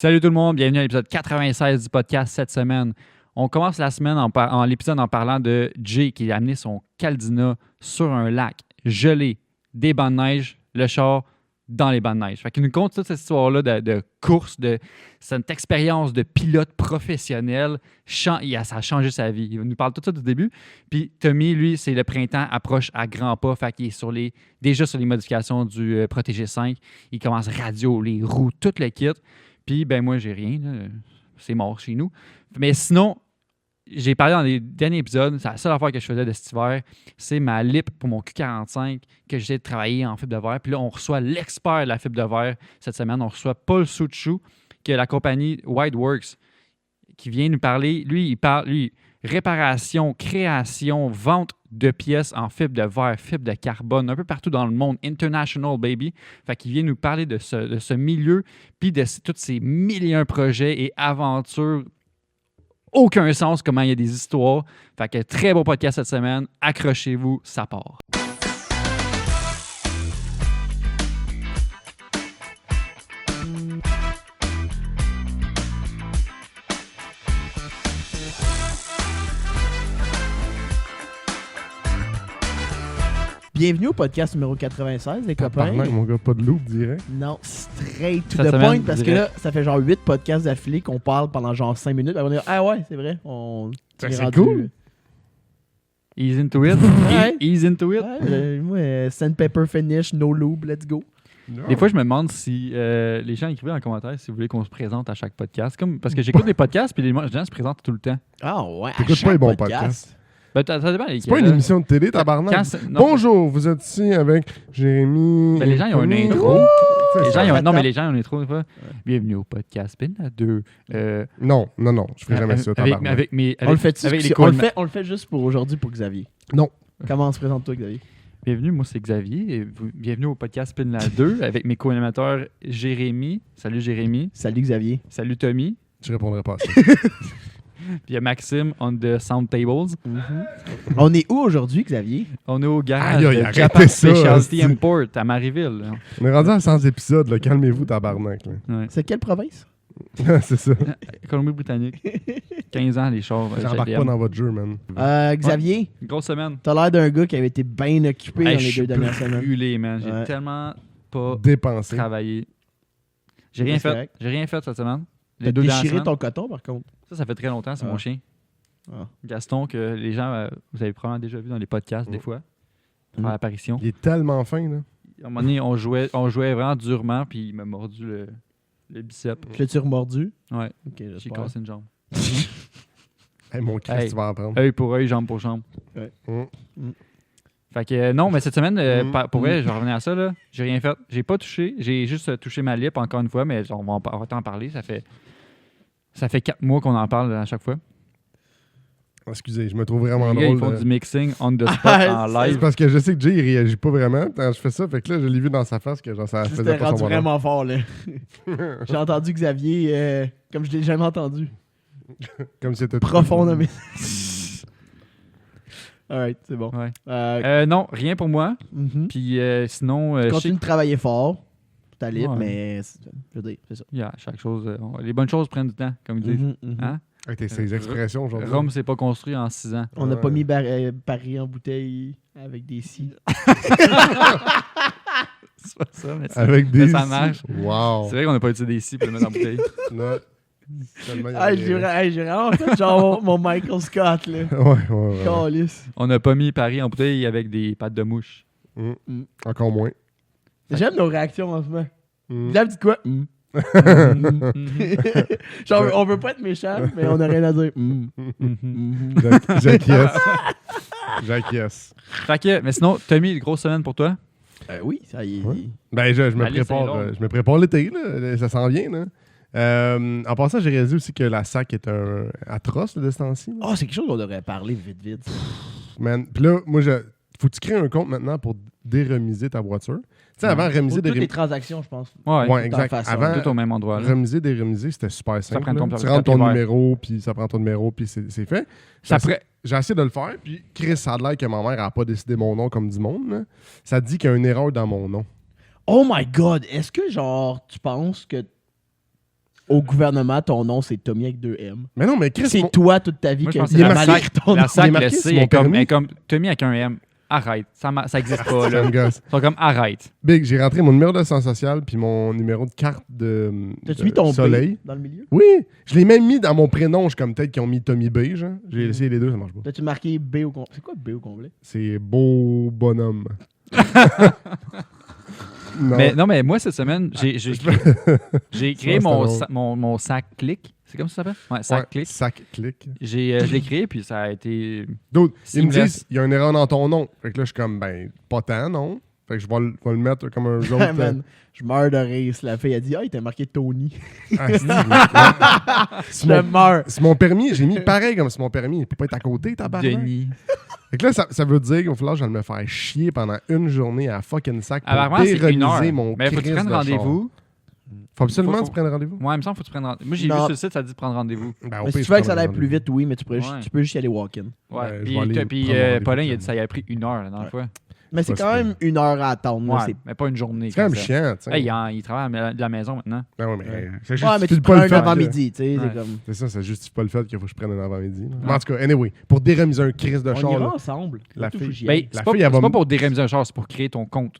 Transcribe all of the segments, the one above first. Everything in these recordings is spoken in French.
Salut tout le monde, bienvenue à l'épisode 96 du podcast cette semaine. On commence la semaine en l'épisode en parlant de Jay qui a amené son Caldina sur un lac gelé, des bancs de neige, le char dans les bancs de neige. Fait qu'il nous conte toute cette histoire-là de course, de cette expérience de pilote professionnel. Ça a changé sa vie. Il nous parle tout ça du début. Puis Tommy, lui, c'est le printemps approche à grands pas. Fait qu'il est déjà sur les modifications du Protégé 5. Il commence radio, les roues, tout le kit. Puis, ben moi, j'ai rien. Là. C'est mort chez nous. Mais sinon, j'ai parlé dans les derniers épisodes, c'est la seule affaire que je faisais de cet hiver, c'est ma lip pour mon Q45 que j'essaie de travailler en fibre de verre. Puis là, on reçoit l'expert de la fibre de verre cette semaine. On reçoit Paul Souchou, qui est la compagnie Whiteworks, qui vient nous parler. Lui, il parle, réparation, création, vente de pièces en fibre de verre, fibre de carbone, un peu partout dans le monde. International, baby. Fait qu'il vient nous parler de ce milieu, puis de tous ces millions de projets et aventures. Aucun sens comment il y a des histoires. Fait que très beau podcast cette semaine. Accrochez-vous, ça part. Bienvenue au podcast numéro 96, les copains. Tabarnak, mon gars, pas de loup, direct. Non, straight to Cette the semaine, point, parce que direct. là, ça fait genre 8 podcasts d'affilée qu'on parle pendant genre 5 minutes. On va dire, ah ouais, c'est vrai. C'est cool. Ease into it. Ouais. Ease into it. Ouais, moi, sandpaper finish, no lube, let's go. Des fois, je me demande si les gens écrivent dans les commentaires si vous voulez qu'on se présente à chaque podcast. Parce que j'écoute des podcasts puis les gens se présentent tout le temps. Ah ouais. T'écoutes pas les bons podcasts. Ben, ça dépend. C'est pas une émission de télé, tabarnak. Bonjour, vous êtes ici avec Jérémy. Ben, les gens, ils ont une Tommy. intro. C'est Les ça. gens, non, mais les gens, ils ont une intro. Des fois. Bienvenue au podcast Spin à 2. Non, je ferai jamais ça, tabarnak. On le fait avec les on le fait juste pour aujourd'hui pour Xavier. Non. Comment se présente-toi, Xavier? Bienvenue, moi c'est Xavier. Et bienvenue au podcast Spin la 2 avec mes co-animateurs Jérémy. Salut Jérémy. Salut, Xavier. Salut Tommy. Je répondrai pas à ça. Puis il y a Maxime on the sound tables. On est où aujourd'hui, Xavier? On est au garage Aïe, aïe, de arrêtez Japan ça, Specialty hostie. Import à Marieville. là. On est rendu à 100 épisodes, là. Calmez-vous, tabarnak. Ouais. C'est quelle province? C'est ça. Colombie-Britannique. 15 ans les chars. J'embarque pas dans votre jeu, man. Xavier, Grosse semaine. t'as l'air d'un gars qui avait été bien occupé dans les 2 dernières semaines. Brûlé, man. J'ai Ouais. tellement pas Dépensé. travaillé. J'ai C'est rien fait. correct. J'ai rien fait cette semaine. T'as Les 2 dernières déchiré semaines. ton coton, par contre. Ça fait très longtemps. C'est Ah. mon chien. Ah. Gaston, que les gens, vous avez probablement déjà vu dans les podcasts des fois. Faire Mm. l'apparition. Il est tellement fin, là. À un moment donné, on jouait vraiment durement, puis il m'a mordu le bicep. Je l'ai-tu remordu? Ouais, Ok, j'ai j'espère. cassé une jambe. Hey, mon Christ, Hey. tu vas en prendre. Œil pour œil, jambe pour jambe. Hum. Fait que non, mais cette semaine, pour vrai, Mm. je vais revenir à ça, là. J'ai rien fait. J'ai pas touché. J'ai juste touché ma lip encore une fois, mais on va t'en parler. Ça fait 4 mois qu'on en parle à chaque fois. Excusez, je me trouve vraiment Les gars, ils drôle. font du mixing on the spot Ah, en C'est live. parce que je sais que Jay, il réagit pas vraiment quand je fais ça. Fait que là, je l'ai vu dans sa face que genre, ça C'était faisait pas rendu son bonheur. vraiment fort, là. J'ai entendu Xavier comme je l'ai jamais entendu. Comme si c'était Profondément. Alright, c'est bon. Ouais. Non, rien pour moi. Mhm. Puis sinon, je sais Continue de travailler fort pour ta libre, Ouais. mais je veux dire, c'est ça. yeah, chaque chose. Les bonnes choses prennent du temps, comme ils disent. Mhm, mhm. Hein? Avec ces expressions aujourd'hui. Rome s'est pas construit en 6 ans. On n'a Ouais. pas mis Paris en bouteille avec des scies. C'est pas ça, mais Avec des. ça marche. Wow. C'est vrai qu'on n'a pas utilisé des scies pour le mettre en bouteille. Non. Tellement, il y Ah, avait- j'ai vraiment fait genre mon Michael Scott, là. Ouais. Calice. On n'a pas mis Paris en bouteille avec des pattes de mouche. Encore moins. J'aime nos réactions en ce moment. Mm. Vous avez dit quoi? Mhm. Genre, on veut pas être méchant, mais on a rien à dire. Mhm. J'acquiesce. J'acquiesce. Fait que, mais sinon, Tommy, grosse semaine pour toi. Oui, ça y est. Ouais. Ben, je me La liste est prépare. longue. Je me prépare l'été, là. Ça s'en vient, là. En passant, j'ai réalisé aussi que la SAC est un atroce là, de ce temps-ci. là. Oh, c'est quelque chose qu'on devrait parler vite. Man. Puis là, moi, faut que tu crées un compte maintenant pour déremiser ta voiture. Tu sais, avant, remiser, Pour toutes les transactions, je pense. Ouais, Ouais, exact. façon. Avant, tout au même endroit. là. remiser, déremiser, c'était super simple. prend là. ton- Tu rentres ton vert. numéro, puis ça prend ton numéro, puis c'est fait. Ça J'ai prend- j'ai essayé de le faire, puis Chris, ça a l'air que ma mère n'a pas décidé mon nom comme du monde. Là. Ça dit qu'il y a une erreur dans mon nom. Oh my God! Est-ce que, genre, tu penses que au gouvernement, ton nom, c'est Tommy avec 2 M. Mais non, mais Chris, C'est toi toute ta vie Moi, je qui a pense dit que la mal SAC- écrit ton nom. La SAC, Il est le marqué C sur mon est comme, permis. est comme Tommy avec un M. Arrête. Ça existe pas, ça là. me gosse. Ils sont comme arrête. Big, j'ai rentré mon numéro de sang social puis mon numéro de carte de T'as-tu mis ton soleil. B dans le milieu? Oui, je l'ai même mis dans mon prénom. Je suis comme peut-être qu'ils ont mis Tommy B, genre. J'ai essayé les deux, ça marche pas. T'as-tu marqué B au complet? C'est quoi B au complet? C'est beau bonhomme. Non, mais moi, cette semaine, j'ai créé Ça, c'était mon sac clic. C'est comme ça s'appelle? Ouais, sac clic. Sac clic. Je l'ai créé, puis ça a été... D'autres, ils me Seamless. disent, il y a une erreur dans ton nom. Fait que là, je suis comme, ben, pas tant, non. Fait que je vais le mettre comme un autre. Man, je meurs de rire. La fille a dit il t'a marqué Tony. C'est Je mon, meurs. c'est mon permis. J'ai mis pareil comme c'est mon permis. Il peut pas être à côté, tabarnak. Denis. Fait que là, ça veut dire qu'il va falloir que j'aille me faire chier pendant une journée à fucking sac pour Apparemment, c'est 1 heure. déremiser mon Mais faut que tu Christ prennes de rendez-vous. char. Faut absolument Faut- que tu prennes rendez-vous. Ouais, il me semble qu'il faut que tu prennes rendez-vous. Moi, j'ai vu Non. sur le site, ça dit de prendre rendez-vous. Ben, au Mais si pire, tu veux je que ça prends aille le plus rendez-vous. vite, oui, mais tu peux Ouais. juste y aller walk-in. Ouais. je Puis, vais aller puis, prendre rendez-vous Paulin, il a tout dit que ça y a pris 1 heure la dernière fois. Mais c'est pas quand si même 1 heure à attendre. là, Ouais, c'est- mais pas une journée. C'est quand même comme ça. chiant, tu sais. Hey, il travaille de la maison maintenant. Ben ouais, mais Ouais. ça Ouais, mais justifie tu pas prends le un fait avant-midi, tu sais, Ouais. c'est comme... C'est ça, ça justifie pas le fait qu'il faut que je prenne un avant-midi. là. Mais en tout cas, anyway, pour déremiser un crise de On char, ira là, ensemble. La Tout, fille- faut que j'y Ben, aille. La c'est pas, fille, elle va c'est pas me- pour dérémiser un char, c'est pour créer ton compte.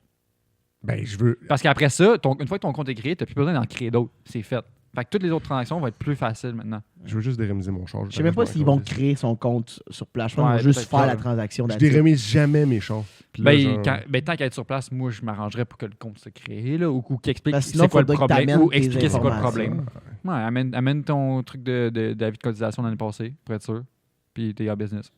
ben je veux. Parce qu'après ça, une fois que ton compte est créé, tu n'as plus besoin d'en créer d'autres. C'est fait. Fait que toutes les autres transactions vont être plus faciles maintenant. Je veux juste dérémiser mon char. Je sais même pas s'ils vont créer son compte sur place. Je pense qu'ils Ouais, vont juste peut-être faire pas. la transaction. Je that's it. dérémise jamais mes chars. Puis là, genre- Tant qu'à être sur place, moi, je m'arrangerais pour que le compte se crée, là, ou qu'il explique Parce que sinon, c'est quoi le faudrait que problème, t'amènes ou tes expliquer c'est quoi le informations. problème. Ouais, amène ton truc d'avis de cotisation l'année passée, pour être sûr, puis t'es en business.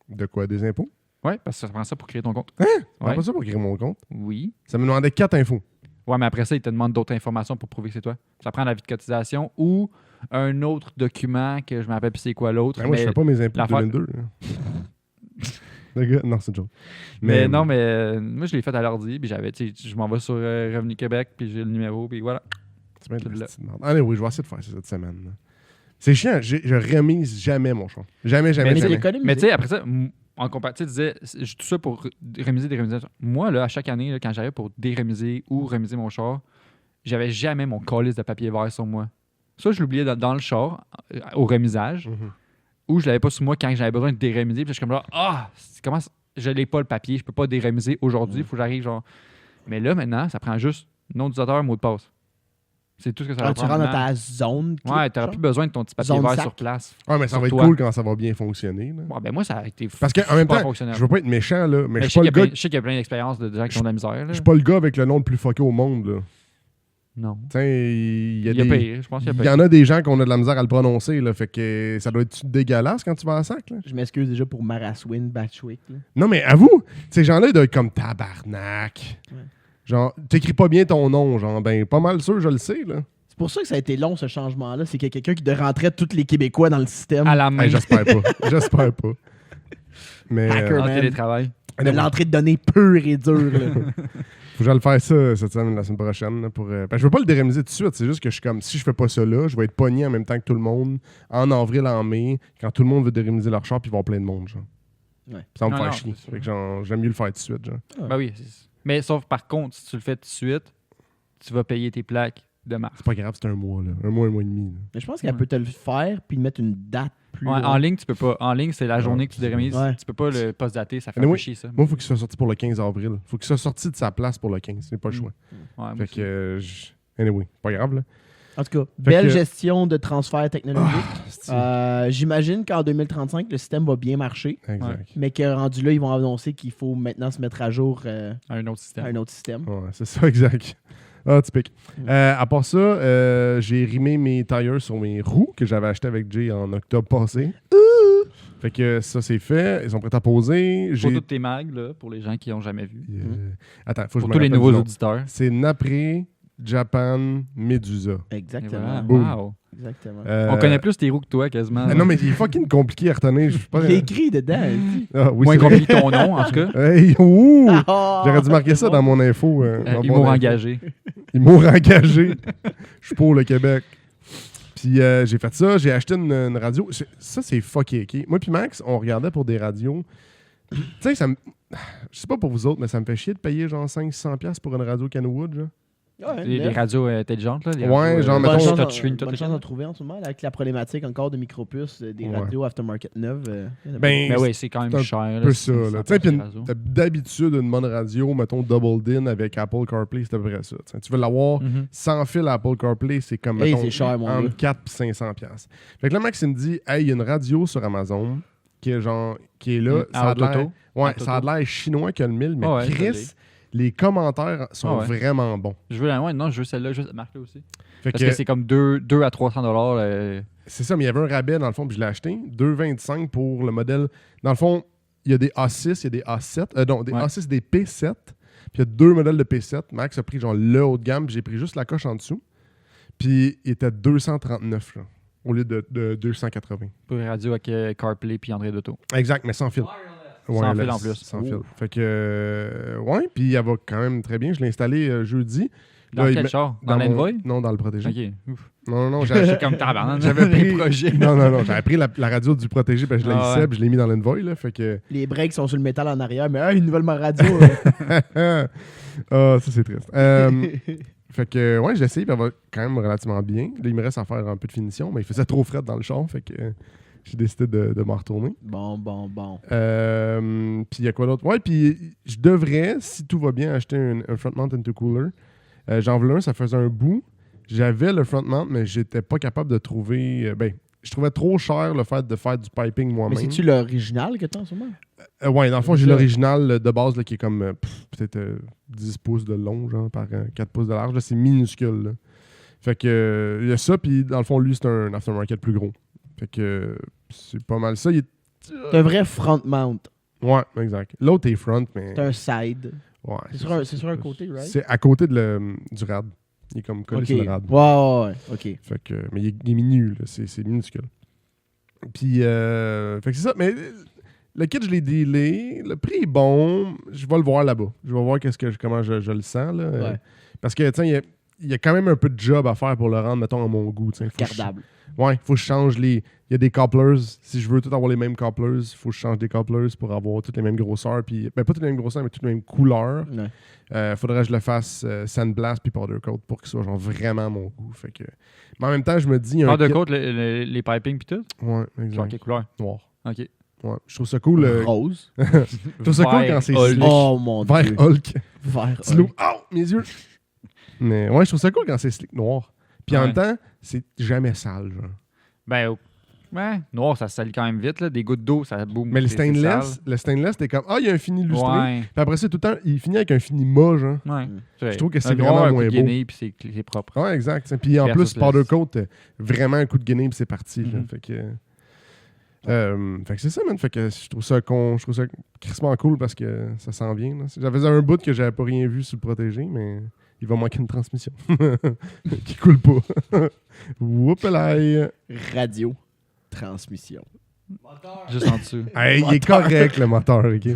De quoi? Des impôts? Ouais, parce que ça prend ça pour créer ton compte. C'est Ouais. pas ça pour créer mon compte. Oui. Ça me demandait 4 infos. Ouais, mais après ça, ils te demandent d'autres informations pour prouver que c'est toi. Ça prend l'avis de cotisation ou un autre document que je me rappelle plus c'est quoi l'autre. Ben, moi, je fais pas mes impôts de l'affaire- 2002. Le gars, non, c'est une joke. Mais non, mais moi, je l'ai fait à l'ordi, puis je m'en vais sur Revenu Québec, puis j'ai le numéro, puis voilà. C'est bien de tout la là. petite merde. Allez, oui, je vais essayer de faire ça cette semaine. là. C'est chiant. Je remise jamais mon char. Jamais, jamais, Mais Mais jamais. c'est économisé. Mais tu sais, après ça, en comparaison, tu disais, j'ai tout ça pour rémiser, déremiser. Moi, là, à chaque année, là, quand j'arrive pour déremiser ou remiser mon char, j'avais jamais mon calice de papier vert sur moi. Ça, je l'oubliais dans le char, au remisage, Mhm. ou je l'avais pas sur moi quand j'avais besoin de déremiser. Puis je suis comme là, comment je l'ai pas le papier, je peux pas déremiser aujourd'hui, il faut que j'arrive genre. Mais là, maintenant, ça prend juste nom d'utilisateur, mot de passe. C'est tout ce que ça va Quand tu prendre. rentres dans maintenant. ta zone. Ouais, t'auras genre. plus besoin de ton petit papier Zone vert sac. sur place. Ouais, mais ça Sur va être toi. cool quand ça va bien fonctionner. là. Ouais, ben moi, ça a été Parce qu'en même super temps, fonctionnel. je veux pas être méchant, là, mais Mais je suis pas le gars. je sais qu'il y a plein d'expériences de gens qui ont de la misère. Là. Je suis pas le gars avec le nom le plus fucké au monde. Là. Non. Tu sais, il y a Il y a des. pire, je pense qu'il y a Il y pire. en a des gens qui ont de la misère à le prononcer, là, fait que ça doit être dégueulasse quand tu vas à sac. Là. Je m'excuse déjà pour Maraswin, Batchwick. là. Non, mais avoue, ces gens-là, ils doivent être comme tabarnak. Ouais. Genre, t'écris pas bien ton nom, genre, ben, pas mal sûr, je le sais, là. C'est pour ça que ça a été long, ce changement-là. C'est qu'il y a quelqu'un qui de rentrer tous les Québécois dans le système. À la main, Hey, j'espère pas. J'espère pas. Mais. Hacker. en man. télétravail. De l'entrée de données pure et dure. là. Faut que j'aille faire ça cette semaine, la semaine prochaine. Là, pour, ben, je veux pas le déremiser tout de suite. C'est juste que je suis comme, si je fais pas ça là, je vais être pogné en même temps que tout le monde, en avril, en mai, quand tout le monde veut déremiser leur char, puis il va y avoir plein de monde, genre. Ouais. Ça va me Non, faire non, chier. c'est sûr. Fait que genre, j'aime mieux le faire tout de suite, genre. Ben oui. Mais sauf par contre, si tu le fais tout de suite, tu vas payer tes plaques de mars. C'est pas grave, c'est un mois, là. Un mois et demi. Là. Mais je pense qu'elle Ouais. peut te le faire puis mettre une date plus. Ouais, en ligne, tu peux pas. En ligne, c'est la journée que tu déremises. Ouais. Tu peux pas le post-dater, ça fait Mais un peu oui. chier ça. Moi, il faut qu'il soit sorti pour le 15 avril. Faut qu'il soit sorti de sa place pour le 15. C'est pas le Mm. choix. Ouais, moi Fait aussi. que, anyway, pas grave, là. En tout cas, belle que- gestion de transfert technologique. C'est- J'imagine qu'en 2035, le système va bien marcher, Exact. mais que rendu là, ils vont annoncer qu'il faut maintenant se mettre à jour Un autre système. à un autre système. Ouais, c'est ça, exact. Ah, typique. À part ça, j'ai rimé mes tires sur mes roues que j'avais achetées avec Jay en octobre passé. Fait que ça, c'est fait. Ils sont prêts à poser. J'ai... Photo de tes mags, là, pour les gens qui n'ont jamais vu. Attends, faut que je Pour me tous les rappelle nouveaux du nom. auditeurs. C'est Napré, Japan, Medusa. Et Exactement. voilà. Boom. Wow. Exactement. On connaît plus tes roues que toi, quasiment. Non, mais il est fucking compliqué à retenir. Je suis pas... Il est écrit dedans. Ah, oui, Moins c'est vrai. compliqué que ton nom, en tout cas. Hey, ouh! Ah, J'aurais dû marquer c'est ça bon. dans mon info. dans Humour mon info. engagé. Humour engagé. Je suis pour le Québec. Puis j'ai fait ça, j'ai acheté une radio. Ça, c'est fucké, OK? Moi puis Max, on regardait pour des radios. Tu sais, ça me... Je sais pas pour vous autres, mais ça me fait chier de payer genre 500$ pour une radio Kenwood, genre. Ouais, Les radios intelligentes, là. Les Ouais, radios, genre, bonne mettons, chance, touchscreen, tout bonne le chance temps. d'en trouver en ce moment, là, avec la problématique encore de micropuces, des Ouais. radios aftermarket neuves. Ben, Mais oui, c'est quand même c'est un cher. un là, peu c'est ça, là. 500 Tu sais, puis les radios. d'habitude, une bonne radio, mettons Double DIN avec Apple CarPlay, c'est à peu près ça. T'sais, tu veux l'avoir Mhm. sans fil à Apple CarPlay, c'est comme, Hey, mettons, c'est cher, mon entre gars. 4 et 500 $. Fait que là, Max, il me dit, hey, il y a une radio sur Amazon qui est, genre, qui est là. Ça a Auto. l'air, ouais, Auto. ça a l'air chinois que le 1000, mais Ah ouais, je Chris, les commentaires sont Ah ouais. vraiment bons. Je veux je veux celle-là, je veux cette marque-là aussi. Fait Parce que c'est comme 2 à 300 $. C'est ça, mais il y avait un rabais dans le fond, puis je l'ai acheté. 2,25 pour le modèle. Dans le fond, il y a des A6, il y a des A7. Non, des Ouais. A6, des P7. Puis il y a 2 modèles de P7. Max a pris genre le haut de gamme, puis j'ai pris juste la coche en dessous. Puis il était 239 là, au lieu de 280. Pour les radios avec CarPlay puis Android Auto. Exact, mais sans fil. Sans là, fil en plus. Sans fil. Fait que, ouais, puis elle va quand même très bien. Je l'ai installé jeudi. Dans Là, il quel met- char? Dans mon- l'Envoy? Non, dans le protégé. Ok. Ouf. Non, j'ai acheté C'est comme tabarnak. J'avais pris- les projets. Non, j'avais pris la radio du protégé, parce que je l'ai Ah hissé, ouais. puis je l'ai mis dans l'Envoy, là, fait que... Les breaks sont sur le métal en arrière, mais une nouvelle radio. Ah, ça c'est triste. Fait que, ouais, j'ai essayé, puis elle va quand même relativement bien. Là, il me reste à faire un peu de finition, mais il faisait trop frais dans le char, fait que j'ai décidé de m'en retourner. Bon. Puis il y a quoi d'autre? Ouais, puis je devrais, si tout va bien, acheter un front mount intercooler. J'en voulais un, ça faisait un bout. J'avais le front mount, mais j'étais pas capable de trouver... je trouvais trop cher le fait de faire du piping Mais moi-même. c'est-tu l'original que t'as en ce moment? Ouais, dans le fond, j'ai Ça. l'original de base là, qui est comme peut-être 10 pouces de long, genre, par 4 pouces de large. Là, c'est minuscule. Là. Fait que il y a ça, puis dans le fond, lui, c'est un aftermarket plus gros. Fait que c'est pas mal ça. C'est un vrai front mount. Ouais, exact. L'autre est front, mais. C'est un side. Ouais, C'est sur un côté, right? C'est à côté du rad. Il est comme collé Ok. sur le rad. Ouais. Ok. Fait que, mais il est minuscule, là. C'est minuscule. Puis, fait que c'est ça. Mais le kit, je l'ai dealé. Le prix est bon. Je vais le voir là-bas. Je vais voir comment je le sens. Là. Ouais. Parce que, tu sais, il y a quand même un peu de job à faire pour le rendre, mettons, à mon goût. Regardable. Ouais, il faut que je change les... Il y a des couplers. Si je veux tout avoir les mêmes couplers, il faut que je change des couplers pour avoir toutes les mêmes grosseurs. Puis, pas toutes les mêmes grosseurs, mais toutes les mêmes couleurs. Ouais. Faudrait que je le fasse sandblast puis powder coat pour qu'il soit genre vraiment mon goût. Fait que... Mais en même temps, je me dis... il y a un Powder kit- coat, les piping puis tout? Ouais, Genre exact. quelle couleur? Noir. Ok. Ouais. Je trouve ça cool. Rose. Je trouve ça cool quand c'est Hulk. slick. Oh mon Vert dieu. Hulk. Vert Petit loup. Hulk. Oh, mes yeux. Mais ouais, je trouve ça cool quand c'est slick noir. Puis en Ouais. même temps, c'est jamais sale, genre. Ben, ouais, noir, ça se salit quand même vite. Là. Des gouttes d'eau, ça boum. Mais c'est sale. le stainless, t'es comme, il y a un fini lustré. Ouais. Puis après ça, tout le temps, il finit avec un fini mat, genre. Ouais. Je trouve que c'est Un noir, vraiment un coup moins de beau. guinée, puis c'est propre. Ouais, exact. T'sais. Puis en Versus plus, powder le- coat, vraiment un coup de guinée, puis c'est parti. là. Mhm. Fait que c'est ça, man. Fait que je trouve ça crissement cool parce que ça s'en vient. Là. J'avais un bout que j'avais pas rien vu sur le protégé, mais il va manquer une transmission qui coule pas. Whoopalaï. Radio. Transmission. Juste en dessous. Hey, il est correct, le moteur, OK?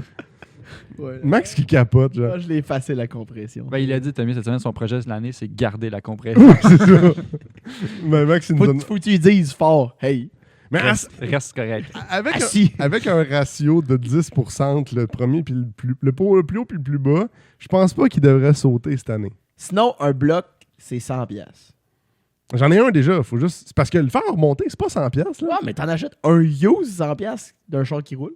Ouais. Max qui capote, genre. Ah, je l'ai effacé la compression. Ben, il a dit, Tommy, cette semaine, son projet de l'année, c'est garder la compression. C'est ça. Mais Max, il nous donne... Faut que tu lui dises fort. Hey. Mais Reste correct. avec, Assis. avec un ratio de 10% entre le premier puis le plus haut puis le plus bas, je pense pas qu'il devrait sauter cette année. Sinon, un bloc, c'est 100$. J'en ai un déjà, faut juste... C'est parce que le faire remonter, c'est pas 100$, là. Ouais, mais t'en achètes un use 100$ d'un char qui roule.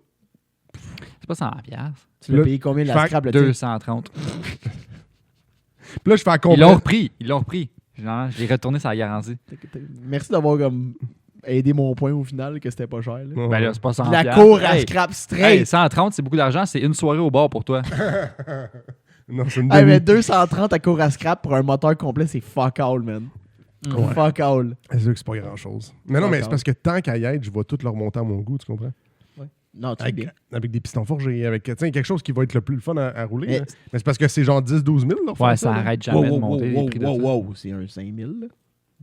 C'est pas 100 piastres. Tu l'as Là, payé combien de la fait scrap là-dessus? 230. Puis là, je fais à Ils combien? l'ont repris. Genre, je l'ai retourné sur la garantie. Merci d'avoir comme aidé mon point au final que c'était pas cher. Là. Ouais. Ben là, c'est pas 100 La piastres. cour à Hey, scrap hey, straight. 130, c'est beaucoup d'argent. C'est une soirée au bar pour toi. Non, c'est une Hey, demi. mais 230 à cour à scrap pour un moteur complet, c'est fuck all, man. Ouais. Fuck all. C'est sûr que c'est pas grand-chose. Mais non, mais c'est parce que tant qu'à y être, je vais tout leur monter à mon goût, tu comprends? Non, tu sais bien. Avec des pistons forgés, avec tu sais, quelque chose qui va être le plus fun à rouler. Mais- là. Mais c'est parce que c'est genre 10-12 000, leur Ouais, faire ça là. arrête jamais de monter les prix de ça. wow. C'est un 5000, là.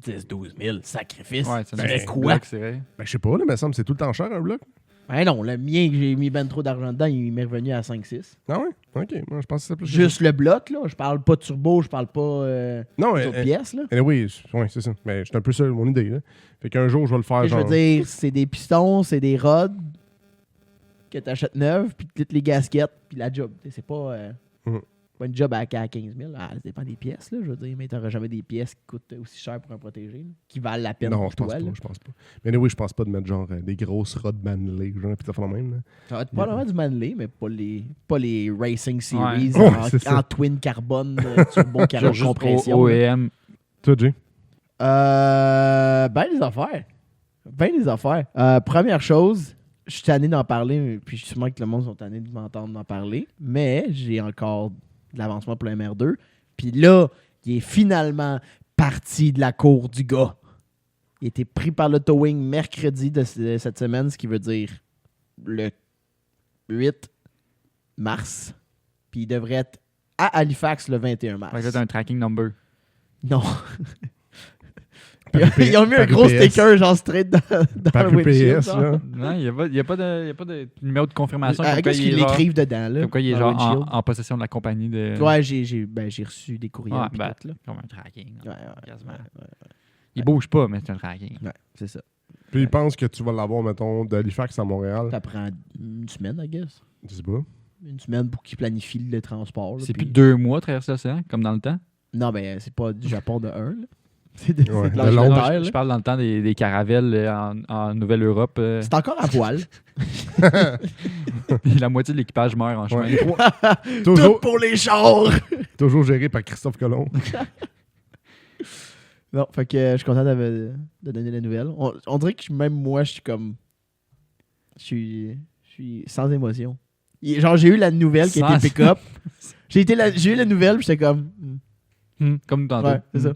10-12 000, sacrifice. Ouais, c'est Ben, un quoi? bloc, c'est vrai. Ben, je sais pas, là, mais ça me semble que c'est tout le temps cher, un bloc. Ben non, le mien que j'ai mis ben trop d'argent dedans, il m'est revenu à 5-6. Ah ouais? OK. Moi, je pense que c'est plus... Juste le bloc, là. Je parle pas de turbo, je parle pas Non, des autres pièces, là. oui, ouais, c'est ça. Mais c'est un peu ça, mon idée, là. Fait qu'un jour, je vais le faire, Et je genre... veux dire, c'est des pistons, c'est des rods que t'achètes neuves, puis toutes les gaskettes, puis la job. C'est pas... pas une job à 15 000. Ça dépend des pièces, là, je veux dire. Mais tu n'auras jamais des pièces qui coûtent aussi cher pour un protégé, là, qui valent la peine Non, pour je pense toi. pas, Là. je pense pas. Mais oui, je pense pas de mettre genre des grosses rods Manley, genre, pis ça fait le même. Là. Ça va être pas vraiment du Manley, mais pas les Racing Series Ouais, c'est ça. en twin carbone, turbo Genre juste compression. OEM. Toi, Jay? Ben les affaires. Première chose, je suis tanné d'en parler, puis je suis sûrement que le monde sont tannés de m'entendre en parler, mais j'ai encore de l'avancement pour le MR2. Puis là, il est finalement parti de la cour du gars. Il a été pris par le towing mercredi de cette semaine, ce qui veut dire le 8 mars. Puis il devrait être à Halifax le 21 mars. Fait que là, t'as un tracking number. Non. Par Ils ont mis un par gros UPS. sticker genre straight dans Par le windshield. UPS, genre. là. Non, il n'y a pas de numéro de confirmation. Comme quoi Qu'est-ce il est qu'ils genre- l'écrivent dedans, là? Comme quoi il est dans genre le windshield. en possession de la compagnie de. Ouais, j'ai reçu des courriels. Ouais, pis ben, tout, là. comme un tracking. Ouais, Quasiment. ouais, Il bouge pas, mais c'est un tracking. ouais, c'est ça. Puis il pense que tu vas l'avoir, mettons, d'Halifax à Montréal. Ça prend une semaine, I guess. Je sais pas. Une semaine pour qu'ils planifient le transport. là, C'est puis- plus de 2 mois traverser l'océan, comme dans le temps. Non, mais c'est pas du Japon de 1. C'est de, Ouais, c'est de de l'Angleterre, long. là. Je parle dans le temps des caravelles en Nouvelle-Europe. C'est encore à voile. La moitié de l'équipage meurt en chemin. Ouais. Tout toujours, pour les chars! toujours géré par Christophe Colomb. Non, fait que je suis content de donner la nouvelle. On dirait que même moi, je suis comme... Je suis sans émotion. Genre, j'ai eu la nouvelle qui Sans- était pick-up. J'ai eu la nouvelle, puis j'étais comme... Comme tantôt. Ouais, c'est ça.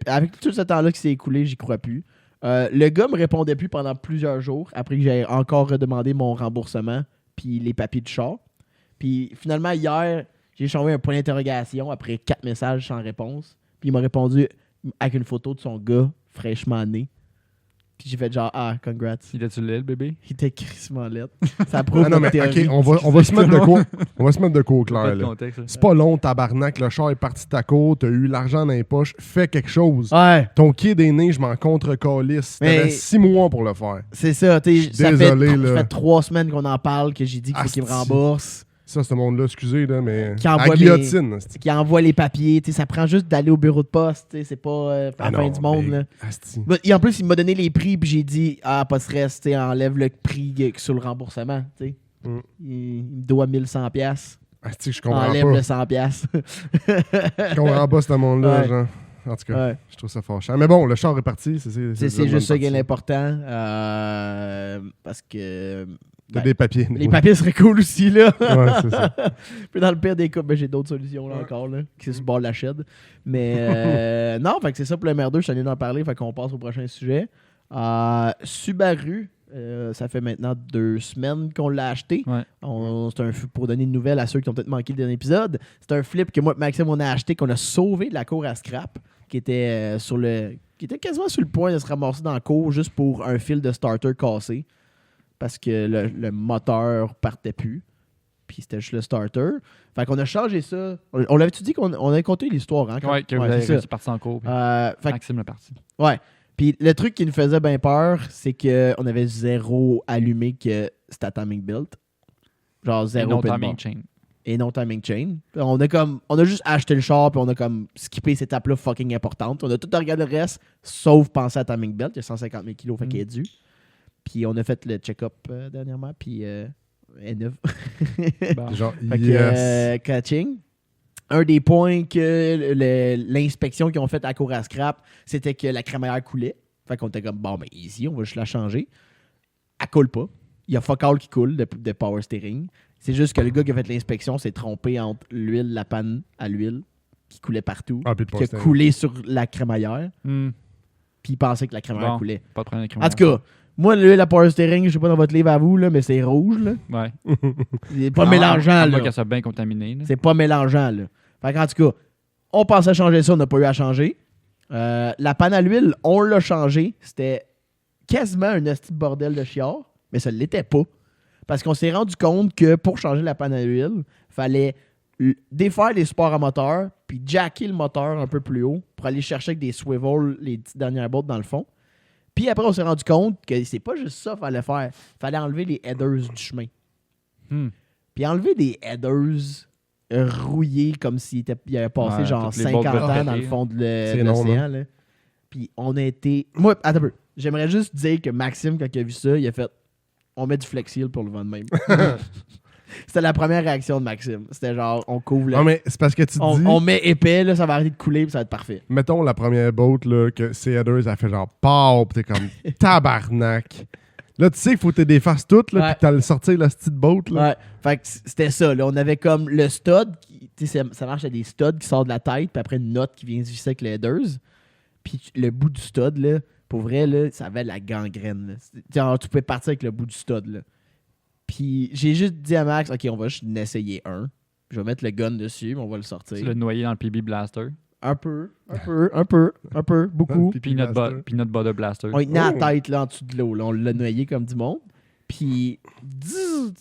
Avec tout ce temps-là qui s'est écoulé, j'y crois plus. Le gars me répondait plus pendant plusieurs jours, après que j'ai encore redemandé mon remboursement, puis les papiers de char. Puis finalement, hier, j'ai envoyé un point d'interrogation après 4 messages sans réponse. Puis il m'a répondu avec une photo de son gars fraîchement né. Puis j'ai fait genre, congrats. Il était-tu laid, le bébé? Il était crissement lettre. Ça prouve Ah non, mais notre théorie. ok, on va se mettre de quoi? On va se mettre de quoi au Pas clair, de là. contexte. C'est pas long, tabarnak. Le char est parti de ta côte, t'as eu l'argent dans les poches. Fais quelque chose. Ouais, Ton kid est né, je m'en contre-calisse. Mais- T'avais 6 mois pour le faire. c'est ça. Je suis désolé, ça là. fait 3 semaines qu'on en parle, que j'ai dit qu'il faut qu'il me Asti. rembourse. Ça, ce monde-là, excusez, là, mais. Qui à envoie guillotine. asti. Qui envoie les papiers. T'sais, ça prend juste d'aller au bureau de poste. T'sais, c'est pas à Ah la fin non, du monde. mais- Là. asti. Et en plus, il m'a donné les prix, puis j'ai dit, pas de stress, enlève le prix sur le remboursement. T'sais. Mm. Il me doit 1100$. Asti, je comprends Enlève pas. le 100$. Je comprends pas ce monde-là, Ouais. genre. En tout cas, Ouais. je trouve ça fâchant. Mais bon, le char est parti. C'est C'est juste ça qui est l'important. Parce que T'as ben, des papiers. les papiers seraient cool aussi, là. Ouais, c'est ça. Puis dans le pire des cas, ben, j'ai d'autres solutions là encore, là, qui sont sur le bord de la shed. Mais non, fait que c'est ça pour le MR2, je suis allé d'en parler, fait qu'on passe au prochain sujet. Subaru, ça fait maintenant 2 semaines qu'on l'a acheté. Ouais. Pour donner une nouvelle à ceux qui ont peut-être manqué le dernier épisode, c'est un flip que moi et Maxime on a acheté, qu'on a sauvé de la cour à scrap, qui était qui était quasiment sur le point de se ramasser dans la cour juste pour un fil de starter cassé. Parce que le moteur partait plus. Puis c'était juste le starter. Fait qu'on a changé ça. On l'avait-tu dit qu'on avait compté l'histoire, hein? Ouais, que vous Ouais, avez c'est ça. réussi parti en cours. puis Fait que- Maxime le parti. ouais. Puis le truc qui nous faisait bien peur, c'est qu'on avait zéro allumé que c'était timing build. Genre Et zéro non pin timing bar. chain. Et non timing chain. On a juste acheté le char, puis on a comme skippé cette étape-là fucking importante. On a tout regardé le reste, sauf penser à timing belt. Il y a 150 000 kilos, fait qu'il est dû. Puis on a fait le check-up dernièrement, puis elle est neuve. Bon. Genre, Fait que, yes. catching. Un des points que l'inspection qu'ils ont faite à la cour à scrap, c'était que la crémaillère coulait. Fait qu'on était comme, bon, ben easy, on va juste la changer. Elle coule pas. Il y a fuck all qui coule de power steering. C'est juste que le gars qui a fait l'inspection s'est trompé entre l'huile, la panne à l'huile, qui coulait partout, Ah, puis le qui a poster. coulé sur la crémaillère, Hmm, puis il pensait que la crémaillère Bon. coulait. Pas de problème avec En tout cas, moi, l'huile à power steering, je sais pas dans votre livre à vous, là, mais c'est rouge. Là. Ouais. C'est pas À mélangeant. moins Là. qu'elle soit bien contaminée. là. C'est pas mélangeant, là. Fait qu'en tout cas, on pensait changer ça, on n'a pas eu à changer. La panne à l'huile, on l'a changé. C'était quasiment un esti de bordel de chiard, mais ça ne l'était pas. Parce qu'on s'est rendu compte que pour changer la panne à l'huile, fallait défaire les supports à moteur, puis jacker le moteur un peu plus haut pour aller chercher avec des swivels les petites dernières bottes dans le fond. Puis après, on s'est rendu compte que c'est pas juste ça qu'il fallait faire. Fallait enlever les headers du chemin. Hmm. puis enlever des headers rouillés comme s'il avait passé Ouais, genre toutes les 50 bottes ans dans pétées. le fond de C'est long, l'océan. Là. Puis on a été... Moi, attends un peu. J'aimerais juste dire que Maxime, quand il a vu ça, il a fait « On met du Flex Seal pour le vent de même. » C'était la première réaction de Maxime. C'était genre, on couvre le... Non, mais c'est parce que tu te dis, on met épais, là, ça va arrêter de couler, puis ça va être parfait. mettons la première boat, là, que c'est headers, elle fait genre pow, pis t'es comme tabarnak. Là, tu sais qu'il faut que tu défasses toutes, là, Ouais. pis t'as le sortir la petite boat, là. Ouais. Fait que c'était ça, là. On avait comme le stud, tu sais, ça marche à des studs qui sortent de la tête, puis après une note qui vient se visser avec les headers. Puis le bout du stud, là, pour vrai, là, ça avait la gangrène, là. Genre, tu pouvais partir avec le bout du stud, là. Puis j'ai juste dit à Max, OK, on va juste en essayer un. Je vais mettre le gun dessus, mais on va le sortir. Tu l'as noyé dans le PB Blaster. Un peu, beaucoup. Puis Peanut Butter Blaster. On y tenait la Oh. tête là, en dessous de l'eau. Là. On l'a noyé comme du monde. Puis,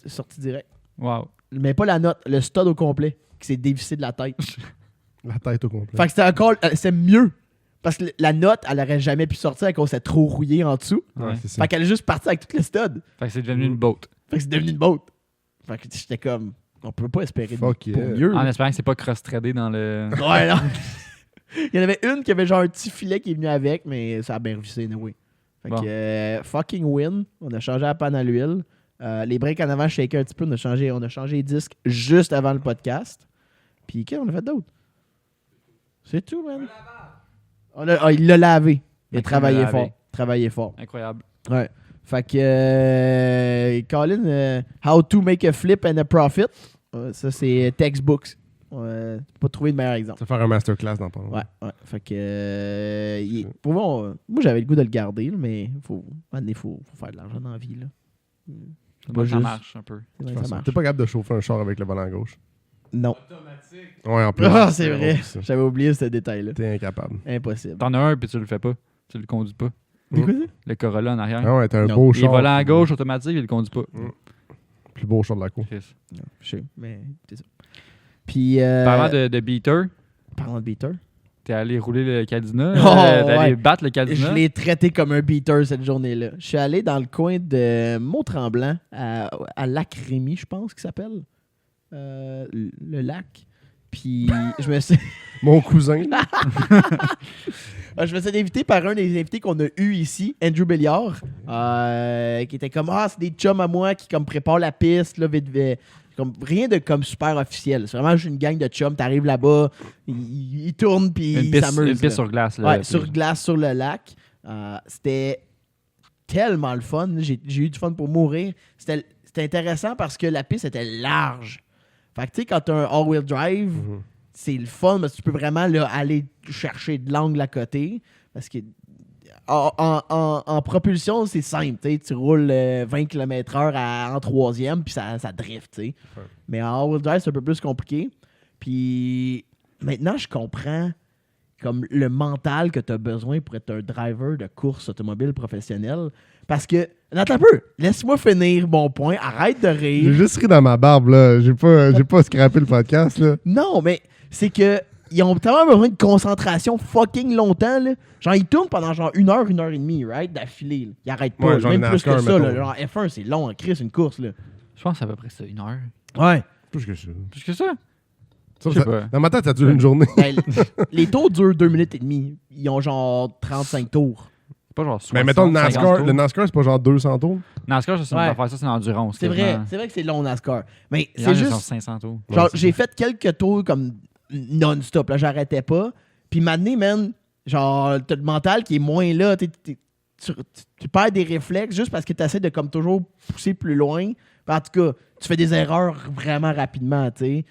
c'est sorti direct. Wow. Mais pas la note, le stud au complet qui s'est dévissé de la tête. La tête au complet. Fait que c'était encore, c'est mieux. Parce que la note, elle aurait jamais pu sortir à cause c'était trop rouillé en dessous. Ouais, Ouais. c'est ça. Fait qu'elle est juste partie avec tout le stud. Fait que c'est devenu une boat. Fait que c'est devenu une boat. Fait que j'étais comme, on peut pas espérer Fuck pour yeah. mieux. En là. espérant que c'est pas cross-threadé dans le. Ouais, non. Il y en avait une qui avait genre un petit filet qui est venu avec, mais ça a bien réussi, oui. Fait Bon. que fucking win. On a changé la panne à l'huile. Les breaks en avant shaké un petit peu. On a changé les disques juste avant le podcast. Puis qu'est-ce qu'on a fait d'autre? C'est tout, man. Il l'a lavé. Il a Maxime l'a lavé. travaillé fort. Incroyable. Ouais. Fait que, Colin, How to make a flip and a profit. Ça, c'est textbooks. Tu peux pas trouver de meilleur exemple. Ça va faire un masterclass dans pas longtemps. Ouais. Fait que, pour moi, j'avais le goût de le garder, là, mais faut faire de l'argent dans la vie. Là. Ça juste- marche un peu. C'est vrai De que toute ça façon, marche. T'es pas capable de chauffer un char avec le volant gauche. Non. Ouais, en plus. Ah, c'est vrai. ça. J'avais oublié ce détail-là. T'es incapable. Impossible. T'en as un puis tu le fais pas. Tu le conduis pas. C'est quoi ça? Le Corolla en arrière. Ah ouais, t'as un Non. beau Il est char. volant à gauche automatique, il le conduit pas. Plus beau char de la cour. Chris. Non, je sais, mais c'est ça. Puis, Parlant de beater, parlant de beater, t'es allé rouler le Cadina. Oh, t'es allé ouais. battre le je Cadina. l'ai traité comme un beater cette journée-là. Je suis allé dans le coin de Mont-Tremblant, à Lac-Rémy, je pense qu'il s'appelle. Le lac. Puis, je me suis... Mon cousin, là, Je me suis fait inviter par un des invités qu'on a eu ici, Andrew Belliard, qui était comme c'est des chums à moi qui comme préparent la piste là, vite. Comme rien de comme super officiel. C'est vraiment juste une gang de chums. T'arrives là-bas, ils tournent puis Une ils piste, s'amusent. une piste là. sur glace. Là, Ouais, puis- sur glace, sur le lac. C'était tellement le fun. J'ai eu du fun pour mourir. C'était intéressant parce que la piste était large. Fait que tu sais, quand t'as un all-wheel drive, c'est le fun parce que tu peux vraiment là, aller chercher de l'angle à côté. Parce que en propulsion, c'est simple. Tu roules 20 km/h en troisième, puis ça drift. T'sais. Ouais. Mais en all-wheel drive, c'est un peu plus compliqué. Puis maintenant, je comprends comme le mental que tu as besoin pour être un driver de course automobile professionnel. Parce que, attends un peu, laisse-moi finir mon point, arrête de j'ai rire. juste ri dans ma barbe, là. J'ai pas scrappé le podcast, là. Non, mais c'est que ils ont tellement besoin de concentration fucking longtemps. Là. Genre, ils tournent pendant genre 1 heure, 1 heure et demie, right? D'affilée. Là. Ils arrêtent pas. Ouais, là. genre Même une plus que NASCAR, ça. Là. mettons. Genre F1, c'est long en crise, une course. Là. Je pense à peu près ça, 1 heure. Ouais. Plus que ça. Plus que ça. Ça, Je sais pas. dans ma tête, ça dure une journée. Ben, les tours durent 2 minutes et demie. Ils ont genre 35 tours. C'est pas genre 60, Mais mettons, 50 le tours. NASCAR, c'est pas genre 200 tours. NASCAR, ça, c'est une Ouais. affaire, ça, c'est l'endurance. C'est vrai. quasiment. C'est vrai que c'est long NASCAR. Mais Il y en a c'est qui sont juste... 500 tours. Genre, Ouais, c'est j'ai ça. fait quelques tours comme non-stop. Là, j'arrêtais pas. Puis maintenant, man, genre, t'as le mental qui est moins là. Tu perds des réflexes juste parce que tu essaies de comme toujours pousser plus loin. En tout cas, tu fais des erreurs vraiment rapidement, tu sais.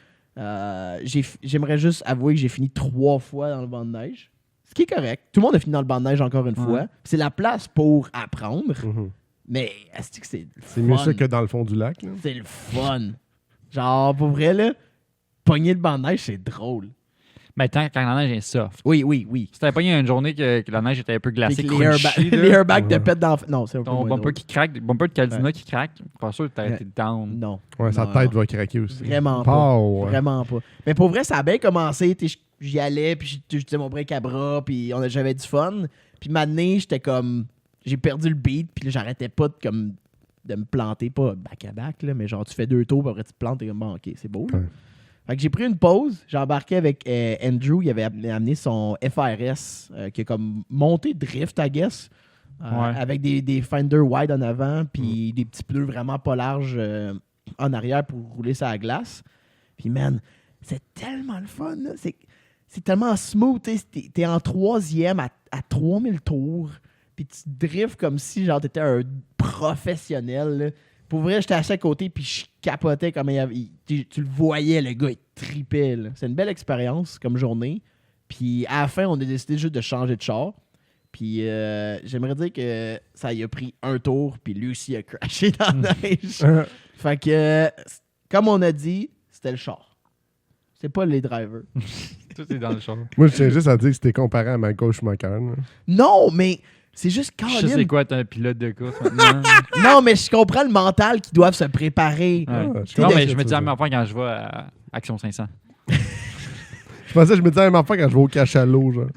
J'aimerais juste avouer que j'ai fini 3 fois dans le banc de neige. Ce qui est correct. Tout le monde a fini dans le banc de neige encore une fois. C'est la place pour apprendre. Mais est-ce que c'est le C'est mieux fun? ça que dans le fond du lac, là. C'est le fun. Genre, pour vrai, là, pogner le banc de neige, c'est drôle. Mais tant quand la neige est soft. Oui. Si t'avais pogné une journée que la neige était un peu glacée, Avec crunchy, là, les airbags te Ouais. pètent dans... Non, c'est un peu ton moins bumper drôle. qui craque, bumper de Caldina qui craque, pas sûr que t'as Ouais. été down. Non. Ouais, sa Non, tête non. va craquer aussi. Vraiment pas. Pow, ouais. Vraiment pas. Mais pour vrai, ça a bien commencé. J'y allais, puis je faisais mon break à bras, puis j'avais du fun. Puis maintenant, j'étais comme... J'ai perdu le beat, puis là, j'arrêtais pas de comme de me planter, pas back-à-back, là, mais genre tu fais 2 tours, puis après tu te plantes, t'es comme bon, ok, c'est beau. Là. Ouais. Fait que j'ai pris une pause, j'ai embarqué avec Andrew, il avait amené son FRS, qui est comme monté drift, I guess, avec des fenders wide en avant, puis des petits pneus vraiment pas larges en arrière pour rouler sur la glace. Puis man, c'est tellement le fun, là. C'est tellement smooth, t'es en 3e à 3000 tours, puis tu drifts comme si genre t'étais un professionnel, là. Pour vrai, j'étais assis à côté, puis je capotais comme tu le voyais, le gars, il tripait. Là. C'est une belle expérience comme journée. Puis à la fin, on a décidé juste de changer de char. Puis j'aimerais dire que ça y a pris un tour, puis lui aussi a crashé dans la neige. Fait que, comme on a dit, c'était le char. C'est pas les drivers. Tout est dans le char. Moi, je tiens juste à dire que c'était comparé à Michael Schumacher. Là. Non, mais c'est juste Je sais Colin. quoi être un pilote de course maintenant. Non, mais je comprends le mental qu'ils doivent se préparer. Ouais. Ah, Non, mais je je me dis la ça. même affaire quand je vais à Action 500. Je pensais que je me disais la même affaire quand je vais au cachalot, genre.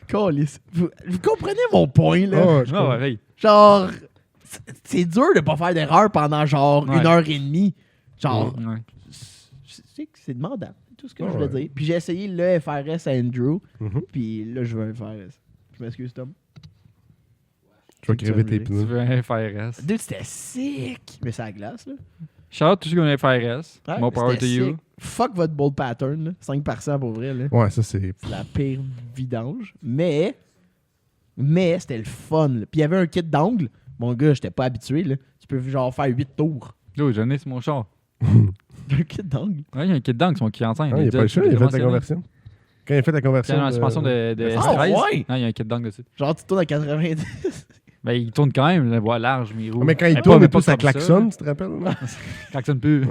Câlisse. Vous comprenez mon point, là? Ah, je Non, comprends. ouais. Genre, c'est dur de pas faire d'erreur pendant genre Ouais. 1h30. Genre, Ouais. c'est que c'est demandant. C'est tout ce que je Ouais. voulais dire. Puis j'ai essayé le FRS à Andrew. Mhm. Puis là, je veux un FRS. Je m'excuse, Tom. Je vais crever tes Tu pneus. veux un FRS. Dude, c'était sick. Mais c'est à la glace, là. Shout out tous ceux qui ont un FRS. Ouais, More power c'était to you. sick. Fuck votre bold pattern, là. 5% pour vrai, là. Ouais, ça, c'est... C'est la pire vidange. Mais c'était le fun, là. Puis il y avait un kit d'angle. Mon gars, j'étais pas habitué, là. Tu peux genre faire 8 tours. Yo, j'en ai sur mon char. Un kit d'angle. Ouais, il y a un kit d'angle, son client enceinte. Ah, il a pas le choix, il a fait la conversion. Quand il a fait la conversion... Quand la suspension de Ah, S13, ouais? il y a un kit d'angle dessus. Genre, tu tournes à 90. Ben, il tourne quand même, la voie large, mais il roule. Ah, mais quand il Mais tourne pas- et tout, ça comme klaxonne, tu te rappelles? là? Klaxonne plus.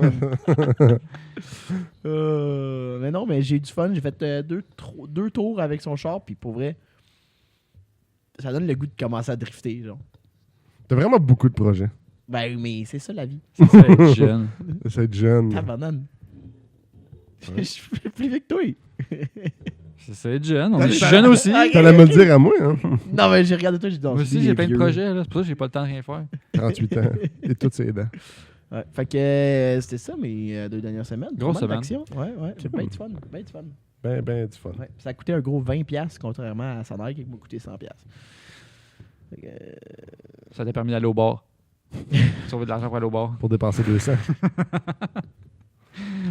Mais non, mais j'ai eu du fun. J'ai fait 2 tours avec son char. Puis pour vrai, ça donne le goût de commencer à drifter. Genre. T'as vraiment beaucoup de projets. Ben, mais c'est ça la vie. C'est ça, être jeune. C'est être jeune. Ta banane. Je suis plus vieux que toi. C'est ça, être jeune. On Ah, est ça- jeune aussi. Ah, T'allais me le dire à moi, hein? Non, mais j'ai regardé toi, j'ai dit non, Moi c'est aussi, lui, j'ai il est plein de vieux. projets. là. C'est pour ça que j'ai pas le temps de rien faire. 38 ans. Et toutes ses dents. Ouais. Fait que c'était ça mes 2 dernières semaines. Grosse Pas mal semaine. d'action. Ouais, j'ai bien du fun. Ben du fun. Ben du fun. Ouais. Ça a coûté un gros 20$, contrairement à Sander qui m'a coûté 100$. Fait que, Ça t'a permis d'aller au bar. Sauver de l'argent pour aller au bar. Pour dépenser 200.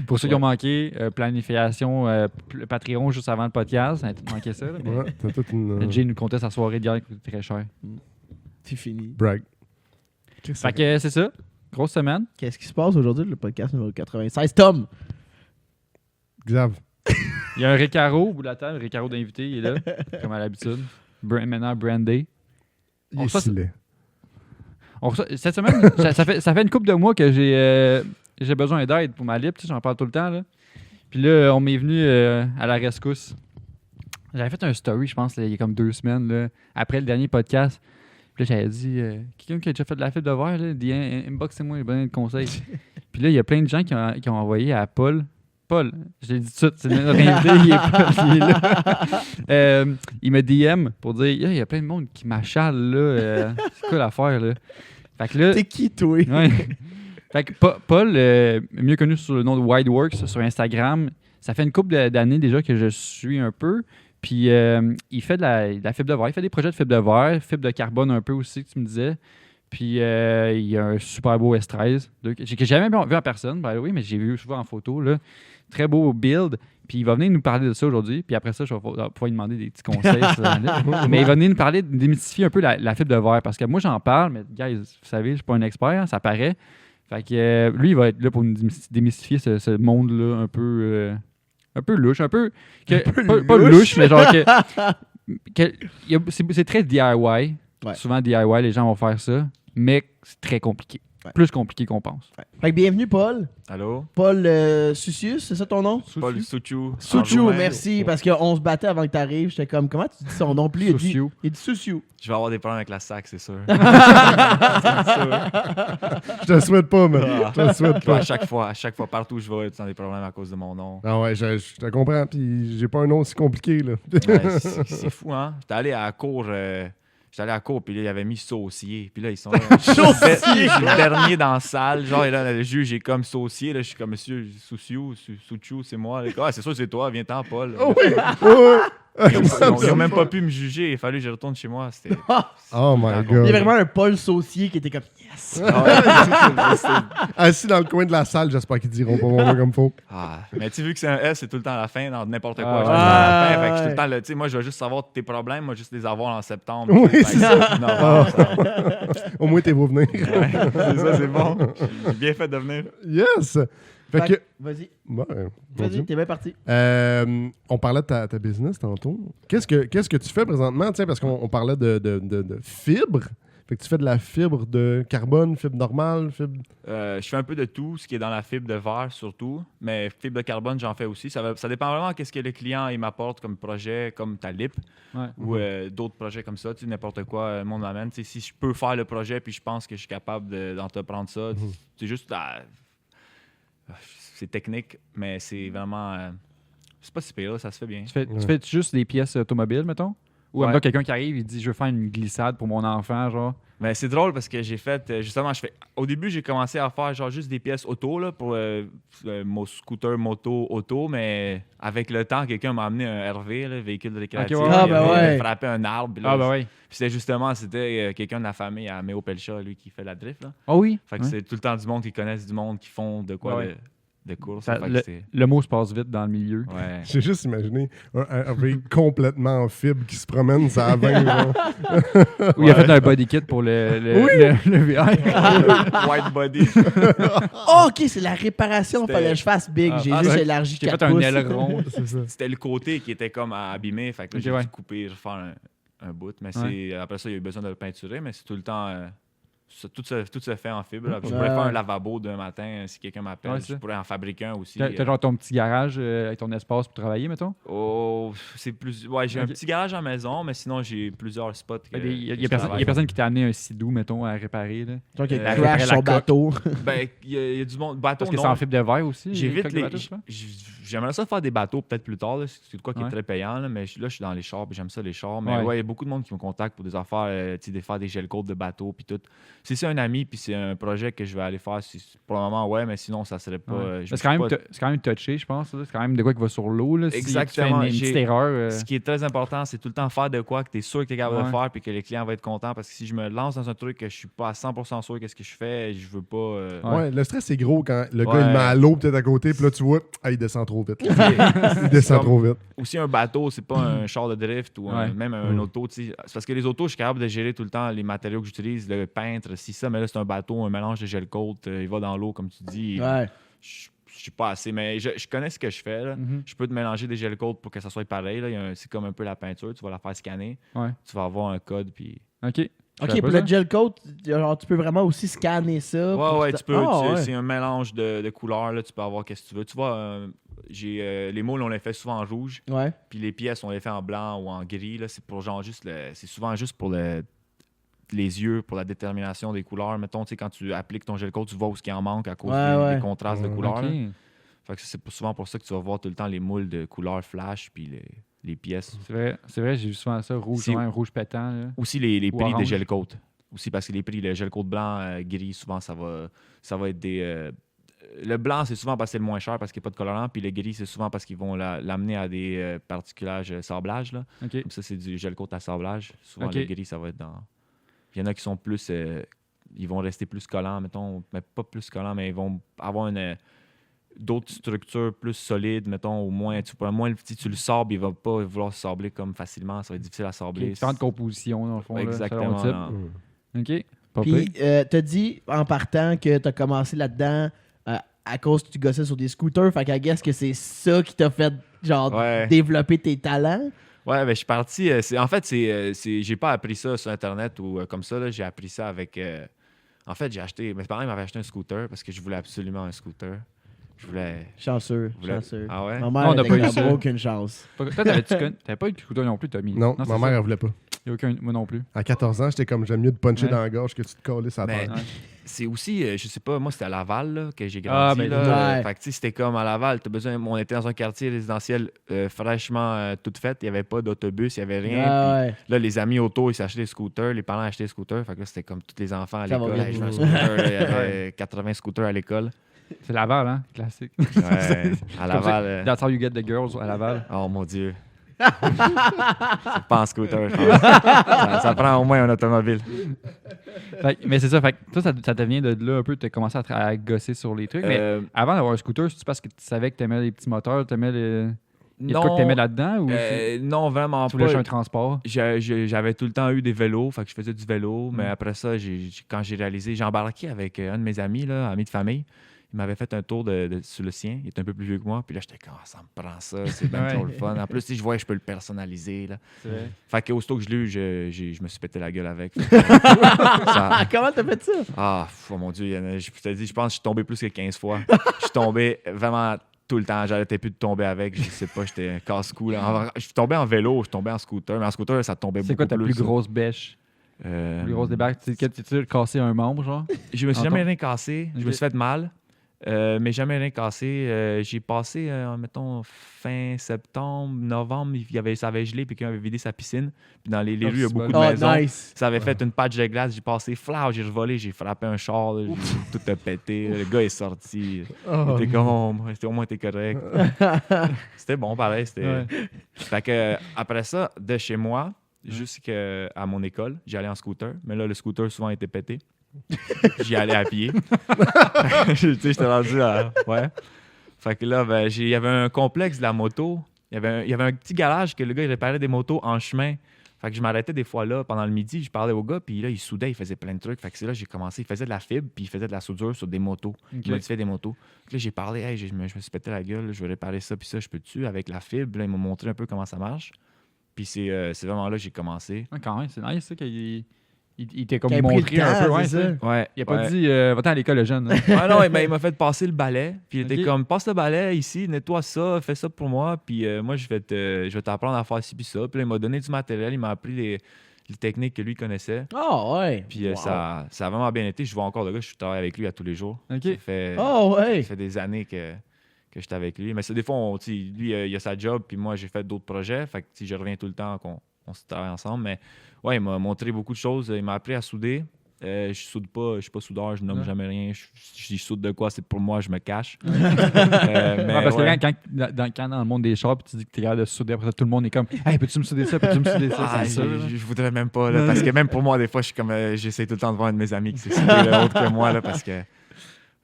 Pour ceux qui ont manqué, planification Patreon juste avant le podcast. Ça a manqué ça. Là, mais Ouais, t'as toute une... Jay nous comptait sa soirée d'hier qui coûtait très cher. c'est fini. brag. Fait que c'est ça. Grosse semaine. Qu'est-ce qui se passe aujourd'hui, le podcast numéro 96? Tom! Xav. Il y a un Recaro au bout de la table. Recaro d'invité, il est là, comme à l'habitude. Maintenant brandé. Il On est reçoit- stylé. Cette semaine, ça fait une couple de mois que j'ai besoin d'aide pour ma lip. Tu sais, j'en parle tout le temps. Là. Puis là, on m'est venu à la rescousse. J'avais fait un story, je pense, là, il y a comme 2 semaines, là, après le dernier podcast. Puis là, j'avais dit, quelqu'un qui a déjà fait de la fibre de verre, là, dit, inboxez-moi les bons conseils. Puis là, il y a plein de gens qui ont envoyé à Paul. Paul, je l'ai dit tout de suite, c'est notre invité, il est là. Il me DM pour dire, il y a plein de monde qui m'achale, là. C'est quoi l'affaire, là? Fait que là... T'es qui, toi? Ouais. Fait que Paul, mieux connu sous le nom de Wideworks sur Instagram, ça fait une couple d'années déjà que je suis un peu. Puis il fait de la fibre de verre. Il fait des projets de fibre de verre, fibre de carbone un peu aussi, que tu me disais. Puis il a un super beau S13 que j'ai jamais vu en personne, oui, mais j'ai vu souvent en photo. Là. Très beau build. Puis il va venir nous parler de ça aujourd'hui. Puis après ça, je vais pouvoir lui demander des petits conseils. Mais il va venir nous parler, démystifier un peu la fibre de verre. Parce que moi, j'en parle, mais guys, vous savez, je suis pas un expert, hein, ça paraît. Fait que lui, il va être là pour nous démystifier ce monde-là un peu louche. Pas louche, mais genre c'est très DIY. Ouais. Souvent, DIY, les gens vont faire ça. Mais c'est très compliqué. Ouais. Plus compliqué qu'on pense. Ouais. Fait que bienvenue, Paul. Allô? Paul Sucius, c'est ça ton nom? Paul Souchou. Suciu, Bonjour, merci. Parce qu'on se battait avant que tu arrives. J'étais comme, comment tu dis son nom? Puis lui, Suciu. il dit Suciu. Je vais avoir des problèmes avec la sac, c'est sûr. Je te le souhaite pas, man. Ah. Je te le souhaite pas. À chaque fois, partout où je vais, tu as des problèmes à cause de mon nom. Ah ouais, je te comprends. Puis j'ai pas un nom aussi compliqué, là. Ouais, c'est fou, hein? J'étais allé à la cour, J'étais allé à la cour, puis là, il avait mis saucier. Puis là, ils sont là. Je suis le dernier dans la salle. Genre, et là, le juge est comme saucier. Là, je suis comme monsieur Souchou, c'est moi. Là. Ah, c'est sûr, c'est toi, viens-t'en, Paul. Oh oui! Oh, oui. Ils ont même pas pu me juger. Il a fallu que je retourne chez moi. C'était. Oh my Il y god. a vraiment un Paul Saucier qui était comme yes. Assis dans le coin de la salle, j'espère qu'ils diront pas mon nom comme faut. Ah, mais tu sais, vu que c'est un S, c'est tout le temps à la fin, dans n'importe quoi. Ah, je ouais. fais ça à la fin. Fait que je suis tout Ouais. le temps là, tu sais, moi, je vais juste savoir tes problèmes, moi, juste les avoir en septembre. Oui, Fait que c'est ça. novembre, Au moins, t'es beau venir. Ouais, c'est ça, c'est bon. J'ai bien fait de venir. Yes! Fait que. Vas-y, Ouais, mon Dieu. vas-y, t'es bien parti. On parlait de ta business tantôt. Qu'est-ce que tu fais présentement? Tiens, parce qu'on parlait de fibre. Fait que tu fais de la fibre de carbone, fibre normale, fibre. Je fais un peu de tout, ce qui est dans la fibre de verre surtout, mais fibre de carbone, j'en fais aussi. Ça dépend vraiment de ce que le client il m'apporte comme projet, comme ta lip, Ouais. ou d'autres projets comme ça, tu sais, n'importe quoi, le monde m'amène. Tu sais, si je peux faire le projet puis je pense que je suis capable d'entreprendre ça, c'est juste... c'est technique, mais c'est vraiment... c'est pas si pire, là, ça se fait bien. Tu fais juste des pièces automobiles, mettons? Ou Ouais. même quelqu'un qui arrive, il dit je veux faire une glissade pour mon enfant, genre. Mais c'est drôle parce que j'ai fait, justement, au début, j'ai commencé à faire genre juste des pièces auto là, pour mon scooter, moto, auto, mais avec le temps, quelqu'un m'a amené un RV, là, véhicule de récréatif. Ok, ouais, ouais. Ah, il ben avait ouais. frappé un arbre. puis là, Ah, bah oui. puis c'était quelqu'un de la famille à Méo Pelcha, lui, qui fait la drift. Là. Ah oui? Fait que Ouais. c'est tout le temps du monde qui connaissent du monde qui font de quoi Ouais. de course. Ça- Fait que c'est- Le mot se passe vite dans le milieu. ouais. J'ai juste imaginé un véhicule complètement en fibre qui se promène, ça a 20 genre. Où il a fait un body kit pour le VR. White body. Oh, ok, c'est la réparation, C'était- fallait que je fasse big. J'ai Ah, juste ouais. élargi J'ai 4 fait un pouces. aileron. C'est ça. C'était le côté qui était comme abîmé. Fait que là, Ok, j'ai ouais. dû couper, refaire un bout. Mais Ouais. après ça, il y a eu besoin de le peinturer, mais c'est tout le temps. Tout se fait en fibre. Là. Je Ouais. pourrais faire un lavabo demain matin si quelqu'un m'appelle. Ouais, je c'est pourrais en fabriquer un aussi. T'as genre ton petit garage avec ton espace pour travailler, mettons? Oh, c'est plus. Ouais, j'ai Ok. un petit garage à la maison, mais sinon j'ai plusieurs spots. Il y a que je personne, travaille. qui t'a amené un sidou, mettons, à réparer. Là. Genre qu'il Après crash la son coque. bateau. Ben, il y a du monde. Bateau, Parce que non. c'est en fibre de verre aussi. J'évite coques de les. bateau, je crois. J'aimerais ça faire des bateaux peut-être plus tard. Là. C'est de quoi qui Ouais. est très payant. Là, mais là, je suis dans les chars puis j'aime ça, les chars. Mais Ouais. ouais, il y a beaucoup de monde qui me contacte pour des affaires, tu sais, de faire des gel codes de bateaux puis tout. Si c'est un ami puis c'est un projet que je vais aller faire, pour le moment, ouais, mais sinon, ça serait pas. Ouais. je Mais suis pas- c'est quand même touché, je pense. là. C'est quand même de quoi qui va sur l'eau. Là. Si Exactement. tu fais une petite erreur. Ce qui est très important, c'est tout le temps faire de quoi que tu es sûr que tu es capable de Ouais. faire puis que les clients vont être contents. Parce que si je me lance dans un truc que je suis pas à 100% sûr qu'est-ce que je fais, je veux pas. Ouais. Ouais, le stress, c'est gros quand le gars, Ouais. il met à l'eau peut-être à côté, puis là, tu vois, il descend trop vite. Il descend comme- trop vite. Aussi un bateau, c'est pas un char de drift ou Ouais. même un auto. Tu sais. C'est parce que les autos, je suis capable de gérer tout le temps les matériaux que j'utilise, le peintre, si ça, mais là, c'est un bateau, un mélange de gel coat, il va dans l'eau, comme tu dis. Ouais. Je suis pas assez, mais je connais ce que je fais. Là. Mhm. Je peux te mélanger des gel coats pour que ça soit pareil. Là. C'est comme un peu la peinture, tu vas la faire scanner, Ouais. tu vas avoir un code, puis. OK. Je Ok, savais pour pas le ça. gel coat, genre, tu peux vraiment aussi scanner ça. pour Ouais, que tu peux. Ah, C'est ouais. c'est un mélange de couleurs. Là, tu peux avoir qu'est-ce que tu veux. Tu vois, les moules, on les fait souvent en rouge. Ouais. Puis les pièces, on les fait en blanc ou en gris. Là, c'est pour genre juste c'est souvent juste pour les yeux, pour la détermination des couleurs. Mettons, tu sais, quand tu appliques ton gel coat, tu vois où ce qui en manque à cause Ouais. des contrastes de couleurs. OK. là. Fait que c'est souvent pour ça que tu vas voir tout le temps les moules de couleurs flash puis les pièces. C'est vrai, j'ai vu souvent ça, rouge, C'est- un rouge pétant. Là. Aussi les Ou prix des orange. gel coats. Aussi parce que les prix, le gel coat blanc, gris, souvent ça va être des. Le blanc, c'est souvent parce que c'est le moins cher parce qu'il n'y a pas de colorant. Puis le gris, c'est souvent parce qu'ils vont l'amener à des particulages sablage. Là. OK. Comme ça, c'est du gel coat à sablage. Souvent, Ok. le gris, ça va être dans. Il y en a qui sont plus. Ils vont rester plus collants, mettons. Mais pas plus collants, mais ils vont avoir d'autres structures plus solides, mettons. Au moins, si tu le sabres, il ne va pas vouloir se sabler comme facilement. Ça va être difficile à sabler. Différentes compositions, dans le fond. là, Exactement. selon le non. type. OK. Pas Puis, pire. t'as dit en partant que t'as commencé là-dedans à cause que tu gossais sur des scooters. Fait qu'à guess que c'est ça qui t'a fait, genre, Ouais. développer tes talents. Ouais, ben, je suis parti. En fait, j'ai pas appris ça sur Internet ou comme ça. Là. J'ai appris ça avec. En fait, j'ai acheté. Mes parents m'avaient acheté un scooter parce que je voulais absolument un scooter. Je voulais. Chanceux, voulais- chanceux. Ah ouais? Ma Non, mère on n'a était pas eu comme, ça. aucune chance. Toi, t'avais pas eu de scooter non plus, Tommy. Non, c'est ma ça. mère, elle voulait pas. Il y a aucun... Moi non plus. À 14 ans, j'étais comme, j'aime mieux te puncher Ouais. dans la gorge que tu te colles ça Mais- terre. Ouais. C'est aussi, je sais pas, moi c'était à Laval là, que j'ai Ah, grandi. ben, là. ouais. Fait que tu sais, c'était comme à Laval, t'as besoin. On était dans un quartier résidentiel fraîchement tout fait. Il n'y avait pas d'autobus, il n'y avait rien. Ah, Puis ouais. là, les amis auto, ils s'achetaient des scooters, les parents achetaient des scooters. Fait que là, c'était comme tous les enfants à Ça va l'école. bien Hey, je veux un vous. scooter, là, il y avait 80 scooters à l'école. C'est Laval, hein? Classique. Ouais, à Laval. That's how you get the girls à Laval. Oh mon Dieu. C'est pas en scooter, je pense. Ça prend au moins un automobile. Mais c'est ça. Fait que toi, ça te vient de là un peu. Tu as commencé à gosser sur les trucs. Mais avant d'avoir un scooter, c'est parce que tu savais que tu aimais les petits moteurs, tu aimais les. Il y a de quoi que tu aimais là-dedans ou non, vraiment tu voulais juste pas. un transport? J'avais tout le temps eu des vélos, fait que je faisais du vélo, mais Mm. après ça, quand j'ai réalisé, j'ai embarqué avec un de mes amis, là, ami de famille. Il m'avait fait un tour sur le sien. Il était un peu plus vieux que moi. Puis là, j'étais comme, ça me prend ça. C'est bien Ouais. trop le fun. En plus, si je vois, je peux le personnaliser. Là. C'est vrai. Fait que aussitôt que je l'ai eu, je me suis pété la gueule avec. Ça- Comment t'as fait ça? oh mon Dieu, je te dis, je pense que je suis tombé plus que 15 fois. Je suis tombé vraiment tout le temps. J'arrêtais plus de tomber avec. Je sais pas, j'étais un casse-cou. Là. Je suis tombé en vélo, je suis tombé en scooter. Mais en scooter, ça tombait beaucoup C'est quoi ta plus là. grosse bêche? Euh, Plus grosse débarque? Tu as cassé un membre, genre? Je me suis En jamais ton- rien cassé. Je me Ok. suis fait mal. Mais jamais rien cassé. J'ai passé, mettons, fin septembre, novembre, ça avait gelé, puis quelqu'un avait vidé sa piscine. Puis dans les Oh, rues, il y a c'est beaucoup bon. de Oh, maisons. nice. Ça avait fait une patch de glace. J'ai passé, j'ai revolé, j'ai frappé un char, là, tout a pété. Le gars est sorti. Oh. Il était comme, au moins, t'es correct. C'était bon, pareil. Ouais. Fait que, après ça, de chez moi, jusqu'à mon école, j'allais en scooter. Mais là, le scooter, souvent, était pété. J'y allais à pied. Tu sais, j'étais rendu à... Ouais. Fait que là, ben, il y avait un complexe de la moto. Il y avait un petit garage que le gars, il réparait des motos en chemin. Fait que je m'arrêtais des fois là, pendant le midi, je parlais au gars, puis là, il soudait, il faisait plein de trucs. Fait que c'est là que j'ai commencé. Il faisait de la fibre, puis il faisait de la soudure sur des motos. Ok. Il modifiait des motos. Puis là, j'ai parlé, hey, je me suis pété la gueule, je veux réparer ça, puis ça, je peux-tu avec la fibre? Là, il m'a montré un peu comment ça marche. Puis c'est vraiment là que j'ai commencé. Ah, quand même, c'est nice, ça, qu'il il t'ait comme Qu'il ait pris montré le un temps, peu. Ouais, c'est ça. ça. Ouais. Il a pas ouais. dit, va-t'en à l'école, le jeune. hein. Ah non, ben, il m'a fait passer le balai. Puis il était Ok. comme, passe le balai ici, nettoie ça, fais ça pour moi. Puis moi, je vais t'apprendre à faire ci puis ça. Puis là, il m'a donné du matériel, il m'a appris les techniques que lui connaissait. Oh, ouais. Puis Wow. ça a vraiment bien été. Je vois encore le gars, je travaille avec lui à tous les jours. OK. Ça fait, Oh, ça ouais. fait des années que j'étais avec lui. Mais c'est des fois, tu sais, lui, il a sa job, puis moi, j'ai fait d'autres projets. Fait que tu sais, je reviens tout le temps qu'on se travaille ensemble. Mais ouais, il m'a montré beaucoup de choses. Il m'a appris à souder. Je soude pas, je suis pas soudeur, je nomme Ouais. jamais rien. Je soude de quoi, c'est pour moi, je me cache. Mais Ouais, parce ouais. que quand dans le monde des chars, puis tu dis que t'es capable de souder, après ça, tout le monde est comme, hey, peux-tu me souder ça, peux-tu me souder ça? Ah, C'est ça, là. je voudrais même pas, là, parce que même pour moi, des fois, je suis comme, j'essaie tout le temps de voir un de mes amis qui s'est soudé autre que moi, là, parce que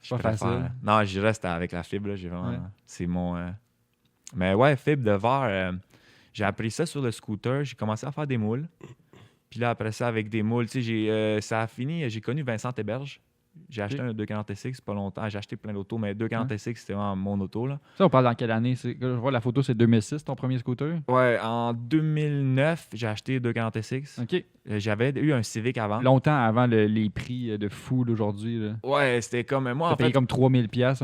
je Pas préfère. facile. Non, je reste avec la fibre, là, j'ai vraiment, Ouais. c'est mon... Mais ouais, fibre de verre, j'ai appris ça sur le scooter, j'ai commencé à faire des moules. Puis là, après ça, avec des moules, tu sais, ça a fini, j'ai connu Vincent Héberge. J'ai acheté un 240 SX pas longtemps. J'ai acheté plein d'autos, mais 240 SX, c'était vraiment mon auto, là. Ça, on parle dans quelle année? Je vois la photo, c'est 2006, ton premier scooter. Ouais, en 2009, j'ai acheté 240 SX. OK. J'avais eu un Civic avant. Longtemps avant les prix de fou d'aujourd'hui. là. Ouais, c'était comme... Moi, T'as en payé fait, comme 3000 pièces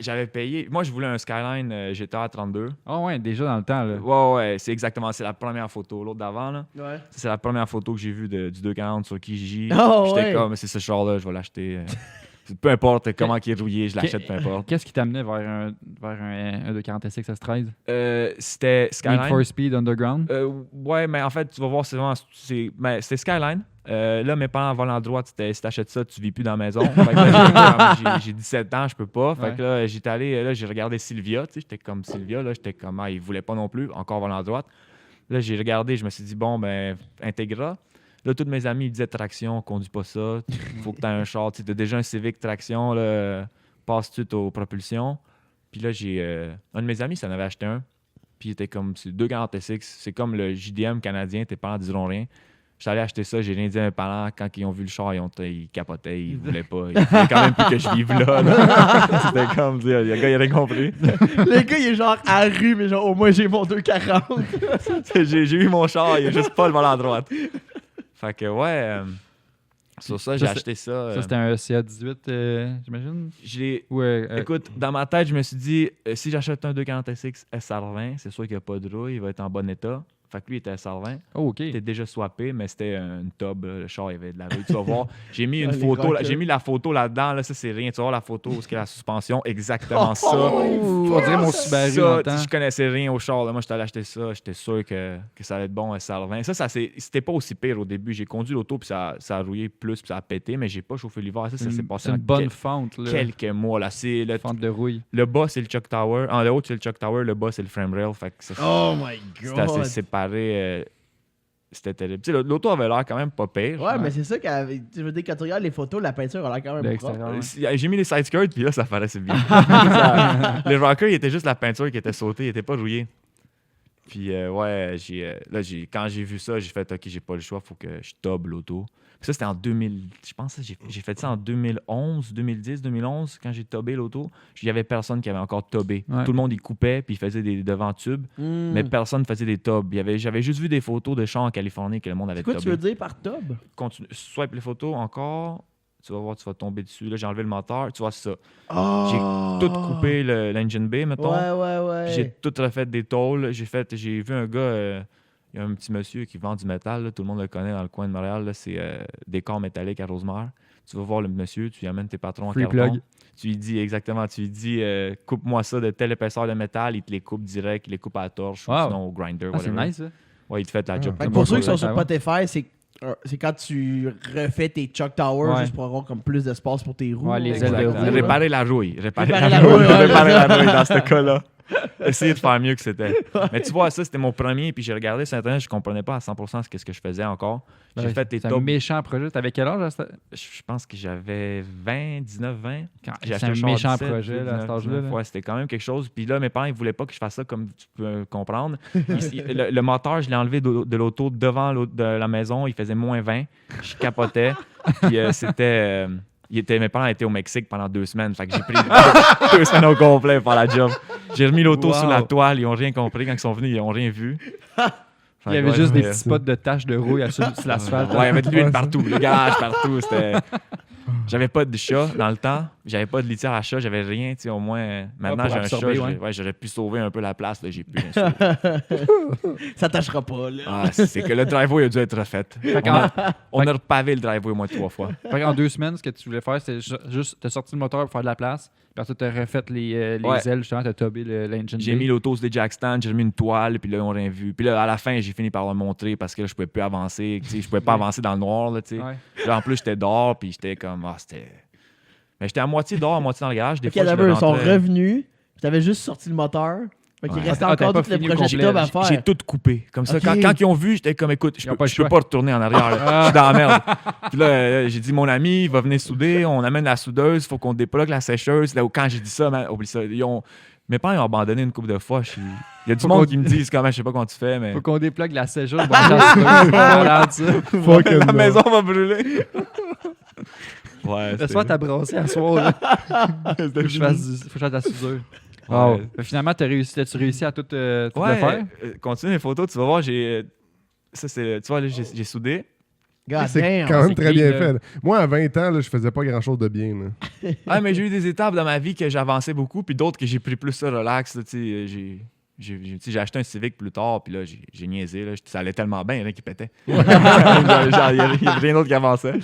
j'avais payé... Moi, je voulais un Skyline GTA 32. Ah ouais, déjà dans le temps. Là. Ouais, c'est exactement... C'est la première photo. L'autre d'avant, là. Ouais. C'est la première photo que j'ai vue du 240 sur Kijiji. Oh, J'étais ouais. comme, c'est ce char-là, je vais l'acheter. Peu importe comment il est rouillé, je l'achète, peu importe. Qu'est-ce qui t'amenait vers un 240 SX S13? C'était Need Skyline. for Speed Underground? Ouais, mais en fait, tu vas voir, c'est vraiment... C'était Skyline. Là, mes parents volant à droite, si t'achètes ça, tu vis plus dans la maison. Fait que là, j'ai 17 ans, je peux pas. Fait que là, j'étais allé, là, j'ai regardé Sylvia, tu sais, j'étais comme Sylvia, là, j'étais comme, il voulait pas non plus, encore volant à droite. Là, j'ai regardé, je me suis dit, bon, ben, Integra. Là, tous mes amis ils disaient traction, conduis pas ça, faut que tu aies un char. Tu as déjà un Civic traction, là, passe tout aux propulsions. Puis là, j'ai un de mes amis, ça en avait acheté un. Puis il était comme, c'est 240 SX, c'est comme le JDM canadien, tes parents diront rien. J'étais allé acheter ça, j'ai rien dit à mes parents. Quand ils ont vu le char, ils capotaient, ils voulaient pas. Ils voulaient quand même plus que je vive là. C'était comme, le gars, il avait compris. Le gars, il est genre à la rue, mais genre, au moins, j'ai mon 240. j'ai eu mon char, il a juste pas le volant à droite. Fait que ouais, sur ça, j'ai acheté ça. Ça, c'était un CA18, j'imagine? Ouais, Écoute, dans ma tête, je me suis dit, si j'achète un 240 SX SR20, c'est sûr qu'il n'y a pas de rouille, il va être en bon état. Fait que lui, il était à Sarvin. Oh, OK. Il était déjà swappé, mais c'était une tub. Là. Le char, il y avait de la rue. Tu vas voir. J'ai mis une Les photo. rockers. J'ai mis la photo là-dedans. Là, ça, c'est rien. Tu vas voir la photo où est la suspension. Exactement ça. On dirait mon Subaru dans le Ça, temps. je connaissais rien au char. Là. Moi, j'étais allé acheter ça. J'étais sûr que ça allait être bon à Sarvin. C'était pas aussi pire au début. J'ai conduit l'auto, puis ça a rouillé plus, puis ça a pété, mais j'ai pas chauffé l'hiver. Ça s'est passé C'est une en bonne fente, là. quelques mois. Là. C'est Fente de rouille. le bas, c'est le Chuck Tower. En haut, c'est le Chuck Tower. Le bas, c'est le frame rail. Fait que Oh my c'était assez god! séparé. C'était terrible. Tu sais, l'auto avait l'air quand même pas pire. Ouais, mais c'est ça, je veux dire, quand tu regardes les photos, la peinture a l'air quand De même propre. l'extérieur. J'ai mis les side skirts, puis là, ça paraissait bien. Les rockers, il était juste la peinture qui était sautée, il était pas rouillé. Puis, ouais, quand j'ai vu ça, j'ai fait, OK, j'ai pas le choix, faut que je tobe l'auto. Puis ça, c'était en 2000. Je pense que j'ai fait ça en 2011, 2010, 2011, quand j'ai tobé l'auto. Il y avait personne qui avait encore tobé. Ouais. Tout le monde, il coupait, puis il faisait des devant-tubes, mais personne faisait des tobs. J'avais juste vu des photos de champs en Californie que le monde avait C'est quoi tobé. tu veux dire par tub? Continue, swipe les photos encore. Tu vas voir, tu vas tomber dessus. Là, j'ai enlevé le moteur. Tu vois ça. Oh! J'ai tout coupé l'engine bay, mettons. Ouais. Puis j'ai tout refait des tôles. J'ai vu un gars, il y a un petit monsieur qui vend du métal. Là, tout le monde le connaît dans le coin de Montréal. Là, c'est des corps métalliques à Rosemère. Tu vas voir le monsieur, tu lui amènes tes patrons en Free carton. plug. Tu lui dis exactement, coupe-moi ça de telle épaisseur de métal. Il te les coupe direct, il les coupe à la torche ou Wow. sinon au grinder. Ah, c'est whatever. nice, ça. Ouais, il te fait la job. Fait que Bon, pour ceux qui ça sont sur va. Spotify, c'est quand tu refais tes Chuck Towers Ouais. juste pour avoir comme plus d'espace pour tes roues. Ouais, les ailes de Exactement. roue, là. Réparer la rouille. Réparer la rouille, ouais, Réparer c'est la rouille dans ce cas-là. Essayer de faire mieux que c'était. Mais tu vois, ça, c'était mon premier. Puis j'ai regardé sur Internet, je comprenais pas à 100% ce que je faisais encore. J'ai fait des C'est un top. méchant projet. T'avais quel âge? À Je pense que j'avais 19, 20. J'ai C'est acheté un le char à méchant 17, projet, là, à cet 19, âge-là. là. Ouais, c'était quand même quelque chose. Puis là, mes parents, ils voulaient pas que je fasse ça comme tu peux comprendre. Le moteur, je l'ai enlevé de l'auto devant de la maison. Il faisait moins 20. Je capotais. Puis c'était... mes parents étaient au Mexique pendant 2 semaines. Fait que j'ai pris 2 semaines au complet pour faire la job. J'ai remis l'auto Wow. sur la toile. Ils n'ont rien compris. Quand ils sont venus, ils n'ont rien vu. Il y avait juste des petits spots de taches de rouille sur l'asphalte. Ouais, il y avait de l'huile partout. Le garage partout. J'avais pas de chat dans le temps. J'avais pas de litière à chat. J'avais rien. Au moins, maintenant, pour j'ai un chat. absorber, ouais. J'aurais pu sauver un peu la place. Là, j'ai pu. Bien sûr. Ça tâchera pas, là. Ah, c'est que le driveway a dû être refait. On a repavé le driveway au moins 3 fois. En 2 semaines, ce que tu voulais faire, c'était juste te sortir le moteur pour faire de la place. Puis après, tu as refait les Ouais. ailes, justement, tu as tobé l'engine. J'ai mis l'auto sur des jack stands, j'ai remis une toile, puis là, ils n'ont rien vu. Puis là, à la fin, j'ai fini par leur montrer parce que là, je pouvais plus avancer. Tu sais, je pouvais pas avancer dans le noir. Là, tu sais. Ouais. Là, en plus, j'étais dehors, puis j'étais comme. c'était. Mais j'étais à moitié dehors, à moitié dans le garage. Des Ok, fois, je d'abord, ils sont rentrais- revenus. T'avais juste sorti le moteur. Fait qu'il Ouais. restait Ah, t'avais encore pas tout le fini au projet de complet, tub à là. faire. J'ai tout coupé. Comme ça, Ok. quand ils ont vu, j'étais comme, écoute, je Ils ont peux pas le choix. pas retourner en arrière. Là. Je suis dans la merde. Puis là, j'ai dit, mon ami, il va venir souder. On amène la soudeuse. Il faut qu'on déplugue la sécheuse. Là, quand j'ai dit ça, man, oublie ça. Mes parents ils ont abandonné une couple de fois. Il y a du Faut monde qu'on- qui me disent, comment, je sais pas comment tu fais, mais Faut qu'on déplugue la sécheuse. Malade, ça. Fucking la no. maison va brûler. Ouais, Laisse-moi t'abrasser à soir. Là. Faut que je fasse de la soudure. Wow. Finalement, t'as-tu réussi à tout le faire? Continue les photos, tu vas voir, ça, c'est. Tu vois, là, j'ai soudé. God C'est damn. quand même c'est très clean, bien là. fait. Moi, à 20 ans, là, je faisais pas grand-chose de bien. Là. Ah, mais j'ai eu des étapes dans ma vie que j'avançais beaucoup, puis d'autres que j'ai pris plus ça relax. Là, tu sais, j'ai acheté un Civic plus tard, puis là, j'ai niaisé. Là, ça allait tellement bien, il y en a qui pétaient. Il y avait rien d'autre qui avançait.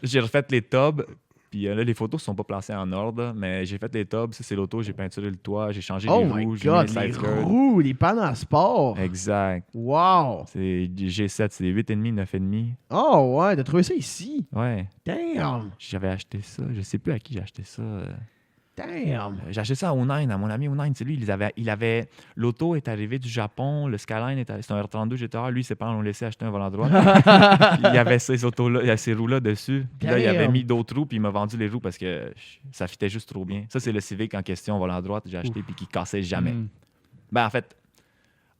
J'ai refait les tubs, puis là, les photos ne sont pas placées en ordre, mais j'ai fait les tubs. Ça, c'est l'auto, j'ai peinturé le toit, j'ai changé Oh les my roues, j'ai mis god, les les side skirts. roues, les pannes à sport. Exact. Wow. C'est G7, c'est des 8,5, 9,5. Oh ouais, t'as trouvé ça ici. Ouais. Damn. J'avais acheté ça. Je sais plus à qui j'ai acheté ça. Damn. J'ai acheté ça à Onine, à mon ami Onine. C'est lui, il avait l'auto est arrivé du Japon, le Skyline c'est un R32 GTR. Lui, ses parents l'ont laissé acheter un volant droit. Puis il y avait ces autos-là, il y a ces roues-là dessus. Puis là, il avait Damn. mis d'autres roues, puis il m'a vendu les roues parce que ça fitait juste trop bien. Ça, c'est le Civic en question, volant droite, j'ai acheté, puis qui cassait jamais. Mm. Ben, en fait,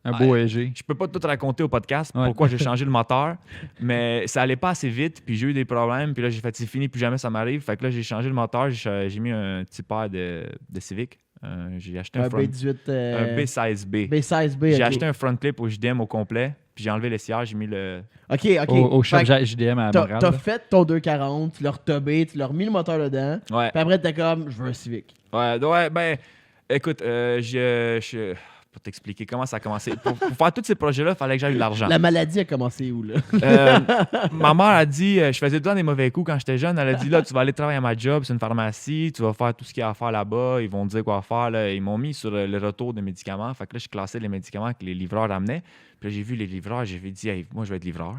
Un beau EG. je peux pas tout raconter au podcast Ouais. pourquoi j'ai changé le moteur, mais ça allait pas assez vite, puis j'ai eu des problèmes, puis là j'ai fait c'est fini, plus jamais ça m'arrive. Fait que là j'ai changé le moteur, j'ai mis un petit paire de Civic. J'ai acheté un, Un B18. un B16B. B16B. J'ai ok. acheté un front clip au JDM au complet, puis j'ai enlevé les sièges, j'ai mis le. Ok, ok. Au shop Fait que JDM à T'as Montréal. t'as là. fait ton 240, tu l'as retobé, tu l'as remis le moteur dedans. Ouais. Puis après, t'es comme, je veux un Civic. Ouais, ben, écoute, pour t'expliquer comment ça a commencé. Pour faire tous ces projets-là, il fallait que j'aille de l'argent. La maladie a commencé où, là? Ma mère a dit, je faisais tout le temps des mauvais coups quand j'étais jeune. Elle a dit, là, tu vas aller travailler à ma job, c'est une pharmacie, tu vas faire tout ce qu'il y a à faire là-bas. Ils vont te dire quoi faire. Là. Ils m'ont mis sur le retour de médicaments. Fait que là, je classais les médicaments que les livreurs amenaient. Puis là, j'ai vu les livreurs, j'ai dit, hey, moi, je vais être livreur.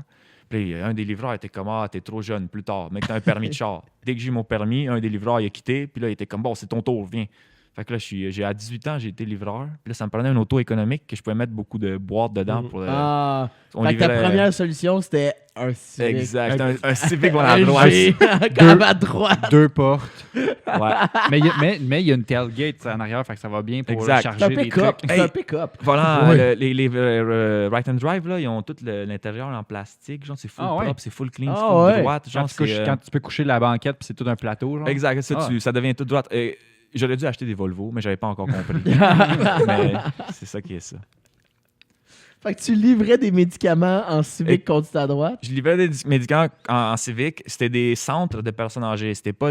Puis un des livreurs était comme, ah, t'es trop jeune, plus tard, mec, t'as un permis de char. Dès que j'ai eu mon permis, un des livreurs, il a quitté. Puis là, il était comme, bon, c'est ton tour, viens. Fait que là, à 18 ans, j'ai été livreur. Puis là, ça me prenait une auto économique que je pouvais mettre beaucoup de boîtes dedans. Pour, Fait que ta livrait- première solution, c'était un Civic. Exact. Un Civic à Un droite. G, comme à droite. 2 portes. Ouais. Mais il y a une tailgate en arrière, fait que ça va bien pour Exact. C'est un charger les pick-up. trucs. C'est un Hey. pick-up. Voilà, Ouais. les Right and Drive, là, ils ont tout l'intérieur en plastique. Genre, c'est full Ah ouais. propre, c'est full clean, Ah c'est full ouais. droite. Genre, Quand tu peux coucher la banquette, puis c'est tout un plateau. Genre. Exact, ça, Ah. ça devient tout droite. J'aurais dû acheter des Volvo, mais j'avais pas encore compris. Mais c'est ça qui est ça. Fait que tu livrais des médicaments en Civic conduite à droite. Je livrais des médicaments en civique. C'était des centres de personnes âgées. C'était pas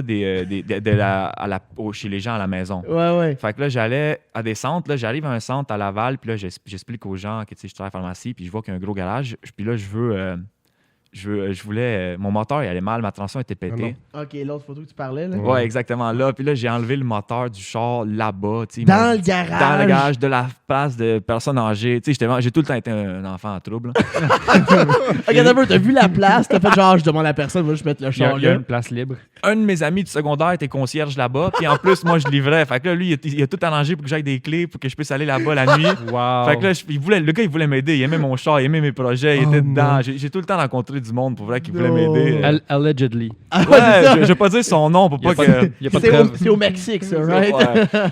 chez les gens à la maison. Ouais. Fait que là, j'allais à des centres. Là, j'arrive à un centre à Laval, puis là, j'explique aux gens que je travaille à la pharmacie, puis je vois qu'il y a un gros garage. Puis là, je voulais. Mon moteur, il allait mal, ma transmission était pétée. Ok, l'autre photo que tu parlais, là. Ouais, exactement. Là, puis là, j'ai enlevé le moteur du char là-bas. tu sais, Dans le garage. Dans le garage de la place de personnes âgées. Tu sais, j'ai tout le temps été un enfant en trouble. là. Ok, d'abord, t'as vu la place, t'as fait genre, je demande à la personne, moi, je mettre le Il y a char là. une place libre. Un de mes amis du secondaire était concierge là-bas. Puis en plus, moi, je livrais. Fait que là, lui, il a tout arrangé pour que j'aille des clés pour que je puisse aller là-bas la nuit. Wow. Fait que là, le gars, il voulait m'aider. Il aimait mon char, il aimait mes projets. Il Oh était dedans. non. J'ai tout le temps rencontré du monde pour vrai qui voulait Non. m'aider. Allegedly. Ah, ouais, c'est ça. Je vais pas dire son nom pour Il y a pas pas que. de- il y a pas de C'est preuve. c'est au Mexique, ça, right? Ouais,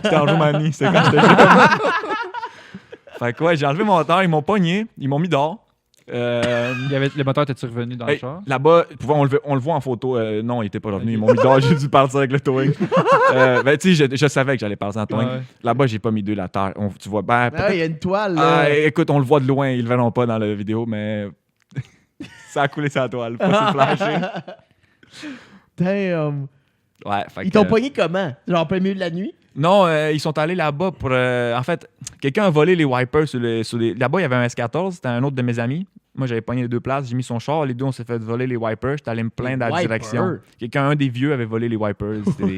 c'était en Roumanie. C'était quand j'étais jeune. Fait que ouais, j'ai enlevé mon moteur. Ils m'ont pogné. Ils m'ont mis dehors. Le moteur était revenu dans le Hey, char? là-bas, on le voit en photo. Non, il était pas revenu. Ils m'ont mis dehors. J'ai dû partir avec le towing. Ben, tu sais, je savais que j'allais partir en towing. Ouais. Là-bas, j'ai pas mis deux la terre. Tu vois, ben, Ah, peut-être. il y a une toile, là. Ah, écoute, on le voit de loin. Ils le verront pas dans la vidéo, mais ça a coulé sa toile. Pas sur flashé. Damn. Ouais, fait Ils que, t'ont pogné comment? Genre, en plein milieu de la nuit? Non, ils sont allés là-bas pour. En fait, quelqu'un a volé les wipers Là-bas, il y avait un S14, c'était un autre de mes amis. Moi, j'avais pogné les deux places, j'ai mis son char. Les deux, on s'est fait voler les wipers. J'étais allé me plaindre à la Wipers? direction. Un des vieux avait volé les wipers. Il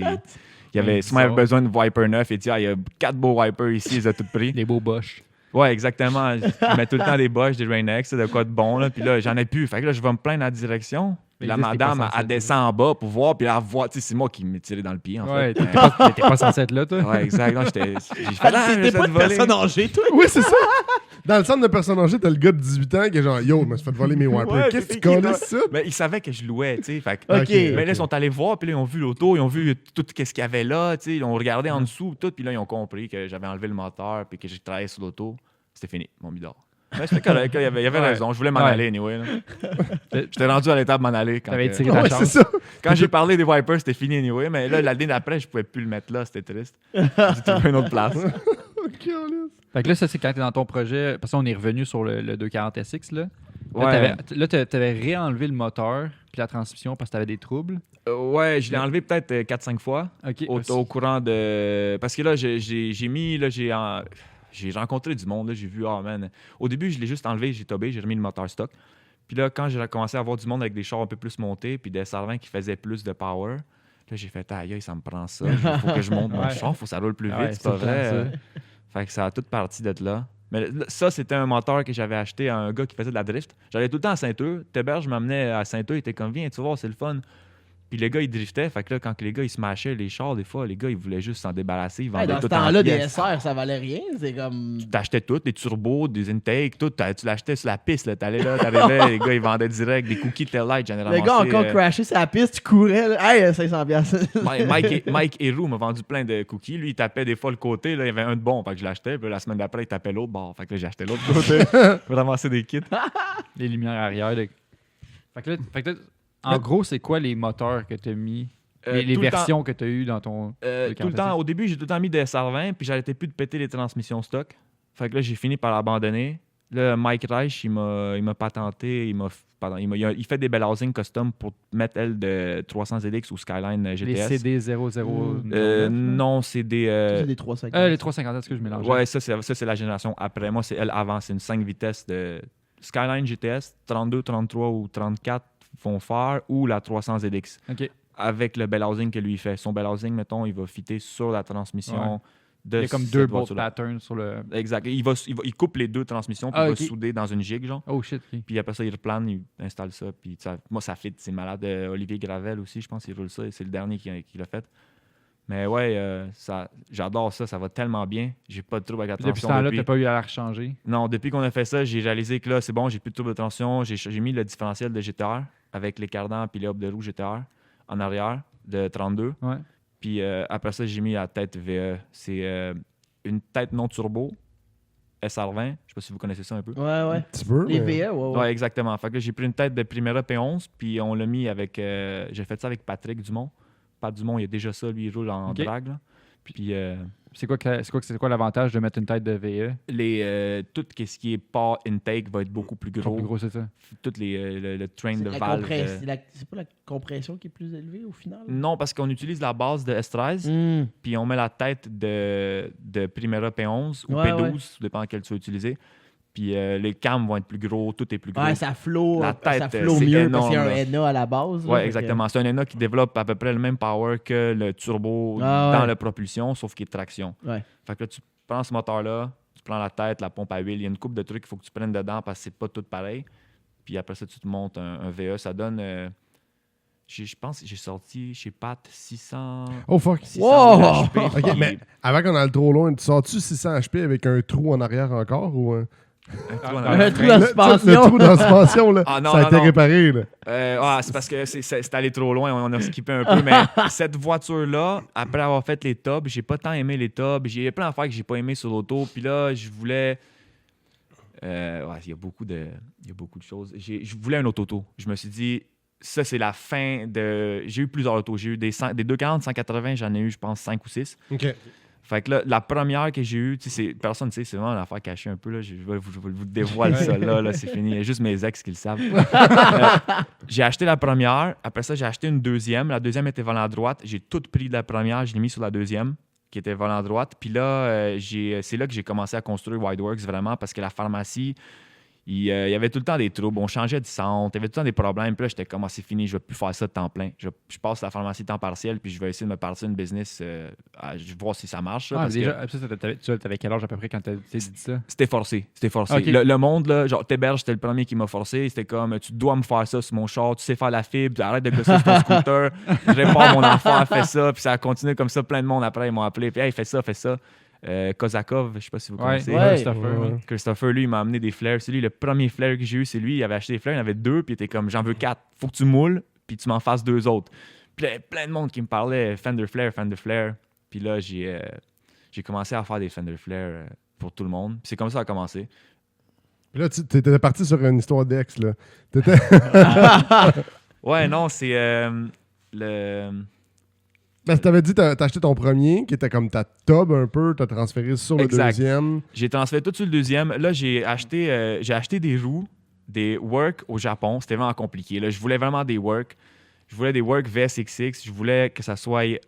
y avait Bizarre. sûrement besoin de wipers neufs. Et dit, il y a 4 beaux wipers ici, ils les ont tous pris. Les beaux Bosch. Ouais, exactement. Je mets tout le temps des Bosch, des Rain-X, de quoi de bon. Là. Puis là, j'en ai plus. Fait que là, je vais me plaindre à la direction. Mais La dis, t'es madame, pas censé elle descend en bas pour voir. Puis elle voit, tu sais, c'est moi qui m'ai tiré dans le pied, en Ouais, fait. t'es pas censé être là, toi? Ouais, exact. Non, j'ai fait, T'es pas une personne âgée, toi? Oui, c'est ça. Dans le centre de personnes âgées, t'as le gars de 18 ans qui est genre, yo, je me suis fait voler mes wipers. Ouais, Qu'est-ce que c'est tu qui, connais là? ça? Mais ils savaient que je louais, tu sais. Fait que- Ok. Mais là, ils sont allés voir, puis là, ils ont vu l'auto, ils ont vu tout ce qu'il y avait là, tu sais. Ils ont regardé en dessous, tout, puis là, ils ont compris que j'avais enlevé le moteur, puis que j'ai travaillé sur l'auto. C'était fini, mon midor. Mais c'était correct, il y avait Ouais. raison. Je voulais m'en Ouais. aller, anyway. là. J'étais rendu à l'étape de m'en aller. T'avais que- tiré Ah ta ouais, c'est chance. ça. Quand j'ai parlé des wipers, c'était fini, anyway. Mais là, l'année d'après, je pouvais plus le mettre là, c'était triste. J'ai trouvé une autre place. Ok, Alice. Fait que là, ça, c'est quand t'es dans ton projet. Parce qu'on est revenu sur le 240SX, là. Ouais. Là, t'avais réenlevé le moteur puis la transmission parce que t'avais des troubles. Ouais, je l'ai enlevé peut-être 4-5 fois. OK. Au courant de. Parce que là, j'ai mis. Là, j'ai rencontré du monde. Là, j'ai vu, man. Au début, je l'ai juste enlevé, j'ai tobé, j'ai remis le moteur stock. Puis là, quand j'ai commencé à avoir du monde avec des chars un peu plus montés, puis des Sarvins qui faisaient plus de power, là, j'ai fait, aïe, ça me prend ça. Il faut que je monte mon Ouais. char, faut que ça roule plus vite, Ouais, c'est pas c'est vrai. clair, Fait que ça a toute partie d'être là. Mais ça, c'était un moteur que j'avais acheté à un gars qui faisait de la drift. J'allais tout le temps à Saint-Eustache. Téberge m'amenait à Saint-Eustache, il était comme, viens, tu vas voir, c'est le fun. Puis les gars, ils driftaient. Fait que là, quand les gars, ils smashaient les chars, des fois, les gars, ils voulaient juste s'en débarrasser. Ils Hey, vendaient dans ce tout en temps-là, des pièces. SR, ça valait rien. C'est comme. Tu t'achetais tout, des turbos, des intakes, tout. Tu l'achetais sur la piste. Là. T'allais là, t'arrivais, les gars, ils vendaient direct des cookies tail light, généralement. Le gars a encore crashé sa piste, tu courais. Là. Hey, 500$. Mike Héroux m'a vendu plein de cookies. Lui, il tapait des fois le côté. Là, il y avait un de bon, fait que je l'achetais. Puis la semaine d'après, il tapait l'autre bord. Fait que là, j'ai acheté l'autre côté pour ramasser des kits. Les lumières arrière. Fait que là, en gros, c'est quoi les moteurs que t'as mis? Les Tout le temps- versions que t'as eues dans ton... tout le 240. temps, au début, j'ai tout le temps mis des SR20, puis j'arrêtais plus de péter les transmissions stock. Fait que là, j'ai fini par l'abandonner. Là, Mike Reich, il m'a patenté, il fait des bell housing custom pour mettre elle de 300 ZX ou Skyline Les GTS. CD00. Non, c'est des... C'est des 350. Les 350, est-ce que je mélange? Ouais, ça, c'est la génération après. Moi, c'est elle avant. C'est une 5 vitesses de Skyline GTS, 32, 33 ou 34 vont faire, ou la 300 ZX. OK. Avec le bell housing que lui fait. Son bell housing, mettons, il va fitter sur la transmission de Il y a comme cette 2 bolt voiture-là. patterns sur le... Exact. Il coupe les deux transmissions, puis Ah, il ok. va souder dans une jig, genre. Oh shit, OK. Puis après ça, il replane, il installe ça. Puis moi, ça fit, c'est malade. Olivier Gravel aussi, je pense qu'il roule ça. C'est le dernier qui l'a fait. Mais ouais, j'adore ça. Ça va tellement bien. J'ai pas de trouble avec la Puis depuis ce transmission. temps-là, t'as pas eu à la rechanger? Non, depuis qu'on a fait ça, j'ai réalisé que là, c'est bon, j'ai plus de trouble de tension. J'ai mis le différentiel de GTR avec les cardans puis les hubs de roue GTR en arrière de 32. Ouais. Puis après ça, j'ai mis la tête VE. C'est une tête non turbo, SR20. Je sais pas si vous connaissez ça un peu. Ouais, ouais. Un petit peu, Les mais- VA, ouais. Ouais, exactement. Fait que là, j'ai pris une tête de Primera P11, puis on l'a mis avec... j'ai fait ça avec Patrick Dumont. Pat Dumont, il a déjà ça, lui, il roule en Ok. drag. Là. Puis C'est quoi l'avantage de mettre une tête de VE? tout ce qui est port intake va être beaucoup plus gros. Plus gros, c'est ça. Tout le train C'est de la valve. c'est pas la compression qui est plus élevée au final? Non, parce qu'on utilise la base de S13, Hmm. puis on met la tête de Primera P11 ou Ouais, P12, ouais. ça dépend quel tu vas utiliser. Puis les cams vont être plus gros, tout est plus gros. Ouais, ça flow, La tête, ça flow c'est mieux parce énorme, qu'il y a là. un NA à la base. là, Ouais, fait que- exactement. C'est un ENA qui développe à peu près le même power que le turbo Ah, dans ouais. la propulsion, sauf qu'il est traction. Ouais. Fait que là, tu prends ce moteur-là, tu prends la tête, la pompe à huile, il y a une coupe de trucs qu'il faut que tu prennes dedans parce que c'est pas tout pareil. Puis après ça, tu te montes un VE. Ça donne... je pense que j'ai sorti chez Pat 600... Oh fuck. 600 Wow! HP, Ok, puis mais avant qu'on aille trop loin, tu sors-tu 600 HP avec un trou en arrière encore ou un trou en Un arrière. trou dans la suspension. Le trou dans la suspension, là, Ah, non, ça a non, été non. réparé. Là. C'est parce que c'est allé trop loin, on a skippé un peu, mais cette voiture-là, après avoir fait les tops, j'ai pas tant aimé les tops, j'ai plein d'affaires que j'ai pas aimé sur l'auto, puis là, je voulais... il y a beaucoup de choses. Je voulais un auto. Je me suis dit, ça, c'est la fin de... J'ai eu plusieurs autos. J'ai eu des 240, 180, j'en ai eu, je pense, 5 ou 6. OK. Fait que là, la première que j'ai eue, personne ne sait, c'est vraiment une affaire cachée un peu. Là. Je vous dévoile ça là, c'est fini. Il y a juste mes ex qui le savent. J'ai acheté la première. Après ça, j'ai acheté une deuxième. La deuxième était volant à droite. J'ai tout pris de la première. Je l'ai mis sur la deuxième, qui était volant à droite. Puis là, c'est là que j'ai commencé à construire Wideworks vraiment parce que la pharmacie, il y avait tout le temps des troubles. On changeait de centre. Il y avait tout le temps des problèmes. Puis là, j'étais comme, c'est fini. Je ne vais plus faire ça de temps plein. Je passe la pharmacie temps partiel. Puis je vais essayer de me partir une business. Je vais voir si ça marche. Là, Ah, parce que déjà, t'avais quel âge à peu près quand t'as dit ça? c'était forcé. Ok. Le monde, là, genre, Téberge, c'était le premier qui m'a forcé. C'était comme, tu dois me faire ça sur mon char. Tu sais faire la fibre. Arrête de gosser sur ton scooter. Je répare mon affaire. Fais ça. Puis ça a continué comme ça. Plein de monde après, ils m'ont appelé. Puis, hey, fais ça, fais ça. Kozakov, je sais pas si vous connaissez. Ouais. Christopher. Ouais. Christopher, lui, il m'a amené des flares. C'est lui, le premier flare que j'ai eu, c'est lui. Il avait acheté des flares, il en avait 2, puis il était comme, j'en veux 4. Faut que tu moules, puis tu m'en fasses 2 autres. Puis là, plein de monde qui me parlait, Fender Flare. Puis là, j'ai commencé à faire des Fender Flare pour tout le monde. Puis c'est comme ça que ça a commencé. Puis là, tu étais parti sur une histoire d'ex. Là. T'étais- Ouais, non, c'est le... Parce que t'avais dit que t'as acheté ton premier, qui était comme ta tub un peu, t'as transféré sur le Exact. deuxième. J'ai transféré tout sur le deuxième. Là, j'ai acheté des roues, des Work au Japon. C'était vraiment compliqué. Là, je voulais vraiment des Work. Je voulais des Work VSXX. Je voulais que ça soit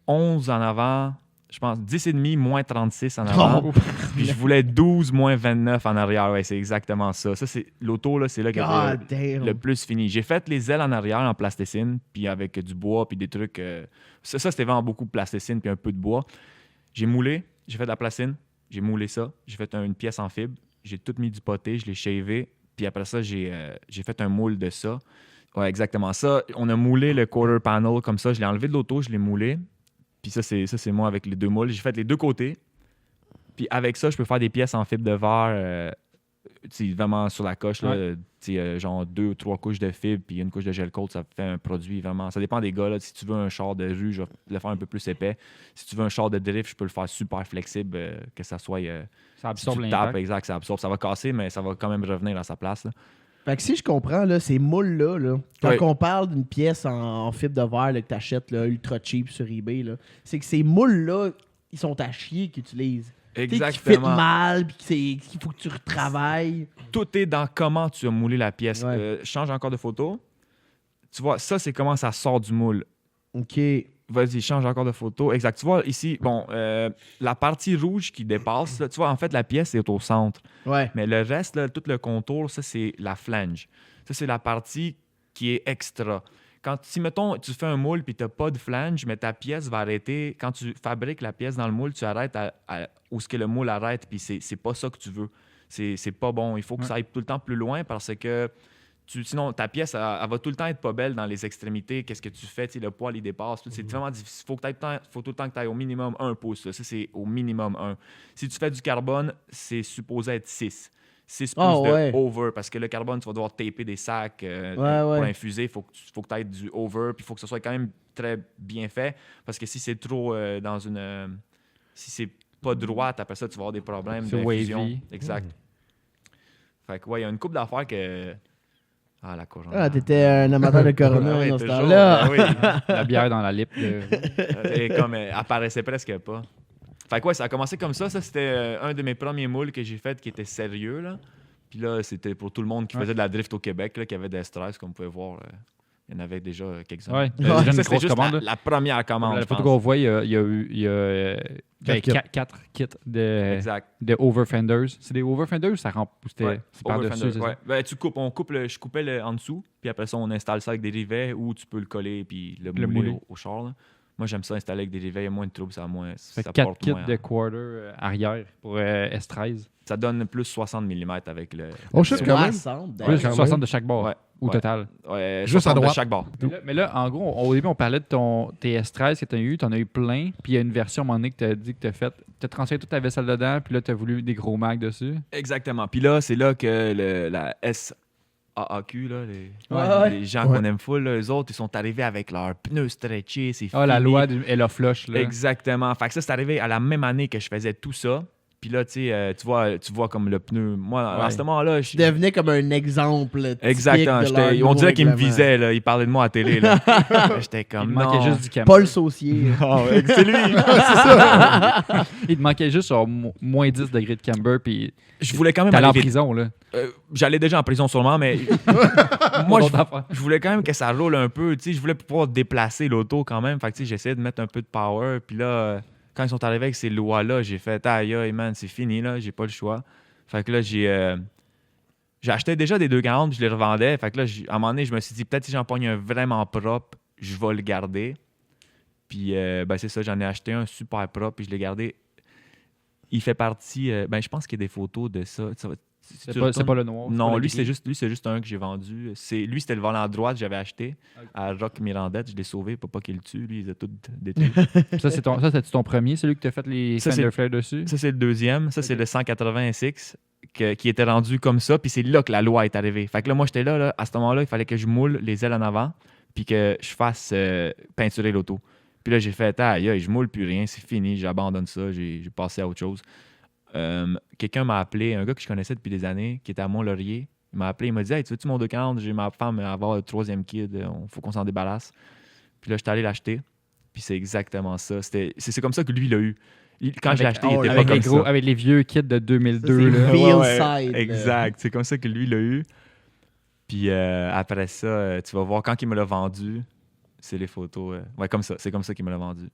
11 en avant, je pense 10,5 moins 36 en avant. Oh. Puis je voulais 12 moins 29 en arrière. Ouais, c'est exactement ça. Ça, c'est l'auto, là, c'est là qu'elle God était damn. le plus fini. J'ai fait les ailes en arrière en plasticine, puis avec du bois, puis des trucs. Ça, c'était vraiment beaucoup de plasticine, puis un peu de bois. J'ai moulé, j'ai fait de la plastine, j'ai moulé ça, j'ai fait une pièce en fibre, j'ai tout mis du poté, je l'ai shavé, puis après ça, j'ai fait un moule de ça. Ouais, exactement ça. On a moulé le quarter panel comme ça, je l'ai enlevé de l'auto, je l'ai moulé. Puis ça, c'est moi avec les 2 moules. J'ai fait les 2 côtés. Puis avec ça, je peux faire des pièces en fibre de verre, vraiment sur la coche, là, genre 2 ou 3 couches de fibre, puis une couche de gel coat, ça fait un produit vraiment. Ça dépend des gars. Là. Si tu veux un char de rue, je vais le faire un peu plus épais. Si tu veux un char de drift, je peux le faire super flexible, que ça soit. Ça Si absorbe tu le tapes, l'impact. exact, ça absorbe. Ça va casser, mais ça va quand même revenir à sa place. Là. Fait que si je comprends, là, ces moules-là, là, quand Oui. on parle d'une pièce en fibre de verre là, que tu achètes ultra cheap sur eBay, là, c'est que ces moules-là, ils sont à chier qu'ils utilisent. Tu sais, qui fit Exactement. mal, puis qu'il faut que tu retravailles. Tout est dans comment tu as moulé la pièce. Ouais. Change encore de photo. Tu vois, ça, c'est comment ça sort du moule. OK. Vas-y, change encore de photo. Exact. Tu vois, ici, bon, la partie rouge qui dépasse, là, tu vois, en fait, la pièce est au centre. Ouais. Mais le reste, là, tout le contour, ça, c'est la flange. Ça, c'est la partie qui est extra. Si, mettons, tu fais un moule puis tu n'as pas de flange, mais ta pièce va arrêter. Quand tu fabriques la pièce dans le moule, tu arrêtes où ce que le moule arrête, puis c'est pas ça que tu veux. C'est pas bon. Il faut que ça aille tout le temps plus loin parce que sinon, ta pièce, elle va tout le temps être pas belle dans les extrémités. Qu'est-ce que tu fais? Le poil, il dépasse. C'est vraiment difficile. Il faut tout le temps que tu ailles au minimum 1 pouce. Là. Ça, c'est au minimum 1. Si tu fais du carbone, c'est supposé être 6. 6 pouces de over, parce que le carbone, tu vas devoir taper des sacs pour infuser. Il faut que tu ailles du over, puis il faut que ce soit quand même très bien fait, parce que si c'est trop dans une... si c'est pas droite, après ça, tu vas avoir des problèmes d'infusion. Wavy. Exact. Fait que, ouais, il y a une couple d'affaires que... Ah, la Corona. Ah, t'étais un amateur de Corona Ouais, dans ce toujours. temps-là. Oui. La bière dans la lip. Et comme elle apparaissait presque pas. Fait que ouais, ça a commencé comme ça. Ça, c'était un de mes premiers moules que j'ai fait qui était sérieux, là. Puis là, c'était pour tout le monde qui faisait de la drift au Québec, là, qui avait des stress, comme vous pouvez voir. Il y en avait déjà quelques-uns. Ouais, Ça, déjà une c'était grosse juste commande. la première commande, La je photo pense. qu'on voit, il y a eu 4 kits Exact. de Overfenders. C'est des Overfenders ou ça rentre? Ouais, C'est par-dessus, Overfender, c'est ouais. ça? Ben, je coupais en dessous, puis après ça, on installe ça avec des rivets ou tu peux le coller puis le mouler mouler. au char. Là. Moi, j'aime ça installer avec des rivets. Il y a moins de troubles, ça a moins. Fait Ça 4 porte kits moins. de quarter arrière pour S13. Ça donne plus 60 mm avec le. Oh, shit, quand même. 60, Plus quand 60 même. de chaque bord Ouais, au ouais. total. Ouais, Juste à 60 de droite. chaque bord. Mais là, en gros, au début, on parlait de tes S13 que tu as eu. Tu en as eu plein. Puis il y a une version à un moment donné que tu as dit que tu as fait. Tu as transféré toute ta vaisselle dedans. Puis là, tu as voulu des gros mags dessus. Exactement. Puis là, c'est là que la SAAQ, là, les gens Ouais. qu'on aime full, là, eux autres, ils sont arrivés avec leurs pneus stretchés. C'est Ah, la fini. loi du Ella Flush. Là. Exactement. Fait que ça, c'est arrivé à la même année que je faisais tout ça. Puis là, tu vois comme le pneu. Moi, à ce moment-là, Tu devenais comme un exemple typique exactement. de leur On nouveau dirait qu'ils me règlement. visaient. Là. Ils parlaient de moi à la télé. Là. J'étais Il comme te manquait non. juste du camber. Paul Saucier. Ah ouais, c'est lui. Il te manquait juste sur moins 10 degrés de camber. Puis Je voulais quand même t'allais en aller vite. prison. Là. J'allais déjà en prison sûrement, mais moi, Autre affaire. je voulais quand même que ça roule un peu. Tu sais, je voulais pouvoir déplacer l'auto quand même. Fait que tu sais, j'essayais de mettre un peu de power. Puis là, quand ils sont arrivés avec ces lois-là, j'ai fait aïe, aïe, man, c'est fini, là, j'ai pas le choix. Fait que là, j'achetais déjà des 240 puis je les revendais. Fait que là, à un moment donné, je me suis dit, peut-être si j'en pogne un vraiment propre, je vais le garder. Puis, ben, c'est ça, j'en ai acheté un super propre puis je l'ai gardé. Il fait partie, ben, je pense qu'il y a des photos de ça. C'est pas le noir. Non, pas le lui, gris. c'est juste un que j'ai vendu. Lui, c'était le volant à droite que j'avais acheté à Rock Mirandette. Je l'ai sauvé pour pas qu'il le tue. Lui, il a tout détruit. Ça, c'est ton premier, celui que tu as fait les Ça, Fender Flare dessus? Ça, c'est le deuxième. Ça, c'est le 186 qui était rendu comme ça. Puis c'est là que la loi est arrivée. Fait que là, moi, j'étais là. À ce moment-là, il fallait que je moule les ailes en avant puis que je fasse peinturer l'auto. Puis là, j'ai fait, aïe, je moule plus rien. C'est fini. J'abandonne ça. J'ai passé à autre chose. Quelqu'un m'a appelé, un gars que je connaissais depuis des années, qui était à Mont-Laurier. Il m'a appelé, il m'a dit, hey, tu veux-tu mon 240? J'ai ma femme à avoir le troisième kid, il faut qu'on s'en débarrasse. Puis là, j'étais allé l'acheter. Puis c'est exactement ça. C'est comme ça que lui, il l'a eu. Quand je l'ai acheté, il était pas avec comme les gros, ça. avec les vieux kits de 2002. Ça, là. c'est Feel Ouais, side, là. exact. C'est comme ça que lui, il l'a eu. Puis après ça, tu vas voir, quand il me l'a vendu, c'est les photos. Ouais, comme ça. C'est comme ça qu'il me l'a vendu.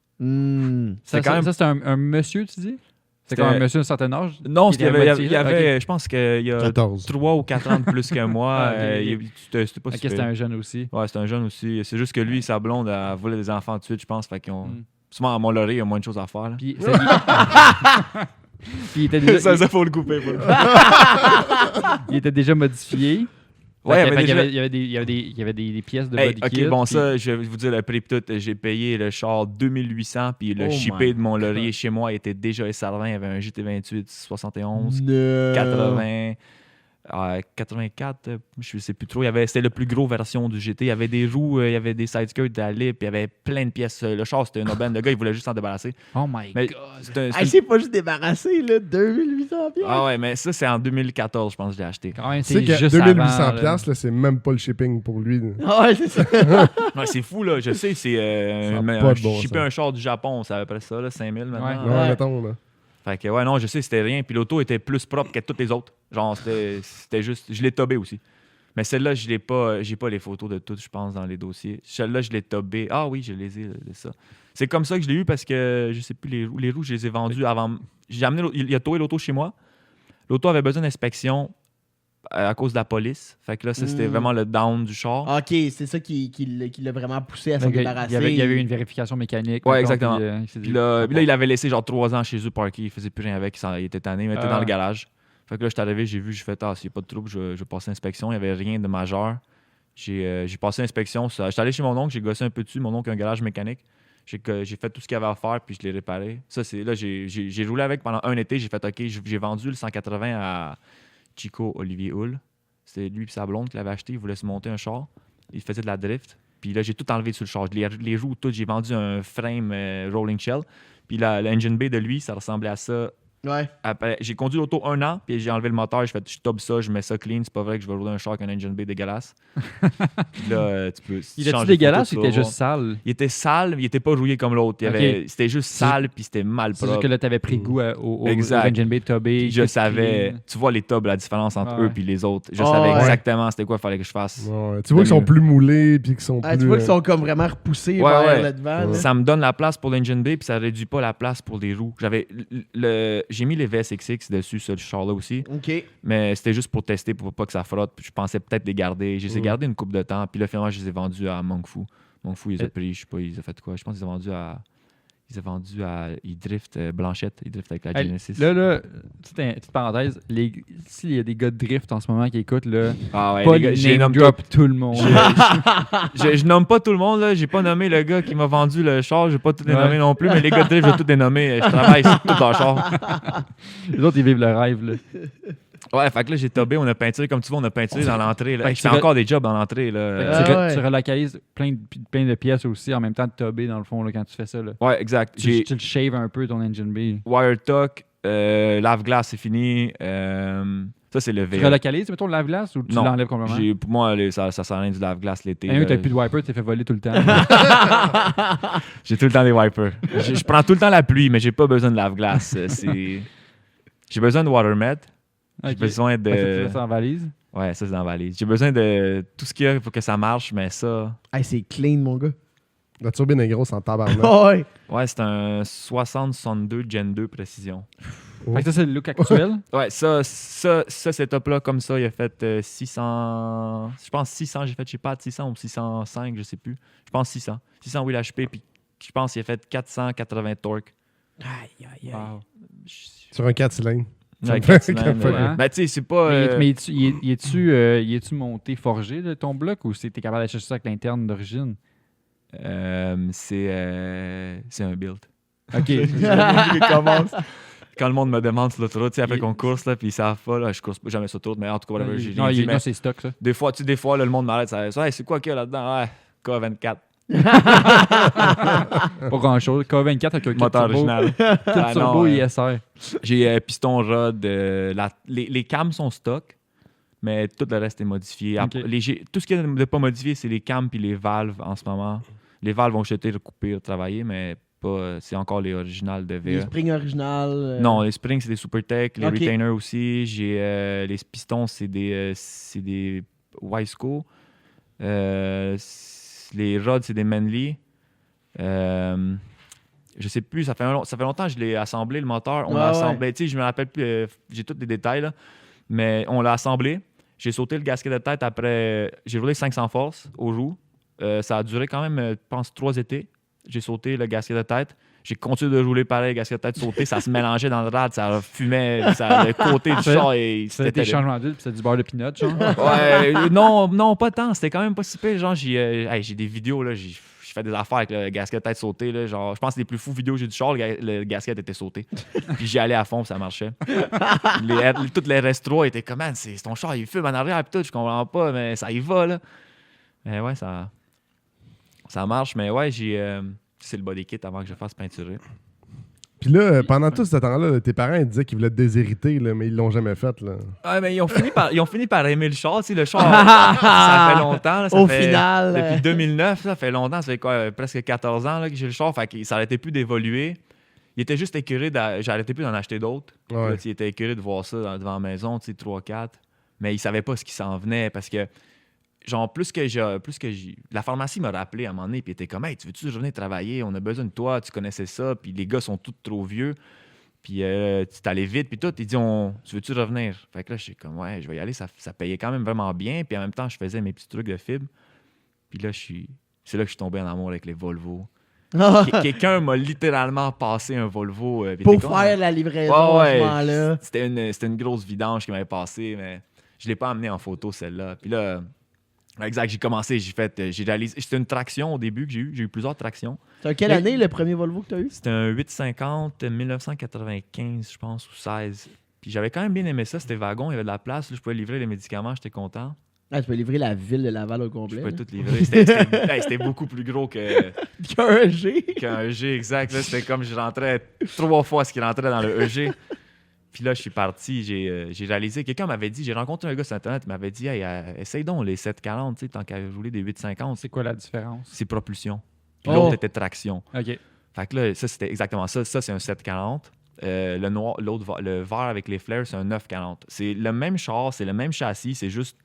Ça, quand même- c'est un monsieur, tu dis? C'est C'était- comme un monsieur d'un certain âge? Non, Qui il y avait, était à moitié, il y avait ok. je pense qu'il y a 14. 3 ou 4 ans de plus que moi. Ah, ok, ok. C'était pas Ok, super. c'était un jeune aussi. Ouais, c'était un jeune aussi. C'est juste que lui, sa blonde, elle voulait des enfants tout de suite, je pense. Fait qu'ils ont... Mm. Souvent, à Mont-Laurier, il y a moins de choses à faire. Là. Puis, Puis il était déjà, ça, faut le couper. il était déjà modifié. Ouais, Fait que- mais fait qu'il déjà- il y avait des pièces de Hey, body ok, kit. bon, puis- ça, je vais vous dire le prix pis tout. J'ai payé le char 2800, puis le Oh shippé my de Mont-Laurier God. chez moi était déjà SR20. Il y avait un GT28 71, No. 80, 84, je sais plus trop. C'était la plus gros version du GT. Il y avait des roues, il y avait des side skirts, de la lip, il y avait plein de pièces. Le char, c'était une aubaine. Le gars, il voulait juste s'en débarrasser. Oh my Mais god. Hey, c'est pas juste débarrassé, là, 2800 pièces. Ah ouais, mais ça, c'est en 2014, je pense que je l'ai acheté. Quand même, Tu sais c'est que juste 2800 avant, là. piastres, là, c'est même pas le shipping pour lui. Ah ouais, c'est ça. Ouais, c'est fou, là. Je sais, c'est. Ça a mais pas de bon shipper sens. un char du Japon, c'est à peu près ça, là, 5000 maintenant. Ouais. Ouais, mettons, là. Fait que, ouais, non, je sais, c'était rien. Puis l'auto était plus propre que toutes les autres. Genre, c'était juste. Je l'ai tobé aussi. Mais celle-là, j'ai pas les photos de toutes, je pense, dans les dossiers. Celle-là, je l'ai tobé. Ah oui, je les ai, ça. C'est comme ça que je l'ai eu parce que, je sais plus, les roues, je les ai vendus avant. J'ai amené, il a towé l'auto chez moi. L'auto avait besoin d'inspection à cause de la police. Fait que là, ça, c'était vraiment le down du char. OK, c'est ça qui l'a vraiment poussé à s'en Il débarrasser. y avait eu une vérification mécanique. Ouais, mettons, exactement. il s'est dit, Puis là, il avait laissé genre 3 ans chez eux parké. Il faisait plus rien avec. Il était tanné. Il était dans le garage. Fait que là, j'étais arrivé, j'ai fait, s'il n'y a pas de trouble, je vais passer l'inspection. Il n'y avait rien de majeur. J'ai passé l'inspection. J'étais allé chez mon oncle, j'ai gossé un peu dessus. Mon oncle a un garage mécanique. J'ai fait tout ce qu'il y avait à faire, puis je l'ai réparé. Ça, c'est là, j'ai roulé avec pendant un été. J'ai fait, OK, j'ai vendu le 180 à Chico Olivier Hull. C'était lui et sa blonde qui l'avait acheté. Il voulait se monter un char. Il faisait de la drift. Puis là, j'ai tout enlevé sur le char. Les roues, tout. J'ai vendu un frame rolling shell. Puis l'engine bay de lui, ça ressemblait à ça. Ouais. Après, j'ai conduit l'auto 1 an, puis j'ai enlevé le moteur. Je tobe ça, je mets ça clean. C'est pas vrai que je vais rouler un char avec un engine bay dégueulasse. Puis là, tu peux. Il était dégueulasse ou il était juste sale? Il était sale, mais il était pas rouillé comme l'autre. C'était juste sale, puis c'était mal C'est propre. juste que là, t'avais pris goût au Exact. engine bay tobé. Puis je tout savais. clean. Tu vois les tubs, la différence entre Ouais. eux et les autres. Je Ah, savais ouais. exactement c'était quoi il fallait que je fasse. Ouais, tu vois qu'ils sont plus moulés puis qu'ils sont plus. Tu vois qu'ils sont comme vraiment repoussés Ouais, vers ouais. le devant. là. Ça me donne la place pour l'engine bay, puis ça réduit pas la place pour les roues. J'ai mis les VSXX dessus, ce char-là aussi. OK. Mais c'était juste pour tester, pour pas que ça frotte. Puis je pensais peut-être les garder. Je les ai gardés une couple de temps. Puis là, finalement, je les ai vendus à Mong Fu. Mong Fu, ils les a pris, je sais pas, ils ont fait quoi. Je pense qu'ils ont vendu à. Ils drift Blanchette. Ils drift avec la Hey, Genesis. là, petite parenthèse, s'il y a des gars de drift en ce moment qui écoutent, là, Ah ouais, pas les gars, de name drop tout le monde. je nomme pas tout le monde, là. J'ai pas nommé le gars qui m'a vendu le char. J'ai pas tous les Ouais. nommés non plus. Mais les gars de drift, je vais tous les nommer. Je travaille sur tout leur char. Les autres, ils vivent le rêve. Là. Ouais, fait que là, j'ai tobé. On a peinturé, comme tu vois, on a peinturé dans l'entrée. Fait que Je fais encore des jobs dans l'entrée. Fait Là. que ouais. tu relocalises plein de pièces aussi en même temps de tobé dans le fond là, quand tu fais ça. Là. Ouais, exact. Tu le shaves un peu ton engine bay. Wire Tuck, lave-glace, c'est fini. Ça, c'est le Tu VA. relocalises, mettons, le lave-glace ou tu Non, l'enlèves complètement? Pour moi, ça sert à rien du lave-glace l'été. Et là. t'as plus de wiper, tu t'es fait voler tout le temps. J'ai tout le temps des wipers. Je prends tout le temps la pluie, mais j'ai pas besoin de lave-glace. J'ai besoin de WaterMed. J'ai besoin de. Fait que tu fais ça en valise. Ouais, ça, c'est dans la valise. J'ai besoin de tout ce qu'il y a pour que ça marche, mais ça. Hey, c'est clean, mon gars. La turbine est grosse en tabarnak. Ouais. Ouais, c'est un 60-62 Gen 2 précision. Fait que ça, c'est le look actuel. Ouais, ça setup-là, comme ça, il a fait 600. Je pense 600, j'ai fait chez Pat 600 ou 605, je sais plus. Je pense 600. 600 wheel HP, puis je pense qu'il a fait 480 torque. Aïe, aïe, aïe. Wow. Sur un 4 cylindres. Ouais, Ça me 4 fait cylindres, capoter. ouais. Ben, tu sais, c'est pas. Mais es-tu monté forgé de ton bloc ou t'es capable d'aller chercher ça avec l'interne d'origine? C'est un build. Ok. Il commence. Quand le monde me demande sur l'autoroute, tu sais, après qu'on course, là, puis ils savent pas, là, je course jamais sur l'autoroute, mais en tout cas, whatever, j'ai Non, rien dit, mais non, c'est stock ça. des fois, là, le monde m'arrête, ça, hey, c'est quoi qu'il y a là-dedans? Ouais, K24. Pas grand chose. K24 avec un kit Moteur turbo. original. Kit Ah, non, turbo ISR. J'ai piston rod. Les cams sont stock, mais tout le reste est modifié. Ok. Tout ce qui est de pas modifié, c'est les cams puis les valves en ce moment. Les valves vont jeter, recouper, retravailler, mais pas. C'est encore les originales de Les VA. springs originales. Non, les springs, c'est des Supertech. Les Ok. retainers aussi. J'ai les pistons, c'est des Wiseco. Les rods, c'est des Manley. Je sais plus, ça fait longtemps que je l'ai assemblé, le moteur. On l'a assemblé. Tu sais, je me rappelle plus, j'ai tous les détails, là. Mais on l'a assemblé. J'ai sauté le gasket de tête après. J'ai roulé 500 force aux roues. Ça a duré quand même, je pense, 3 étés. J'ai sauté le gasket de tête. J'ai continué de rouler pareil, le gasket de tête sauté. Ça se mélangeait dans le rad, ça fumait, le côté du char. Et C'était des changements d'huile puis c'était du beurre de pinot, genre. Ouais, non, pas tant. C'était quand même pas si pire. Genre, j'ai des vidéos, là. J'ai fait des affaires avec le gasket de tête sauté. Là, genre, je pense que les plus fous vidéos que j'ai du char, le gasket était sauté. Puis j'y allais à fond, puis ça marchait. Toutes les RS3 étaient comme, man, c'est ton char, il fume en arrière, puis tout, je comprends pas, mais ça y va, là. Mais ouais, ça marche, mais ouais, c'est le body kit avant que je fasse peinturer. Puis là, pendant tout ce temps-là, tes parents ils disaient qu'ils voulaient te déshériter, là, mais ils l'ont jamais fait. Là. Ouais, mais ils ont fini par aimer le char. Tu sais, le char, ça fait longtemps. Là, Au final. Depuis 2009, ça fait longtemps. Ça fait quoi, presque 14 ans là, que j'ai le char. Fait que ça n'arrêtait plus d'évoluer. il était juste écœuré. J'arrêtais plus d'en acheter d'autres. Ouais. Là, il était écœuré de voir ça devant la maison, 3-4. Mais il savait pas ce qui s'en venait parce que, genre, la pharmacie m'a rappelé à un moment donné, puis il était comme, hey, tu veux-tu revenir travailler? On a besoin de toi, tu connaissais ça, puis les gars sont tous trop vieux. Puis tu t'allais vite, puis tout. Il dit, tu veux-tu revenir? Fait que là, je suis comme, ouais, je vais y aller. Ça payait quand même vraiment bien. Puis en même temps, je faisais mes petits trucs de fibre. Puis là, c'est là que je suis tombé en amour avec les Volvo. Quelqu'un m'a littéralement passé un Volvo. Puis Pour t'es comme, faire la livraison à ce moment-là. C'était une grosse vidange qui m'avait passé, mais je l'ai pas amené en photo, celle-là. Puis là, exact, j'ai commencé, j'ai réalisé. C'était une traction au début que j'ai eu. J'ai eu plusieurs tractions. C'est quelle année le premier Volvo que tu as eu? C'était un 850 1995, je pense, ou 16. Puis j'avais quand même bien aimé ça. C'était wagon, il y avait de la place. Là, je pouvais livrer les médicaments, j'étais content. Ah, tu peux livrer la ville de Laval au Je complet. pouvais tout livrer. C'était beaucoup plus gros Qu'un G. qu'un EG, exact. Là, c'était comme je rentrais 3 fois ce qui rentrait dans le EG. Puis là, je suis parti, j'ai réalisé. Quelqu'un m'avait dit, j'ai rencontré un gars sur Internet, il m'avait dit, hey, essaye donc les 740, tu sais, tant qu'à rouler des 850. C'est quoi la différence? C'est propulsion. Puis Oh. l'autre était traction. OK. Fait que là, ça, c'était exactement ça. Ça, c'est un 740. Le noir, le vert avec les flares, c'est un 940. C'est le même char, c'est le même châssis, c'est juste.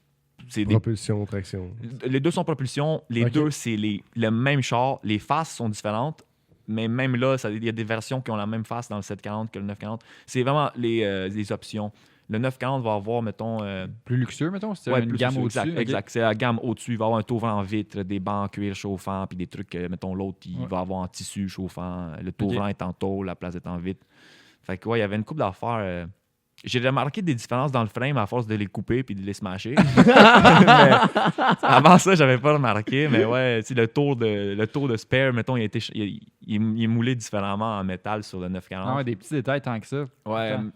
Propulsion, traction. Les deux sont propulsion, les Ok. deux, c'est le même char. Les faces sont différentes, mais même là, il y a des versions qui ont la même face dans le 740 que le 940. C'est vraiment les options. Le 940 va avoir, mettons. Plus luxueux, mettons? C'est Ouais, une plus gamme luxueux, au-dessus? exact, OK. exact. C'est la gamme au-dessus. Il va avoir un taureau en vitre, des bancs en cuir chauffant, puis des trucs, mettons, l'autre, il Ouais. va avoir en tissu chauffant. Le taureau Ok. est en tôle, la place est en vitre. Fait que, ouais, il y avait une couple d'affaires. J'ai remarqué des différences dans le frame à force de les couper puis de les smasher. Mais avant ça, j'avais pas remarqué. Mais ouais, tu sais, le tour de spare, mettons, il est moulé différemment en métal sur le 940. Ah ouais, des petits détails tant que ça. Ouais, Attends.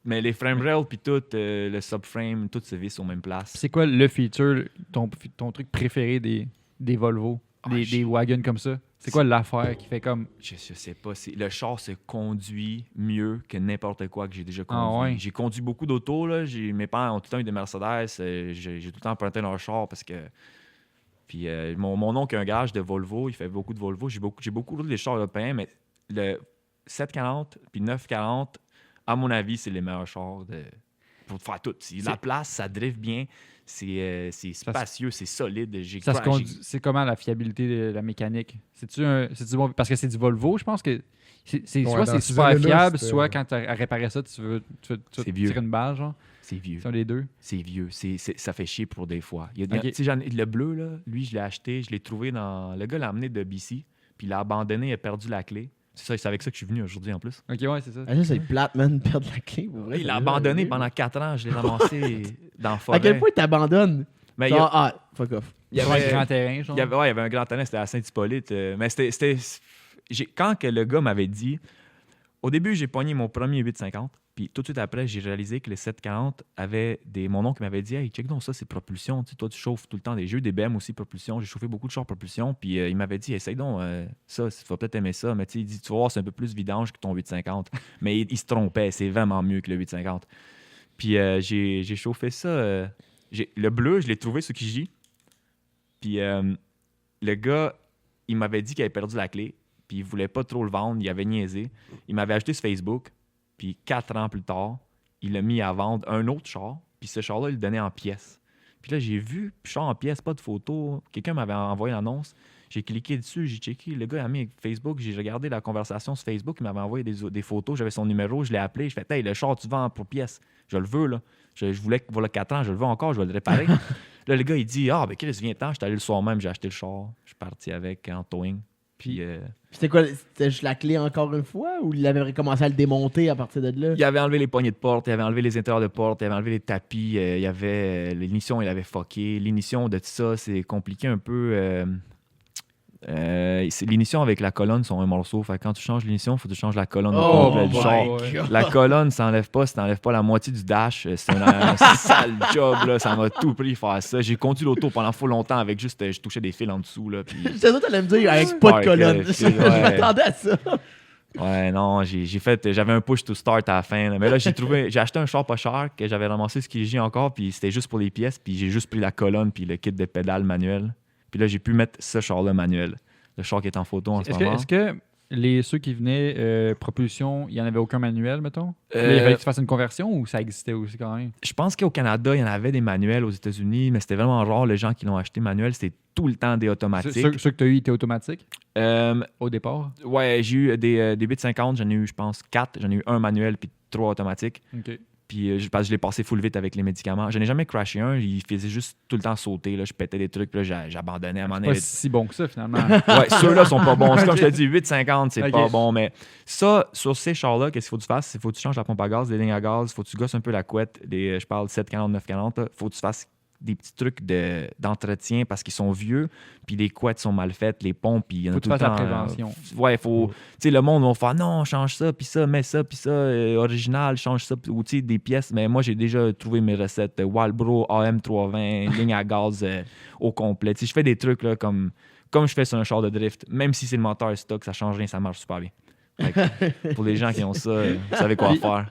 mais les frame rails puis tout, le subframe, tout se visse aux mêmes places. C'est quoi le feature, ton truc préféré des Volvo, des wagons comme ça? C'est quoi l'affaire qui fait comme... Je sais pas. Le char se conduit mieux que n'importe quoi que j'ai déjà conduit. Ah ouais. J'ai conduit beaucoup d'autos. Là. Mes parents ont tout le temps eu des Mercedes. J'ai tout le temps emprunté leur char parce que... Puis mon oncle a un garage de Volvo. Il fait beaucoup de Volvo. J'ai beaucoup roulé des chars européens, mais le 740 puis 940, à mon avis, c'est les meilleurs chars pour faire tout. La place, ça drift bien. C'est spacieux, c'est solide. C'est comment la fiabilité de la mécanique? C'est-tu bon? Parce que c'est du Volvo, je pense que soit dans c'est ces super années-là, fiable, c'était- soit quand tu as réparé ça, tu veux C'est vieux. tirer une balle, genre. C'est vieux. C'est un des deux. C'est vieux. Ça fait chier pour des fois. Ok. Tu sais, le bleu, là, lui, je l'ai acheté. Je l'ai trouvé dans... Le gars l'a amené de BC. Puis il l'a abandonné. Il a perdu la clé. C'est avec ça que je suis venu aujourd'hui, en plus. OK, ouais, c'est ça. Ah, ça, c'est plate, man, de perdre la clé. Pour vrai, Il c'est l'a déjà abandonné arrivé. pendant 4 ans. Je l'ai ramassé dans la forêt. À quel point il t'abandonne? Mais Fuck off. il y Sur un avait- grand terrain, genre. il y avait un grand terrain. C'était à Saint-Hippolyte. Mais quand que le gars m'avait dit... Au début, j'ai pogné mon premier 850. Puis tout de suite après, j'ai réalisé que les 740 avaient des... Mon oncle m'avait dit « Hey, check donc ça, c'est propulsion. Tu sais, toi, tu chauffes tout le temps des jeux, des BM aussi, propulsion. J'ai chauffé beaucoup de chars propulsion. » Puis il m'avait dit « Essaye donc ça, tu vas peut-être aimer ça. » Mais tu sais, il dit « Tu vas voir, c'est un peu plus vidange que ton 850. » Mais il se trompait. C'est vraiment mieux que le 850. Puis j'ai chauffé ça. Le bleu, je l'ai trouvé sur Kijiji. Puis le gars, il m'avait dit qu'il avait perdu la clé. Puis il voulait pas trop le vendre. Il avait niaisé. Il m'avait acheté sur Facebook. Puis 4 ans plus tard, il a mis à vendre un autre char. Puis ce char-là, il le donnait en pièces. Puis là, j'ai vu, char en pièces, pas de photo. Quelqu'un m'avait envoyé l'annonce. J'ai cliqué dessus, j'ai checké. Le gars a mis Facebook. J'ai regardé la conversation sur Facebook. Il m'avait envoyé des photos. J'avais son numéro. Je l'ai appelé. Je fais « Hey, le char, tu vends pour pièces. Je le veux, là. Je voulais que voilà 4 ans, je le veux encore. Je vais le réparer. » Là, le gars, il dit « Ah, ben, Chris, viens-t'en. Je suis allé le soir même. J'ai acheté le char. Je suis parti avec en towing. » Puis... C'était quoi? C'était juste la clé encore une fois ou il avait commencé à le démonter à partir de là? Il avait enlevé les poignées de porte, il avait enlevé les intérieurs de porte, il avait enlevé les tapis, il y avait l'ignition, il avait fucké. L'ignition de tout ça, c'est compliqué un peu. L'ignition avec la colonne sont un morceau. Fait que quand tu changes l'ignition, il faut que tu changes la colonne au complet du char. God. La colonne s'enlève pas si t'enlèves pas la moitié du dash. C'est un sale job, là. Ça m'a tout pris faire ça. J'ai conduit l'auto pendant full longtemps avec juste, je touchais des fils en dessous, là. Puis... C'est ça, t'allais me dire avec pas de Ouais, colonne. que- Je ouais. m'attendais à ça. Ouais, non, j'avais un push to start à la fin. Là. Mais là, j'ai acheté un char pas cher que j'avais ramassé ce Kijiji encore, puis c'était juste pour les pièces, puis j'ai juste pris la colonne puis le kit de pédales manuel. Puis là, j'ai pu mettre ce char-là manuel. Le char qui est en photo en ce moment. Est-ce que ceux qui venaient propulsion, il n'y en avait aucun manuel, mettons? Là, il fallait que tu fasses une conversion ou ça existait aussi quand même? Je pense qu'au Canada, il y en avait des manuels, aux États-Unis, mais c'était vraiment rare les gens qui l'ont acheté manuel. C'était tout le temps des automatiques. Ceux que tu as eu étaient automatiques Euh, au départ? ouais, j'ai eu des 850, j'en ai eu, je pense, 4. J'en ai eu un manuel puis 3 automatiques. OK. Puis je pense que je l'ai passé full vite avec les médicaments. Je n'ai jamais crashé un, il faisait juste tout le temps sauter. Là. Je pétais des trucs, puis là, j'abandonnais à un moment Pas donné. si bon que ça, finalement. Ouais, ceux-là sont pas bons. C'est comme je te dis, 8,50, c'est Ok. pas bon. Mais ça, sur ces chars-là, qu'est-ce qu'il faut que tu fasses? Il faut que tu changes la pompe à gaz, les lignes à gaz, il faut que tu gosses un peu la couette. Je parle 740, 940. Il faut que tu fasses des petits trucs d'entretien parce qu'ils sont vieux, puis les couettes sont mal faites, les pompes, puis il y en a Faut que tout tu le fasses temps. la prévention. Ouais, faut. Tu sais, le monde va faire non, change ça, puis ça, mets ça, puis ça, original, change ça, ou tu sais, des pièces. Mais moi, j'ai déjà trouvé mes recettes Walbro AM320, ligne à gaz au complet. Tu sais, je fais des trucs là, comme je fais sur un char de drift. Même si c'est le moteur stock, ça change rien, ça marche super bien. Fait que, pour les gens qui ont ça, vous savez quoi faire.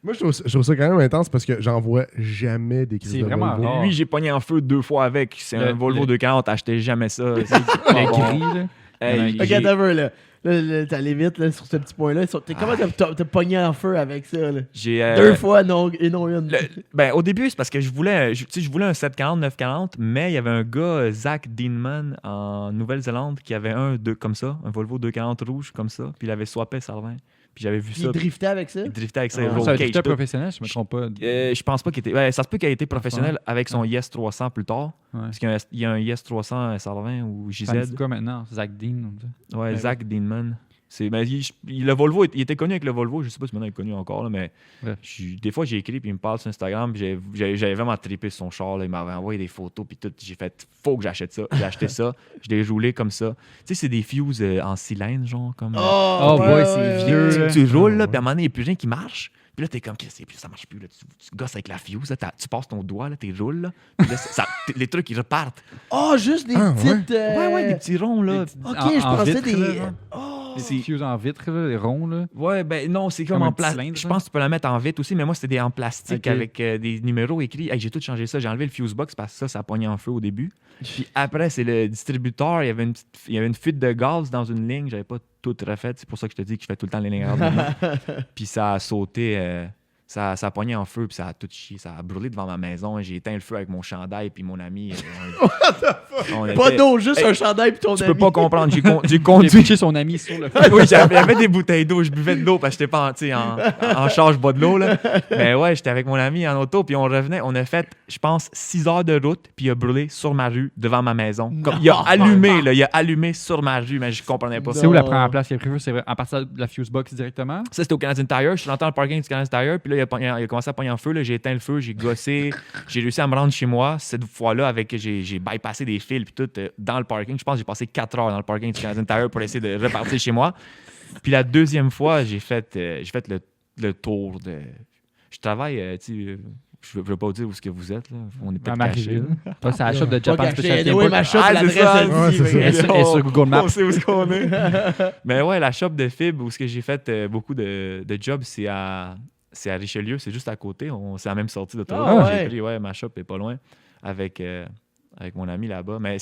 Moi, je trouve ça quand même intense parce que j'en vois jamais des crises C'est de vraiment Volvo. rare. Lui, j'ai pogné en feu 2 fois avec. C'est un Volvo 240, achetais jamais ça. C'est Le pas bon. gris, là. Hey, Ok, j'ai- d'abord, là. Là, t'allais vite là, sur ce petit point-là. Comment t'as pogné en feu avec ça? Là? j'ai, 2 fois non, et non une. Ben, au début, c'est parce que je voulais un 740, 940, mais il y avait un gars, Zach Deanman, en Nouvelle-Zélande, qui avait comme ça, un Volvo 240 rouge comme ça, puis il avait swappé Sarvin. Puis j'avais vu Puis ça. il driftait avec ça? Il driftait avec ça, Ah. roll C'est un cage, drifter tout. professionnel, je me trompe pas. Je pense pas qu'il était. Ouais, ça se peut qu'il ait été professionnel avec son IS 300 plus tard. Ouais. Parce qu'il y a un IS 300 Sarvin ou Ça me JZ. dit quoi maintenant? Zach Dean. on dit. Ouais, Zach Deanman. Le Volvo, il était connu avec le Volvo. Je sais pas si maintenant il est connu encore, là, mais Ouais. des fois, j'ai écrit puis il me parle sur Instagram. Puis j'avais vraiment trippé sur son char. Là, il m'avait envoyé des photos. Puis tout. J'ai fait, faut que j'achète ça. J'ai acheté ça. Je l'ai roulé comme ça. Tu sais, c'est des fuses en cylindre, genre. Comme, Oh boy, c'est vieux. là. tu roules, là, Ouais. puis à un moment donné, il n'y a plus rien qui marche. Puis là, t'es comme, qu'est-ce que c'est? Puis ça marche plus. Là. Tu gosses avec la fuse. Là, tu passes ton doigt, là, tu roules. Là, puis là, les trucs, ils repartent. Oh, juste des Ah, petites. Ouais, des petits ronds, là. Ok, En- je en pensais vitre, là, des. genre. Oh! Des petites fuses en vitre, là, les ronds. Là. Ouais, ben non, c'est comme Comme un en petit plastique. cylindre, Je ça? pense que tu peux la mettre en vitre aussi, mais moi, c'était en plastique Ok. avec des numéros écrits. Hey, j'ai tout changé ça. J'ai enlevé le fuse box parce que ça pognait en feu au début. Puis après, c'est le distributeur. Il y avait une fuite de gaz dans une ligne. J'avais pas tout refait. C'est pour ça que je te dis que je fais tout le temps les lignes à gaz maintenant. Puis ça a sauté. Ça a pogné en feu, puis ça a tout chié. Ça a brûlé devant ma maison. J'ai éteint le feu avec mon chandail, puis mon ami. On Pas était- d'eau, juste Hey, un chandail puis ton Tu ami. peux pas comprendre. J'ai J'ai conduit. pitché son ami sur le Oui, j'avais des bouteilles d'eau, je buvais de l'eau parce que j'étais pas en charge, je bois de l'eau. Là. Mais ouais, j'étais avec mon ami en auto, puis on revenait. On a fait, je pense, 6 heures de route, puis il a brûlé sur ma rue, devant ma maison. Comme, il a allumé, là, il a allumé sur ma rue, mais je comprenais pas. C'est où la Non. première place qu'il a pris feu? C'est vrai, à partir de la fuse box directement? Ça, c'était au Canadian Tire. Je suis rentré dans le parking du Canadian Tire, puis là, il a commencé à pogner en feu. Là. J'ai éteint le feu, j'ai gossé. J'ai réussi à me rendre chez moi. Cette fois-là, j'ai bypassé des fils, puis tout, dans le parking. Je pense que j'ai passé 4 heures dans le parking du Canadian Tire pour essayer de repartir chez moi. Puis la deuxième fois, j'ai fait le tour de. Je travaille, tu sais. Je veux pas vous dire où est-ce que vous êtes. Là. On est À peut-être cachés. Marieville. Pas c'est la shop de Pas Japan caché. Specialty Oui, Import. ma shop, Ah, c'est l'adresse ça. elle Ouais, dit, c'est ça. fait Elle est sur Google Maps. On sait où est-ce qu'on est. Mais ouais, la shop de fibres où ce que j'ai fait beaucoup de jobs, c'est à Richelieu, c'est juste à côté. C'est la même sortie de toi. Ah ouais. J'ai pris, ma shop est pas loin avec mon ami là-bas. Mais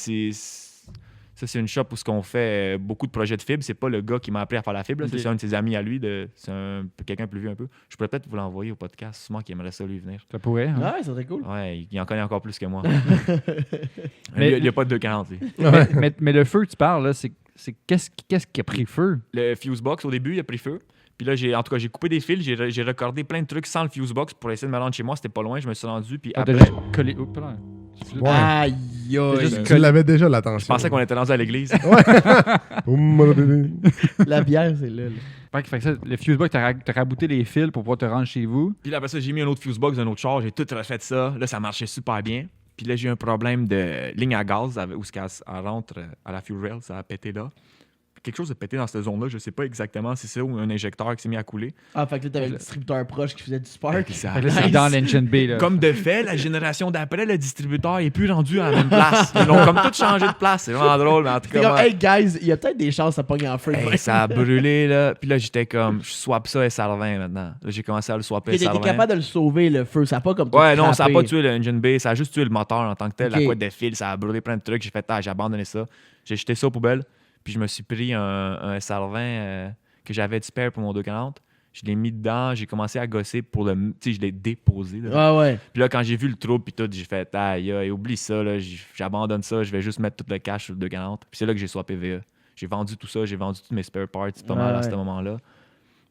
ça, c'est une shop où ce qu'on fait beaucoup de projets de fibres. C'est pas le gars qui m'a appris à faire la fibre. Là. Ok. C'est un de ses amis à lui. C'est quelqu'un plus vieux un peu. Je pourrais peut-être vous l'envoyer au podcast. Sûrement qu'il aimerait ça lui venir. Ça pourrait. Hein? Ouais, ça serait cool. Ouais, il en connaît encore plus que moi. Mais- Il n'y a pas de 240, lui. Mais le feu que tu parles, là, c'est qu'est-ce qui a pris feu? Le fuse box, au début, il a pris feu. Puis là, j'ai coupé des fils, j'ai recordé plein de trucs sans le fuse box pour essayer de me rendre chez moi. C'était pas loin, je me suis rendu. Puis T'as après, juste collé. Oups, pardon. Ouais. Aïe, juste aïe. Tu l'avais déjà, je l'attention. pensais qu'on était rendu à l'église. La bière, c'est là. Fait que ça, le fuse box, t'as rabouté les fils pour pouvoir te rendre chez vous. Puis là, après ça, j'ai mis un autre fuse box d'un autre char, j'ai tout refait ça. Là, ça marchait super bien. Puis là, j'ai eu un problème de ligne à gaz où elle rentre à la fuel rail, ça a pété là. Quelque chose a pété dans cette zone-là, je sais pas exactement si c'est ça ou un injecteur qui s'est mis à couler. Ah, fait que là, t'avais le distributeur proche qui faisait du spark. Puis ça- Fait que là, c'est dans l'engine bay. Là. Comme de fait, la génération d'après, le distributeur est plus rendu à la même place. Ils l'ont comme tout changé de place. C'est vraiment drôle, mais en tout T'es cas. comme, moi- hey guys, il y a peut-être des chances que ça pogne en feu. Hey, ça a brûlé, là. Puis là, j'étais comme, je swap ça SR20 maintenant. Là, j'ai commencé à le swapper T'étais SR20. capable de le sauver, le feu. Ça a pas comme tout Ouais, non, ça a crappé. pas tué le engine bay, ça a juste tué le moteur en tant que tel. Ok. La couette de fil, ça a brûlé plein de trucs. J'ai fait, j'ai abandonné ça. J'ai jeté ça aux poubelles. Puis je me suis pris un SR20 que j'avais de spare pour mon 240. Je l'ai mis dedans, j'ai commencé à gosser pour le... Tu sais, je l'ai déposé. Là. Ah ouais. Puis là, quand j'ai vu le trouble, puis tout, j'ai fait, aïe, oublie ça, là, j'abandonne ça, je vais juste mettre tout le cash sur le 240. Puis c'est là que j'ai swappé VE. J'ai vendu tout ça, j'ai vendu tous mes spare parts pas mal à ce moment-là.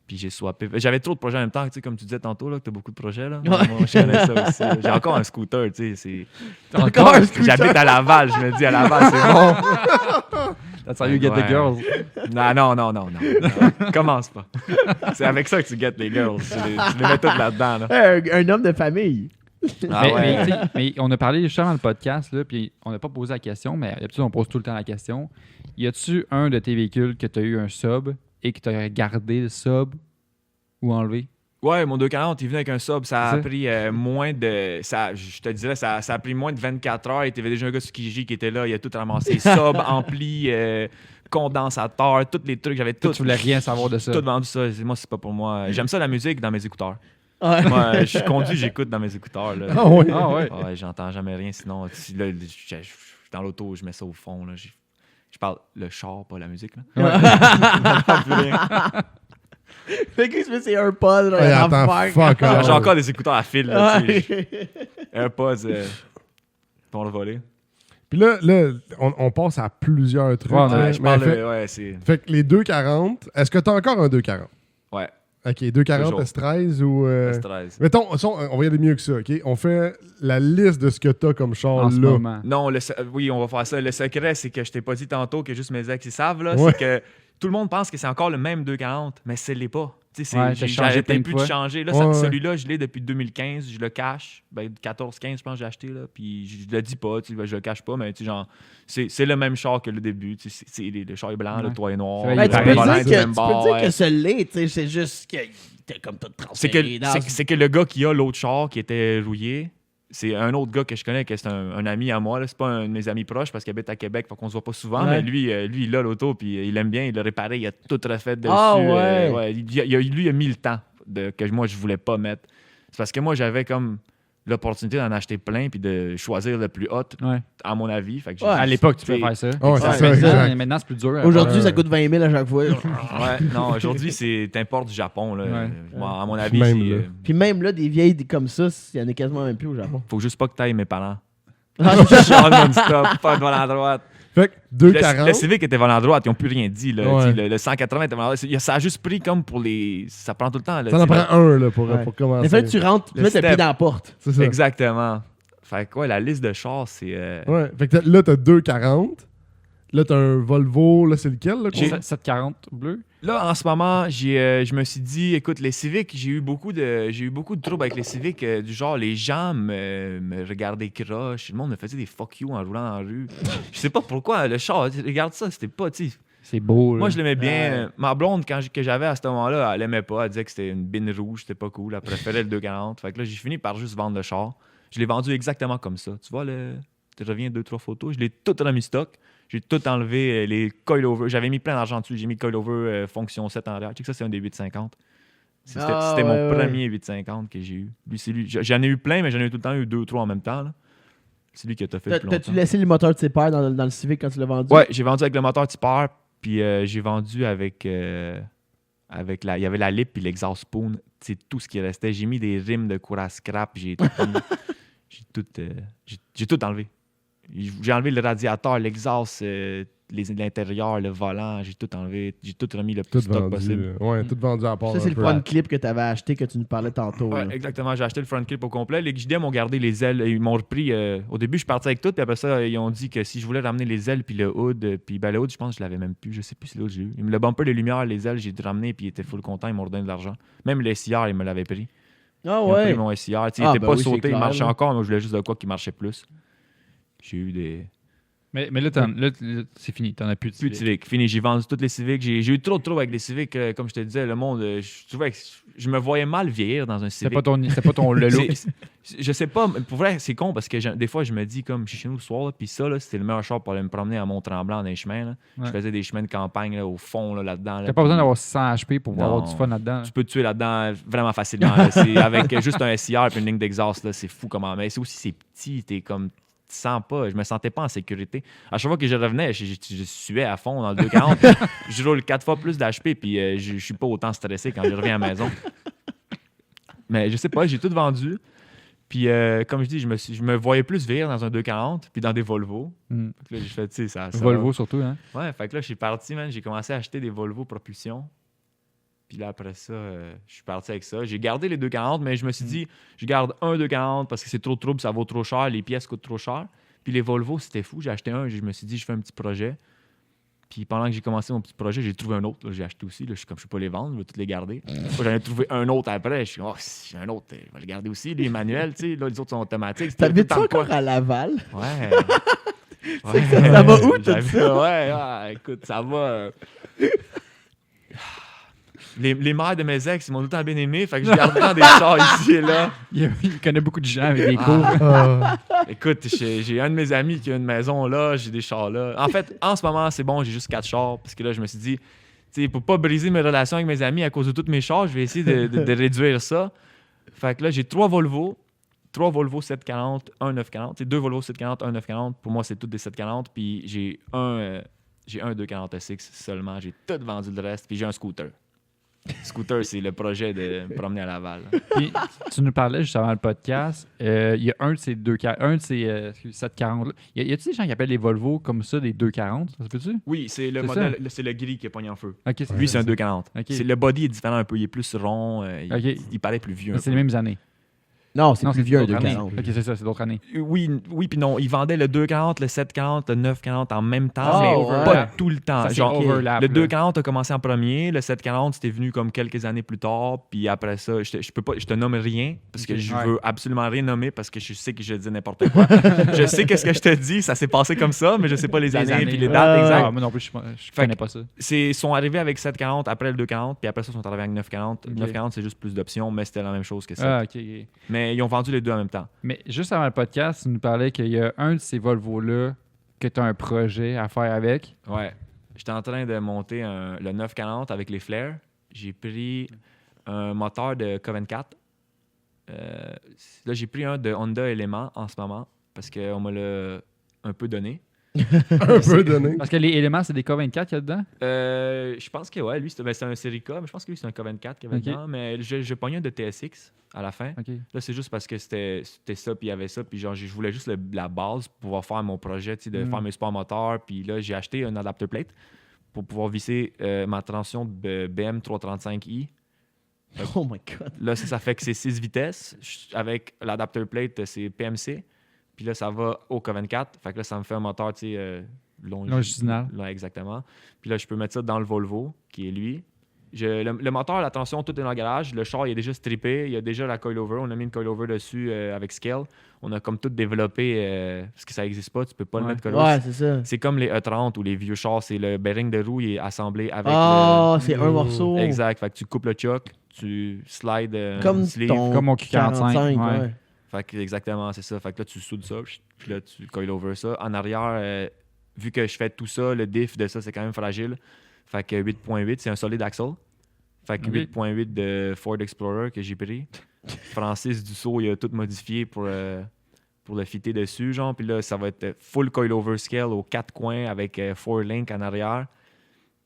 Puis j'ai swappé. J'avais trop de projets en même temps, tu sais, comme tu disais tantôt, là, que t'as beaucoup de projets. Là. Ouais. Moi, je connais ça aussi. Là. J'ai encore un scooter, tu sais. Encore un scooter? J'habite à Laval, je me dis, à Laval, c'est bon. That's how you get the girls. Non. Commence pas. C'est avec ça que tu get les girls. Tu les mets toutes là-dedans. Là. Un homme de famille. Ah mais, ouais. tu sais, mais on a parlé justement dans le podcast, là, puis on n'a pas posé la question, mais d'habitude, on pose tout le temps la question. Y a-tu un de tes véhicules que tu as eu un sub et que tu as gardé le sub ou enlevé? Ouais, mon 240, il venait avec un sub. Ça a C'est ça? pris moins de... je te dirais, ça a pris moins de 24 heures. Il y avait déjà un gars sur Kijiji qui était là. Il a tout ramassé. Sub, ampli, condensateur, tous les trucs. J'avais tout. Tu voulais rien savoir de ça. Tout vendu ça. Moi, c'est pas pour moi. J'aime ça la musique dans mes écouteurs. Ouais. Moi, je conduis, j'écoute dans mes écouteurs. Là. Ah ouais. Ah ouais. Ouais, j'entends jamais rien. Sinon, là, je suis dans l'auto, je mets ça au fond. Là. Je parle le char, pas la musique. Là. J'entends plus rien. Fait que c'est un pod. Ouais, attends, fuck off. J'ai encore des écouteurs à fil. Là, tu sais. Ouais. AirPods pour le voler. Puis là on passe à plusieurs trucs. Ouais, là. Je Mais parle fait, c'est... fait que les 240, est-ce que t'as encore un 240? Ouais, OK, 240 Toujours. S13 ou... S13. Mettons, on va y aller mieux que ça, OK? On fait la liste de ce que t'as comme char En ce là. moment. Non, oui, on va faire ça. Le secret, c'est que je t'ai pas dit tantôt que juste mes ex, ils savent, là, Ouais. c'est que tout le monde pense que c'est encore le même 240, mais ce l'est pas. Tu sais, Ouais, t'as j'ai changé arrêté plein de plus fois. de changer. Là, Ouais. celui-là, je l'ai depuis 2015. Je le cache. 14-15, je pense que j'ai acheté. Là, puis je le dis pas. Tu sais, je le cache pas, mais tu sais, genre, c'est le même char que le début. Tu sais, le char est blanc, Ouais. le toit est noir. Ouais, Ben, il tu est peux pareil. dire même que, bord, ouais. ce l'est, tu sais, c'est juste que t'es comme tout C'est transféré dans... que le gars qui a l'autre char qui était rouillé, c'est un autre gars que je connais, que c'est un ami à moi. Là. C'est pas un de mes amis proches parce qu'il habite à Québec, fait qu'on se voit pas souvent. Ouais. Mais lui, il a l'auto, puis il aime bien, il l'a réparé, il a tout refait dessus. Ah ouais. Lui, il a mis le temps que moi, je voulais pas mettre. C'est parce que moi, j'avais comme l'opportunité d'en acheter plein puis de choisir le plus hot, Ouais. à mon avis. Fait que j'ai Ouais. À juste- l'époque, tu peux t'sais, faire ça. Ouais, c'est Ouais, ça, mais exact. Maintenant, c'est plus dur. Aujourd'hui, ça coûte 20 000 à chaque fois. Ouais, non, aujourd'hui, c'est t'importes du Japon. Là. Ouais. Moi, à mon avis, Même c'est, là. Puis même là, des vieilles comme ça, il y en a quasiment même plus au Japon. faut juste pas que t'ailles mes parents. Ah, Je chante non-stop, pas de volant droite. Fait que Le 240... Civic était volant droite, ils n'ont plus rien dit. Là. Ouais. Le 180 était volant droite. Ça a juste pris comme pour les. Ça prend tout le temps. Là, Ça en tu sais, prend un là, pour Ouais. commencer. Mais fait que tu rentres, tu Le mets tes pieds step. dans la porte. C'est ça. Exactement. Fait que ouais, la liste de chars, c'est. Ouais. Fait que là, t'as 240. Là, t'as un Volvo. Là, c'est lequel? Là, qu'on- 740 bleu. Là, en ce moment, je me suis dit, écoute, les Civics, j'ai eu beaucoup de troubles avec les Civics. Du genre, les gens me regardaient croche. Le monde me faisait des fuck you en roulant en rue. Je sais pas pourquoi. Le char, regarde ça, c'était pas. Tu sais, C'est beau. moi, là. je l'aimais bien. Ouais. Ma blonde, que j'avais à ce moment-là, elle aimait pas. Elle disait que c'était une bine rouge, c'était pas cool. Elle préférait le 240. Fait que là, j'ai fini par juste vendre le char. Je l'ai vendu exactement comme ça. Tu vois, je reviens 2-3 photos. Je l'ai tout remis stock. J'ai tout enlevé, les coilovers. J'avais mis plein d'argent dessus. J'ai mis coilover fonction 7 en arrière. Tu sais que ça, c'est un des 850. C'était Ah, c'était mon ouais, ouais. premier 850 que j'ai eu. Lui, c'est lui. J'en ai eu plein, mais j'en ai tout le temps eu 2-3 en même temps. Là. C'est lui qui a fait le plus T'as-tu longtemps. laissé le moteur de ses pères dans le Civic quand tu l'as vendu? Ouais, j'ai vendu avec le moteur Tipper, puis j'ai vendu avec il y avait la lip puis l'exhaust spoon, c'est tout ce qui restait. J'ai mis des rimes de cour à scrap, j'ai tout enlevé. J'ai enlevé le radiateur, l'exhaust, l'intérieur, le volant, j'ai tout enlevé, j'ai tout remis le Tout plus stock vendu. possible. Ouais, tout vendu à part. Ça, c'est un le peu. front clip que t'avais acheté que tu nous parlais tantôt. Ouais, là. exactement. J'ai acheté le front clip au complet. Les JDM ont gardé les ailes. Ils m'ont repris. Au début, je suis parti avec tout. Puis après ça, ils ont dit que si je voulais ramener les ailes puis le hood, puis ben, le hood, je pense que je l'avais même plus. Je sais plus si l'autre j'ai eu. Le bumper, les lumières, les ailes, j'ai ramené puis ils étaient full contents. Ils m'ont redonné de l'argent. Même le SIR, ils me l'avaient pris. Ah Ils ont ouais. pris mon SIR. Tu sais, il Ah, était ben pas oui, c'est sauté, il clair, marchait là. encore. Moi, je voulais juste de quoi qui marchait plus. J'ai eu des. Mais là, c'est fini. T'en as plus de Plus de Civic. Civic. Fini, j'ai vendu toutes les Civics. J'ai eu trop de troubles avec les Civics. Comme je te disais, le monde, je trouvais que je me voyais mal vieillir dans un C'était Civic. pas ton le look. Je sais pas, mais pour vrai, c'est con parce que des fois, je me dis, comme je suis chez nous le soir, là, puis ça, là, c'était le meilleur char pour aller me promener à Mont-Tremblant dans les chemins. Là. Ouais. Je faisais des chemins de campagne là, au fond, là-dedans. Là, T'as pas puis besoin d'avoir 600 HP pour Non. avoir du fun là-dedans. Tu peux te tuer là-dedans vraiment facilement. Là. C'est avec juste un SIR et une ligne d'exhaust, là, c'est fou comment. Mais c'est aussi, c'est petit, t'es comme. je me sentais pas en sécurité. À chaque fois que je revenais, je suais à fond dans le 240. Je roule 4 fois plus d'HP, puis je suis pas autant stressé quand je reviens à la maison. Mais je sais pas, j'ai tout vendu. Puis, comme je dis, je me voyais plus vivre dans un 240 puis dans des Volvo. Fait que là, j'ai fait, tu sais, ça Volvo surtout, hein? Ouais, fait que là, je suis parti, man. J'ai commencé à acheter des Volvo propulsion. Puis là, après ça, je suis parti avec ça. J'ai gardé les 240, mais je me suis dit, je garde un 240 parce que c'est trop de trouble, ça vaut trop cher, les pièces coûtent trop cher. Puis les Volvo, c'était fou. J'ai acheté un, je me suis dit, je fais un petit projet. Puis pendant que j'ai commencé mon petit projet, j'ai trouvé un autre. Là, j'ai acheté aussi. Là, je suis comme je ne peux pas les vendre, je vais toutes les garder. Moi, j'en ai trouvé un autre après. Je suis oh, si j'ai un autre, je vais le garder aussi. Les manuels, tu sais, là, les autres sont automatiques. T'habites-tu encore à Laval? Ouais. Ça va où, tout ça? Ouais, écoute, ça va. Les mères de mes ex, ils m'ont tout le temps bien aimé, fait que je garde tant des chars ici et là. Il connaît beaucoup de gens avec des cours. Écoute, j'ai un de mes amis qui a une maison là, j'ai des chars là. En fait, en ce moment, c'est bon, j'ai juste 4 chars, parce que là, je me suis dit, tu sais, pour pas briser mes relations avec mes amis à cause de tous mes chars, je vais essayer de réduire ça. Fait que là, j'ai 3 Volvo 740, un 940. C'est 2 Volvo 740, un 940. Pour moi, c'est toutes des 740. Puis j'ai un 240 SX seulement. J'ai tout vendu le reste. Puis j'ai un scooter. Scooter, c'est le projet de me promener à Laval. Puis, tu nous parlais juste avant le podcast, il y a un de ces 740 là. Y a-t-il des gens qui appellent les Volvo comme ça des 240? Ça se peut-tu? Oui, c'est le C'est modèle, c'est le gris qui est pogné en feu. Ok, c'est Lui, c'est un 240. Ok. Le body est différent un peu. Il est plus rond. Ok. Il paraît plus vieux. un C'est peu. les mêmes années. Non, c'est Non, plus vieux, un d'autres années. 240. Ok, c'est ça, c'est d'autres années. Oui, puis non. Ils vendaient le 240, le 740, le 940 en même temps, Ah, mais ouais. pas tout le temps. Ça, c'est Genre, overlap. le là. 240 a commencé en premier, le 740 c'était venu comme quelques années plus tard, puis après ça, je te nomme rien parce que Ok. je Ouais. veux absolument rien nommer parce que je sais que je dis n'importe quoi. Je sais qu'est-ce que je te dis, ça s'est passé comme ça, mais je sais pas les années puis les dates Ouais. exactes. Ah, moi non plus, je Fait connais que- pas ça. Ils sont arrivés avec 740 après le 240, puis après ça, ils sont arrivés avec 940. Ok. 940, c'est juste plus d'options, mais c'était la même chose que ça. Ah, ok. Mais ils ont vendu les deux en même temps. Mais juste avant le podcast, tu nous parlais qu'il y a un de ces Volvo-là que tu as un projet à faire avec. Ouais. J'étais en train de monter le 940 avec les flares. J'ai pris un moteur de Coven 4. Là, j'ai pris un de Honda Element en ce moment parce qu'on me l'a un peu donné. Un peu donné. Parce que les éléments, c'est des K24 qu'il y a dedans. Je pense que ouais, lui, c'est un série K, mais je pense que lui, c'est un Coven 4 qu'il y avait Ok. dedans. Mais j'ai pogné un de TSX à la fin. Ok. Là, c'est juste parce que c'était ça, puis il y avait ça. Puis genre, je voulais juste la base pour pouvoir faire mon projet, tu sais, de faire mes sports moteurs. Puis là, j'ai acheté un adapter plate pour pouvoir visser ma transmission de BM 335i. Oh my god. Là, ça fait que c'est 6 vitesses. Avec l'adapter plate, c'est PMC. Puis là, ça va au Coven 4. Fait que là, ça me fait un moteur, tu sais, Longitudinal. Là, exactement. Puis là, je peux mettre ça dans le Volvo, qui est lui. Le moteur, la tension, tout est dans le garage. Le char, il est déjà strippé. Il y a déjà la coilover. On a mis une coilover dessus avec Scale. On a comme tout développé parce que ça n'existe pas. Tu peux pas le Ouais. mettre coilover. Ouais, c'est ça. C'est comme les E30 ou les vieux chars. C'est le bearing de roue, il est assemblé avec Ah, c'est un Oh. morceau. Exact. Fait que tu coupes le choc, tu slides Comme sleeve. ton Comme mon Q45, 45, ouais. ouais. Fait que exactement, c'est ça. Fait que là, tu soudes ça, puis là, tu coil over ça. En arrière, vu que je fais tout ça, le diff de ça, c'est quand même fragile. Fait que 8.8, c'est un solide axle. Fait que Ok. 8.8 de Ford Explorer que j'ai pris. Francis Dussault, il a tout modifié pour le fitter dessus, genre. Puis là, ça va être full coilover scale aux 4 coins avec 4 links en arrière.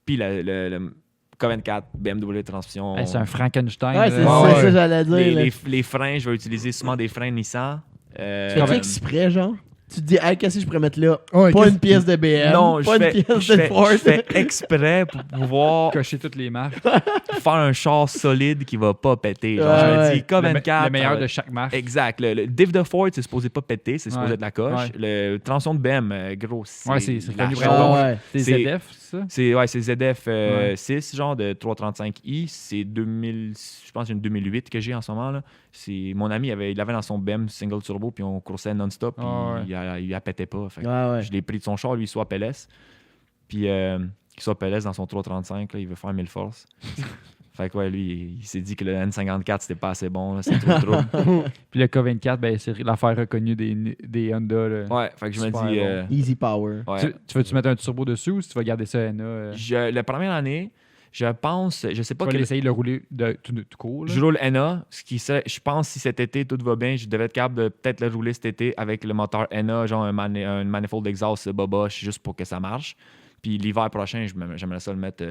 Puis le Coven 4 BMW transmission. Hey, c'est un Frankenstein. Ouais, c'est là. Ouais. ça que j'allais dire. là. Les freins, je vais utiliser souvent des freins Nissan. Tu fais exprès, genre? Tu te dis, hey, qu'est-ce que je pourrais mettre là? Ouais, Pas qu'est-ce- une pièce de BM, Non, pas une pièce de Ford. je fais exprès pour pouvoir Cocher toutes les marques. faire un char solide qui va pas péter. Genre, Ouais, je me ouais. dis, Coven 4. Le meilleur de chaque marque. Exact. Le diff de Ford, c'est supposé pas péter, c'est supposé Ouais. être la coche. Le transition de BM, gros, c'est. Ouais, c'est la connu chose. vraiment. Ah ouais. C'est c'est- ZF, c'est ça? C'est ZF Ouais. 6, genre de 335i. C'est 2000, je pense, une 2008 que j'ai en ce moment. Là. Mon ami, il avait dans son BM single turbo, puis on coursait non-stop, puis Ah ouais. il a pété pas. Fait que Ouais, ouais. je l'ai pris de son char, lui, il soit PLS. Puis il soit PLS dans son 335, là, il veut faire 1000 forces. Fait que ouais, lui, il s'est dit que le N54, c'était pas assez bon, là, c'est trop trop. Puis le K24, ben, c'est l'affaire reconnue des Honda. Là. Ouais, fait que je me Super dis. Easy Power. Ouais. Tu veux-tu mettre un turbo dessus ou si tu vas garder ça NA? La première année, Je pense, je sais pas Tu vas quel... essayer de le rouler de tout court. Là. Je roule NA, ce qui serait, je pense si cet été tout va bien, je devais être capable de peut-être le rouler cet été avec le moteur NA, genre un manifold d'exhaust Boboche, juste pour que ça marche. Puis l'hiver prochain, j'aimerais ça le mettre...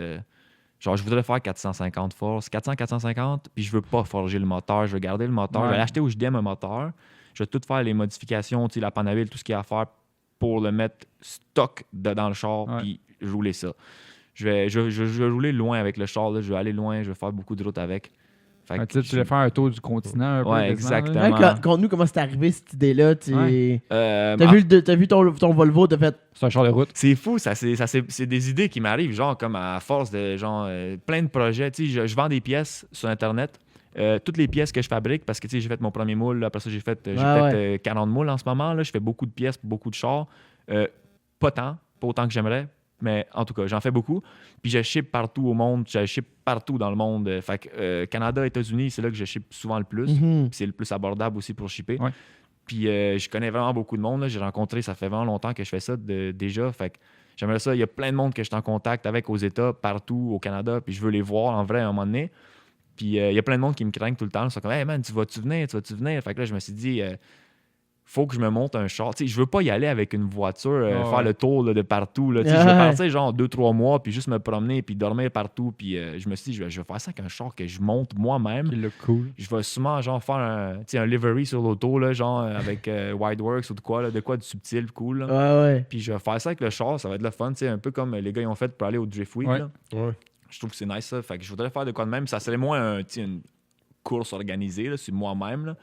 genre, je voudrais faire 450 force, 400-450, puis je veux pas forger le moteur, je veux garder le moteur. Ouais. Je vais l'acheter au JDM un moteur. Je vais tout faire les modifications, la panaville, tout ce qu'il y a à faire pour le mettre stock dans le char, Ouais. puis rouler ça. Je vais rouler loin avec le char, là. Je vais aller loin, je vais faire beaucoup de routes avec. Fait Ouais, que tu voulais faire un tour du continent un peu. Ouais, quasiment, là. exactement. Ouais, conte-nous comment c'est arrivé cette idée-là. Ouais. T'as vu ton Volvo, t'as fait. C'est un char de route. C'est fou, c'est des idées qui m'arrivent, genre comme à force de genre plein de projets. Tu sais, je vends des pièces sur Internet. Toutes les pièces que je fabrique, parce que tu sais, j'ai fait mon premier moule, là, après ça, j'ai peut-être 40 moules en ce moment. Là, je fais beaucoup de pièces pour beaucoup de chars. Pas autant que j'aimerais, mais en tout cas, j'en fais beaucoup. Puis je ship partout au monde, je ship partout dans le monde. Fait que Canada, États-Unis, c'est là que je ship souvent le plus. Mhm. Puis c'est le plus abordable aussi pour shipper. Ouais. Puis je connais vraiment beaucoup de monde. Là. J'ai rencontré, ça fait vraiment longtemps que je fais ça déjà. Fait que j'aimerais ça. Il y a plein de monde que je suis en contact avec aux États, partout, au Canada. Puis je veux les voir en vrai à un moment donné. Puis il y a plein de monde qui me craignent tout le temps. Ils sont comme, hey man, tu vas-tu venir? Fait que là, je me suis dit, faut que je me monte un char. Tu sais, je veux pas y aller avec une voiture, faire le tour là, de partout. Là. Tu sais, je veux partir genre 2-3 mois, puis juste me promener, puis dormir partout. Puis je me suis dit, je vais faire ça avec un char que je monte moi-même. Qui look cool. Je vais sûrement genre faire un livery sur l'auto, là, genre avec Wideworks ou de quoi de subtil, cool. Là. Ouais. Puis je vais faire ça avec le char, ça va être le fun, tu sais, un peu comme les gars ils ont fait pour aller au Drift Week. Ouais. Là. Ouais. Je trouve que c'est nice ça. Fait que je voudrais faire de quoi de même. Ça serait moins une course organisée, là, c'est moi-même. Là.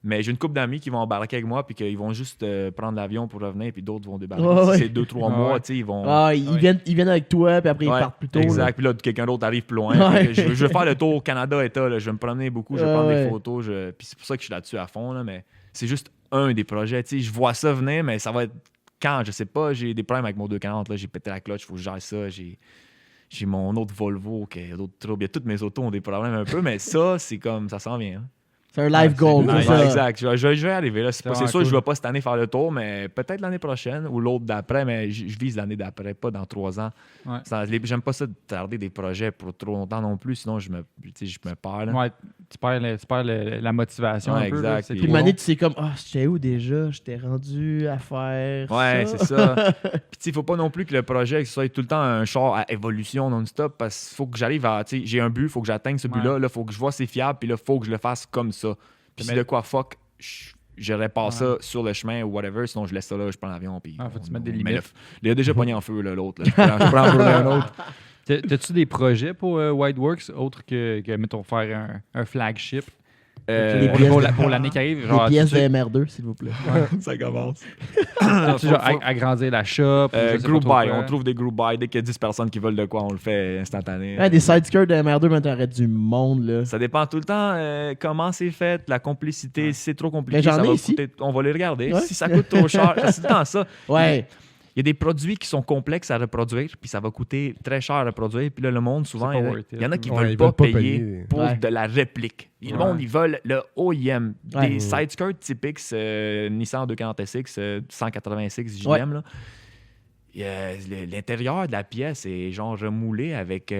Mais j'ai une couple d'amis qui vont embarquer avec moi puis qu'ils vont juste prendre l'avion pour revenir puis d'autres vont débarquer. Ouais, Si ouais. c'est 2-3 Ouais. mois, tu sais, ils vont. Ils viennent avec toi, puis après ils Ouais, partent plus tôt. exact. Puis là, quelqu'un d'autre arrive plus loin. Ouais. Fait que je veux faire le tour au Canada État. Là. Je vais me promener beaucoup, je vais prendre Ouais. des photos. Puis c'est pour ça que je suis là-dessus à fond. Là, mais c'est juste un des projets. Tu sais, je vois ça venir, mais ça va être quand, je sais pas. J'ai des problèmes avec mon 240. Là. J'ai pété la clutch, il faut que je gère ça. J'ai mon autre Volvo qui a d'autres troubles. Il y a toutes mes autos ont des problèmes un peu, mais ça, c'est comme ça s'en vient. Hein. C'est un live goal, nice. c'est Ouais, ça. exact. Je vais arriver. Là. C'est vraiment sûr que je cool. vais pas cette année faire le tour, mais peut-être l'année prochaine ou l'autre d'après, mais je vise l'année d'après, pas dans 3 ans. Ouais. J'aime pas ça de tarder des projets pour trop longtemps non plus, sinon je me perds. Là. Ouais, tu perds la motivation Ouais, un peu. exact. Là, c'est Puis Puis trop Mané, long. tu sais comme, j'étais où déjà? J'étais rendu à faire Ouais, ça. c'est ça. Puis il faut pas non plus que le projet soit tout le temps un char à évolution non-stop parce qu'il faut que j'arrive à. J'ai un but, il faut que j'atteigne ce but-là. Ouais. Il faut que je vois c'est fiable, puis là, il faut que je le fasse comme ça. Puis Mais- si de quoi fuck, je répare Ouais. ça sur le chemin ou whatever, sinon je laisse ça là, je prends l'avion. Puis Ah, faut que tu mettes des mais limites. il a déjà pogné en feu, là, l'autre. là. Je prends pour un autre. T'as-tu des projets pour Wideworks autres que mettons, faire un flagship Les pièces pour l'année qui arrive? Des Genre, pièces de t'as-tu- MR2, s'il vous plaît. Ça commence. t'as-tu genre agrandir la shop? ou je sais pas Group trop buy, quoi? on trouve des group buy. Dès qu'il y a 10 personnes qui veulent de quoi, on le fait instantané. Ouais, des side skirts de MR2, mais t'aurais du monde, là. Ça dépend tout le temps comment c'est fait, la complicité. Si c'est trop compliqué, Mais j'en ça ai va ici. coûter. On va les regarder. Ouais. Si ça coûte trop cher, c'est tout le temps ça. Ouais. Il y a des produits qui sont complexes à reproduire, puis ça va coûter très cher à reproduire. Puis là, le monde, souvent, C'est il pas y, worth it. il y en a qui Ouais, veulent ils pas veulent pas payer payer. pour Ouais. de la réplique. Le Ouais. monde, ils veulent le OEM. Ouais. Des side skirts typiques, Nissan 240 SX, 186 JDM. Ouais. Là. L'intérieur de la pièce est genre remoulé avec...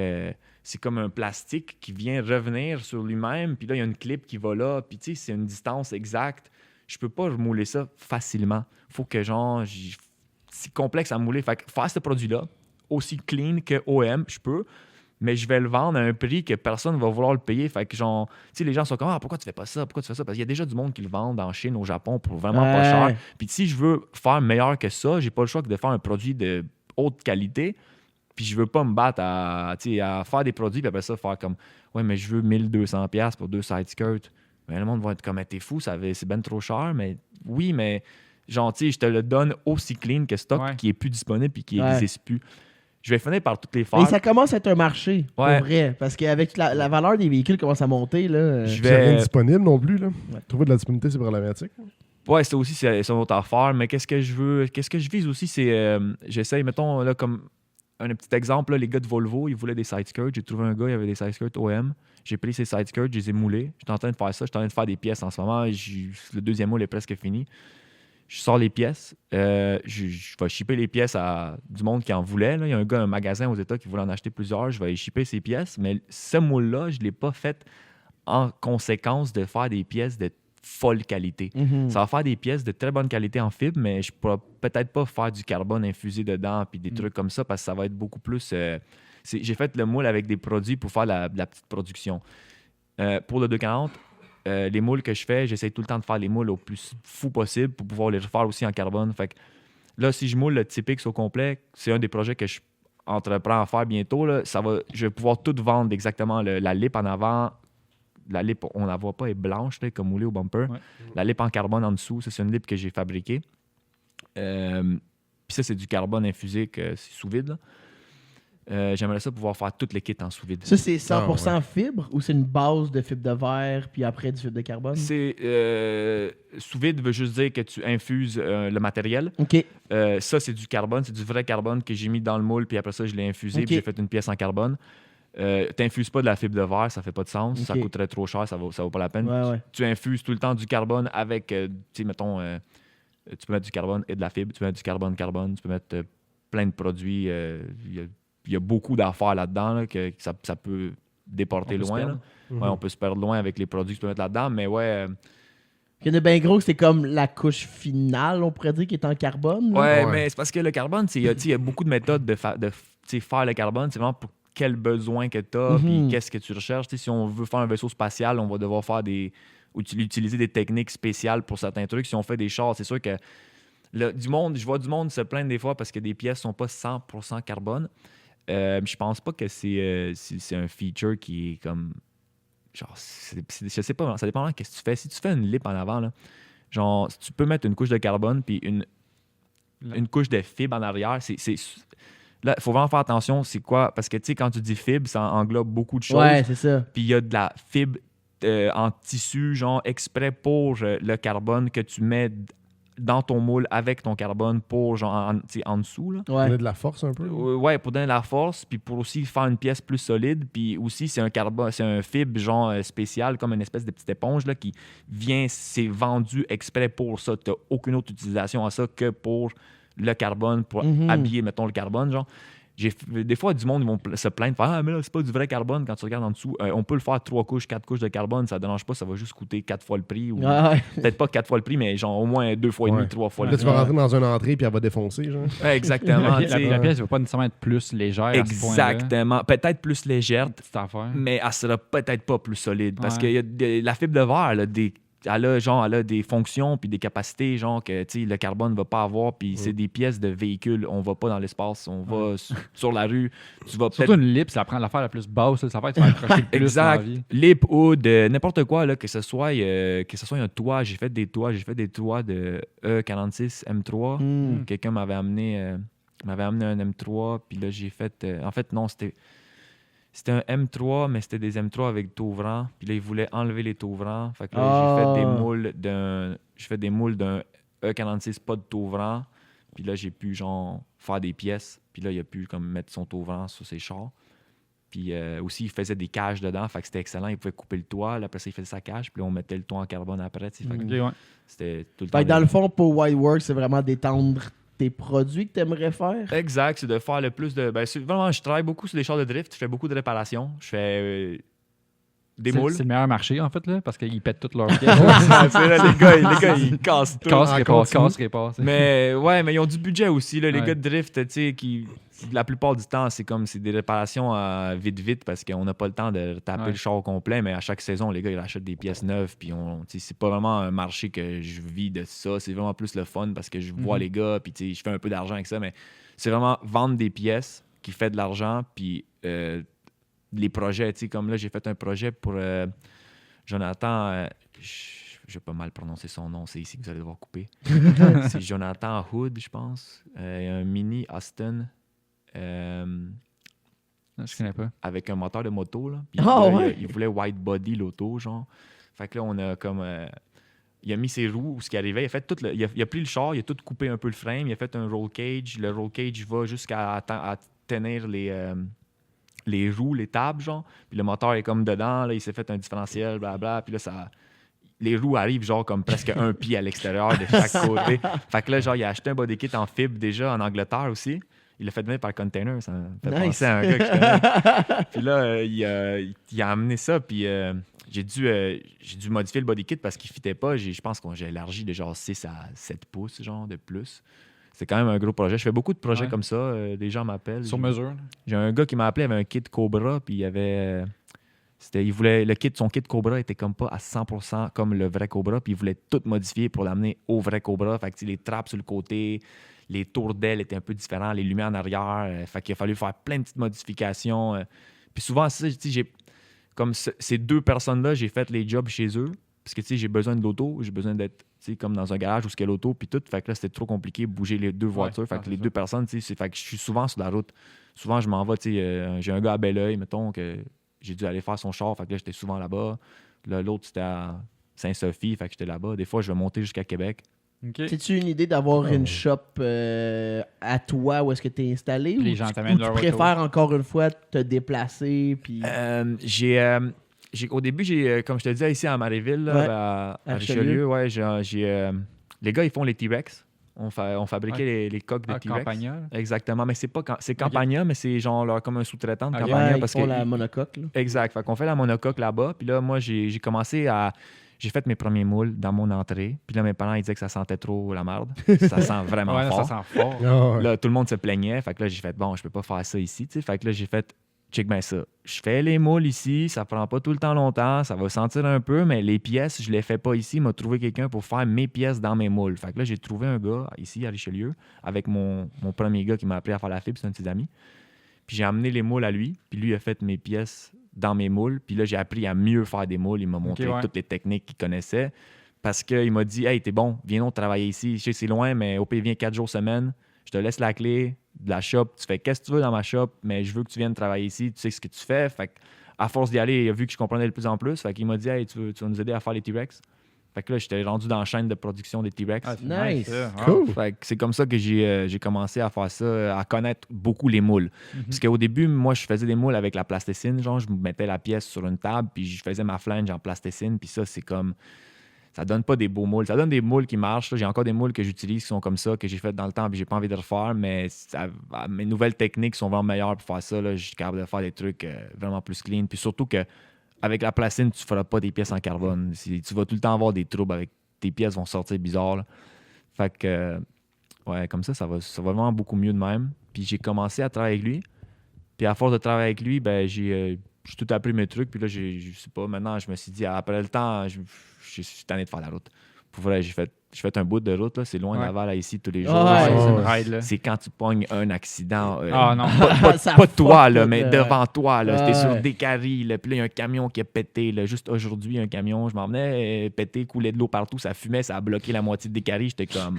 c'est comme un plastique qui vient revenir sur lui-même. Puis là, il y a une clip qui va là. Puis tu sais, c'est une distance exacte. Je peux pas remouler ça facilement. Faut que genre... C'est complexe à mouler. Fait que faire ce produit-là, aussi clean que OM, je peux, mais je vais le vendre à un prix que personne ne va vouloir le payer. Fait que genre, tu sais, les gens sont comme, pourquoi tu fais pas ça? Pourquoi tu fais ça? Parce qu'il y a déjà du monde qui le vendent en Chine, au Japon pour vraiment pas cher. Puis si je veux faire meilleur que ça, j'ai pas le choix que de faire un produit de haute qualité. Puis je veux pas me battre à faire des produits, puis après ça, faire comme, ouais, mais je veux 1200$ pour 2 side skirts. Mais le monde va être comme, t'es fou, c'est ben trop cher. Mais oui, mais genre, tu sais, je te le donne aussi clean que stock, Ouais. qui est plus disponible puis qui Ouais. n'existe plus. Je vais finir par toutes les faire. Et ça commence à être un marché, Ouais. pour vrai. Parce qu'avec la valeur des véhicules commence à monter, là. Je C'est rien vais... disponible non plus. Là. Ouais. Trouver de la disponibilité, c'est problématique. Ouais, c'est aussi c'est une autre affaire, mais qu'est-ce que je vise aussi, c'est j'essaye, mettons, là, comme un petit exemple, là, les gars de Volvo, ils voulaient des side skirts. J'ai trouvé un gars, il avait des side skirts OM. J'ai pris ses side skirts, je les ai moulés. J'étais en train de faire ça, j'étais en train de faire des pièces en ce moment. Le deuxième moule est presque fini. Je sors les pièces. Je vais shipper les pièces à du monde qui en voulait. Là. Il y a un magasin aux États qui voulait en acheter plusieurs. Je vais shipper ces pièces. Mais ce moule-là, je ne l'ai pas fait en conséquence de faire des pièces de folle qualité. Ça va faire des pièces de très bonne qualité en fibre, mais je ne pourrais peut-être pas faire du carbone infusé dedans puis des trucs comme ça parce que ça va être beaucoup plus... j'ai fait le moule avec des produits pour faire la petite production. Pour le 240, les moules que je fais, j'essaie tout le temps de faire les moules au plus fou possible pour pouvoir les refaire aussi en carbone. Fait que là, si je moule le Typix au complet, c'est un des projets que je entreprends à faire bientôt. Là, je vais pouvoir tout vendre exactement. La lip en avant, la lip, on la voit pas, elle est blanche, là, comme moulée au bumper. Ouais. La lip en carbone en dessous, ça, c'est une lip que j'ai fabriquée. Puis ça, c'est du carbone infusé, c'est sous vide. Là. J'aimerais ça pouvoir faire tout le kit en sous-vide. Ça, c'est 100% fibre ou c'est une base de fibre de verre puis après du fibre de carbone? Sous-vide veut juste dire que tu infuses le matériel. OK. Ça, c'est du carbone, c'est du vrai carbone que j'ai mis dans le moule, puis après ça, je l'ai infusé, puis j'ai fait une pièce en carbone. T'infuses pas de la fibre de verre, ça fait pas de sens, ça coûterait trop cher, ça vaut pas la peine. Ouais. Tu infuses tout le temps du carbone avec, tu sais, mettons, tu peux mettre du carbone et de la fibre, tu peux mettre du carbone, tu peux mettre plein de produits. Il y a beaucoup d'affaires là-dedans là, que ça peut déporter loin. Là. Ouais, on peut se perdre loin avec les produits que tu peux mettre là-dedans, mais ouais. Il y en a bien gros, c'est comme la couche finale, on pourrait dire, qui est en carbone. Là. Ouais, mais c'est parce que le carbone, il y a beaucoup de méthodes de faire le carbone. C'est vraiment pour quel besoin que tu as, puis qu'est-ce que tu recherches. Si on veut faire un vaisseau spatial, on va devoir utiliser des techniques spéciales pour certains trucs. Si on fait des chars, c'est sûr que je vois du monde se plaindre des fois parce que des pièces sont pas 100% carbone. Je pense pas que c'est un feature qui est comme... Genre, je sais pas, ça dépend de qu'est-ce que tu fais. Si tu fais une lip en avant, là, genre, si tu peux mettre une couche de carbone puis une couche de fibre en arrière, là, il faut vraiment faire attention, c'est quoi? Parce que, tu sais, quand tu dis fibre, ça englobe beaucoup de choses. Ouais, c'est ça. Puis il y a de la fibre en tissu, genre, exprès pour le carbone que tu mets dans ton moule avec ton carbone pour, genre, en dessous, là. Ouais. Donner de la force un peu. Ouais, pour donner de la force, puis pour aussi faire une pièce plus solide. Puis aussi, c'est un fibre, genre, spécial, comme une espèce de petite éponge, là, qui c'est vendu exprès pour ça. Tu n'as aucune autre utilisation à ça que pour le carbone, pour habiller, mettons, le carbone, genre. Des fois, du monde, ils vont se plaindre, faire, ah, mais là, c'est pas du vrai carbone quand tu regardes en dessous. On peut le faire 3 couches, 4 couches de carbone, ça ne dérange pas, ça va juste coûter 4 fois le prix. Ou peut-être pas 4 fois le prix, mais genre au moins 2 fois et demi, 3 fois le prix. Là, tu vas rentrer dans une entrée puis elle va défoncer, genre. Ouais, exactement. La pièce ne va pas nécessairement être plus légère. Exactement. Peut-être plus légère, petite affaire. mais elle sera peut-être pas plus solide. Parce que la fibre de verre, elle a des fonctions puis des capacités genre que le carbone ne va pas avoir, puis c'est des pièces de véhicules. On va pas dans l'espace, on va sur la rue. Tu vas surtout une lip, ça prend l'affaire la plus basse, ça va être accrocher le plus exact. dans la vie. Lip ou de n'importe quoi, là, que ce soit un toit. J'ai fait des toits de E46 M3. Quelqu'un m'avait amené un M3, puis là j'ai fait... en fait, non, c'était un M3, mais c'était des M3 avec taux ouvrant. Puis là, ils voulaient enlever les taux ouvrants. Fait que là, j'ai fait des moules d'un E46 pas de taux ouvrant. Puis là, j'ai pu genre faire des pièces. Puis là, il a pu comme mettre son taux ouvrant sur ses chars. Puis aussi, il faisait des cages dedans. Fait que c'était excellent. Il pouvait couper le toit. Là, après ça, il faisait sa cage. Puis là, on mettait le toit en carbone après. Fait que c'était tout le temps. Dans le fond, pour Whiteworks, c'est vraiment d'étendre tes produits que tu aimerais faire? Exact, c'est de faire le plus de... vraiment, je travaille beaucoup sur des chars de drift, je fais beaucoup de réparations, je fais des moules. C'est le meilleur marché, en fait, là, parce qu'ils pètent toutes leurs pièces. les gars, ils cassent tout. Casse, répare. Mais ils ont du budget aussi, là, les gars de drift, tu sais, qui... La plupart du temps, c'est des réparations vite, parce qu'on n'a pas le temps de taper le char au complet, mais à chaque saison, les gars, ils achètent des pièces neuves, puis c'est pas vraiment un marché que je vis de ça, c'est vraiment plus le fun, parce que je vois les gars, puis je fais un peu d'argent avec ça, mais c'est vraiment vendre des pièces qui fait de l'argent, puis les projets, comme là, j'ai fait un projet pour Jonathan, je vais pas mal prononcer son nom, c'est ici que vous allez devoir couper. C'est Jonathan Hood, je pense, un mini Austin. Je connais pas. Avec un moteur de moto, là. Puis il voulait white body l'auto, genre. Fait que là, on a comme... il a mis ses roues où ce qui arrivait. Il a, fait il a pris le char, il a tout coupé un peu le frame, il a fait un roll cage. Le roll cage va jusqu'à tenir les roues, les tables, genre. Puis le moteur est comme dedans, là, il s'est fait un différentiel, blablabla. Puis là, les roues arrivent genre comme presque un pied à l'extérieur de chaque côté. Fait que là, genre, il a acheté un body kit en fibre déjà en Angleterre aussi. Il l'a fait venir par container. Ça me fait penser à un gars que je connais. Puis là, il a amené ça. Puis j'ai dû modifier le body kit parce qu'il ne fitait pas. Je pense que j'ai élargi de genre 6 à 7 pouces genre de plus. C'est quand même un gros projet. Je fais beaucoup de projets comme ça. Les gens m'appellent. Sur mesure. J'ai un gars qui m'a appelé, il avait un kit Cobra. Puis il avait... son kit Cobra était comme pas à 100% comme le vrai Cobra, puis il voulait tout modifier pour l'amener au vrai Cobra. Fait que les trappes sur le côté, les tours d'ailes étaient un peu différents, les lumières en arrière. Fait qu'il a fallu faire plein de petites modifications. Puis souvent, comme ces deux personnes-là, j'ai fait les jobs chez eux, parce que j'ai besoin de l'auto, j'ai besoin d'être comme dans un garage où il y a l'auto, puis tout. Fait que là, c'était trop compliqué de bouger les deux voitures. Fait que les deux personnes, fait que je suis souvent sur la route. Souvent, je m'en vais, j'ai un gars à Belleuil, mettons, que j'ai dû aller faire son char, fait que là, j'étais souvent là-bas. Là, l'autre, c'était à Saint-Sophie, fait que j'étais là-bas. Des fois, je vais monter jusqu'à Québec. OK. T'as-tu une idée d'avoir une shop à toi où est-ce que tu es installé? Puis les Ou gens tu t'amènent leur préfères encore une fois te déplacer? Puis... Au début, comme je te disais, ici à Marieville, là, Ouais. à Richelieu. Richelieu, ouais, les gars, ils font les T-Rex. On fabriquait les coques de T-Rex. Campagna. Là. Exactement, mais c'est Campagna, mais c'est genre comme un sous-traitant de Ok. Campagna. Ouais, parce ils font que la monocoque. Là. Exact. Fait qu'on fait la monocoque là-bas. Puis là, moi, j'ai commencé à... J'ai fait mes premiers moules dans mon entrée. Puis là, mes parents, ils disaient que ça sentait trop la merde. Ça sent vraiment Ouais, fort. ça sent fort. Ah ouais. Là, tout le monde se plaignait. Fait que là, j'ai fait, bon, je peux pas faire ça ici. T'sais. Fait que là, j'ai fait, check bien ça. Je fais les moules ici. Ça prend pas tout le temps longtemps. Ça va sentir un peu, mais les pièces, je les fais pas ici. Il m'a trouvé quelqu'un pour faire mes pièces dans mes moules. Fait que là, j'ai trouvé un gars ici à Richelieu avec mon premier gars qui m'a appris à faire la fibre. C'est un de ses amis. Puis j'ai amené les moules à lui. Puis lui, il a fait mes pièces dans mes moules. Puis là, j'ai appris à mieux faire des moules. Il m'a montré toutes les techniques qu'il connaissait. Parce qu'il m'a dit, hey, t'es bon, viens donc travailler ici. Je sais, c'est loin, mais au pire, viens 4 jours semaine. Je te laisse la clé de la shop. Tu fais qu'est-ce que tu veux dans ma shop, mais je veux que tu viennes travailler ici. Tu sais ce que tu fais. Fait à force d'y aller, il a vu que je comprenais de plus en plus. Fait qu'il m'a dit, hey, tu vas nous aider à faire les T-Rex. Fait que là, j'étais rendu dans la chaîne de production des T-Rex. Ah, c'est Nice. ça. Ah. Cool. Fait que c'est comme ça que j'ai commencé à faire ça, à connaître beaucoup les moules. Parce qu'au début, moi, je faisais des moules avec la plasticine. Genre, je mettais la pièce sur une table, puis je faisais ma flange en plasticine. Puis ça, c'est comme... Ça donne pas des beaux moules. Ça donne des moules qui marchent. Là. J'ai encore des moules que j'utilise qui sont comme ça, que j'ai fait dans le temps, puis j'ai pas envie de refaire. Mais mes nouvelles techniques sont vraiment meilleures pour faire ça. Là. Je suis capable de faire des trucs vraiment plus clean. Puis surtout que avec la plasticine, tu feras pas des pièces en carbone. Tu vas tout le temps avoir des troubles avec tes pièces vont sortir bizarres. Là. Fait que, ouais, comme ça va vraiment beaucoup mieux de même. Puis j'ai commencé à travailler avec lui. Puis à force de travailler avec lui, ben j'ai tout appris mes trucs. Puis là, je sais pas, maintenant, je me suis dit, après le temps, je suis tanné de faire la route. Pour vrai, j'ai fait un bout de route. Là. C'est loin de Laval à ici tous les jours. Ouais, C'est une ouais. ride, là. C'est quand tu pognes un accident. Ah non. Ça Pas de toi, fuck là, tout, mais devant toi. Là, C'était sur Ouais. des caries. Là, puis là, il y a un camion qui a pété. Là, juste aujourd'hui, un camion. Je m'en venais péter, couler de l'eau partout. Ça fumait, ça a bloqué la moitié des caries. J'étais comme...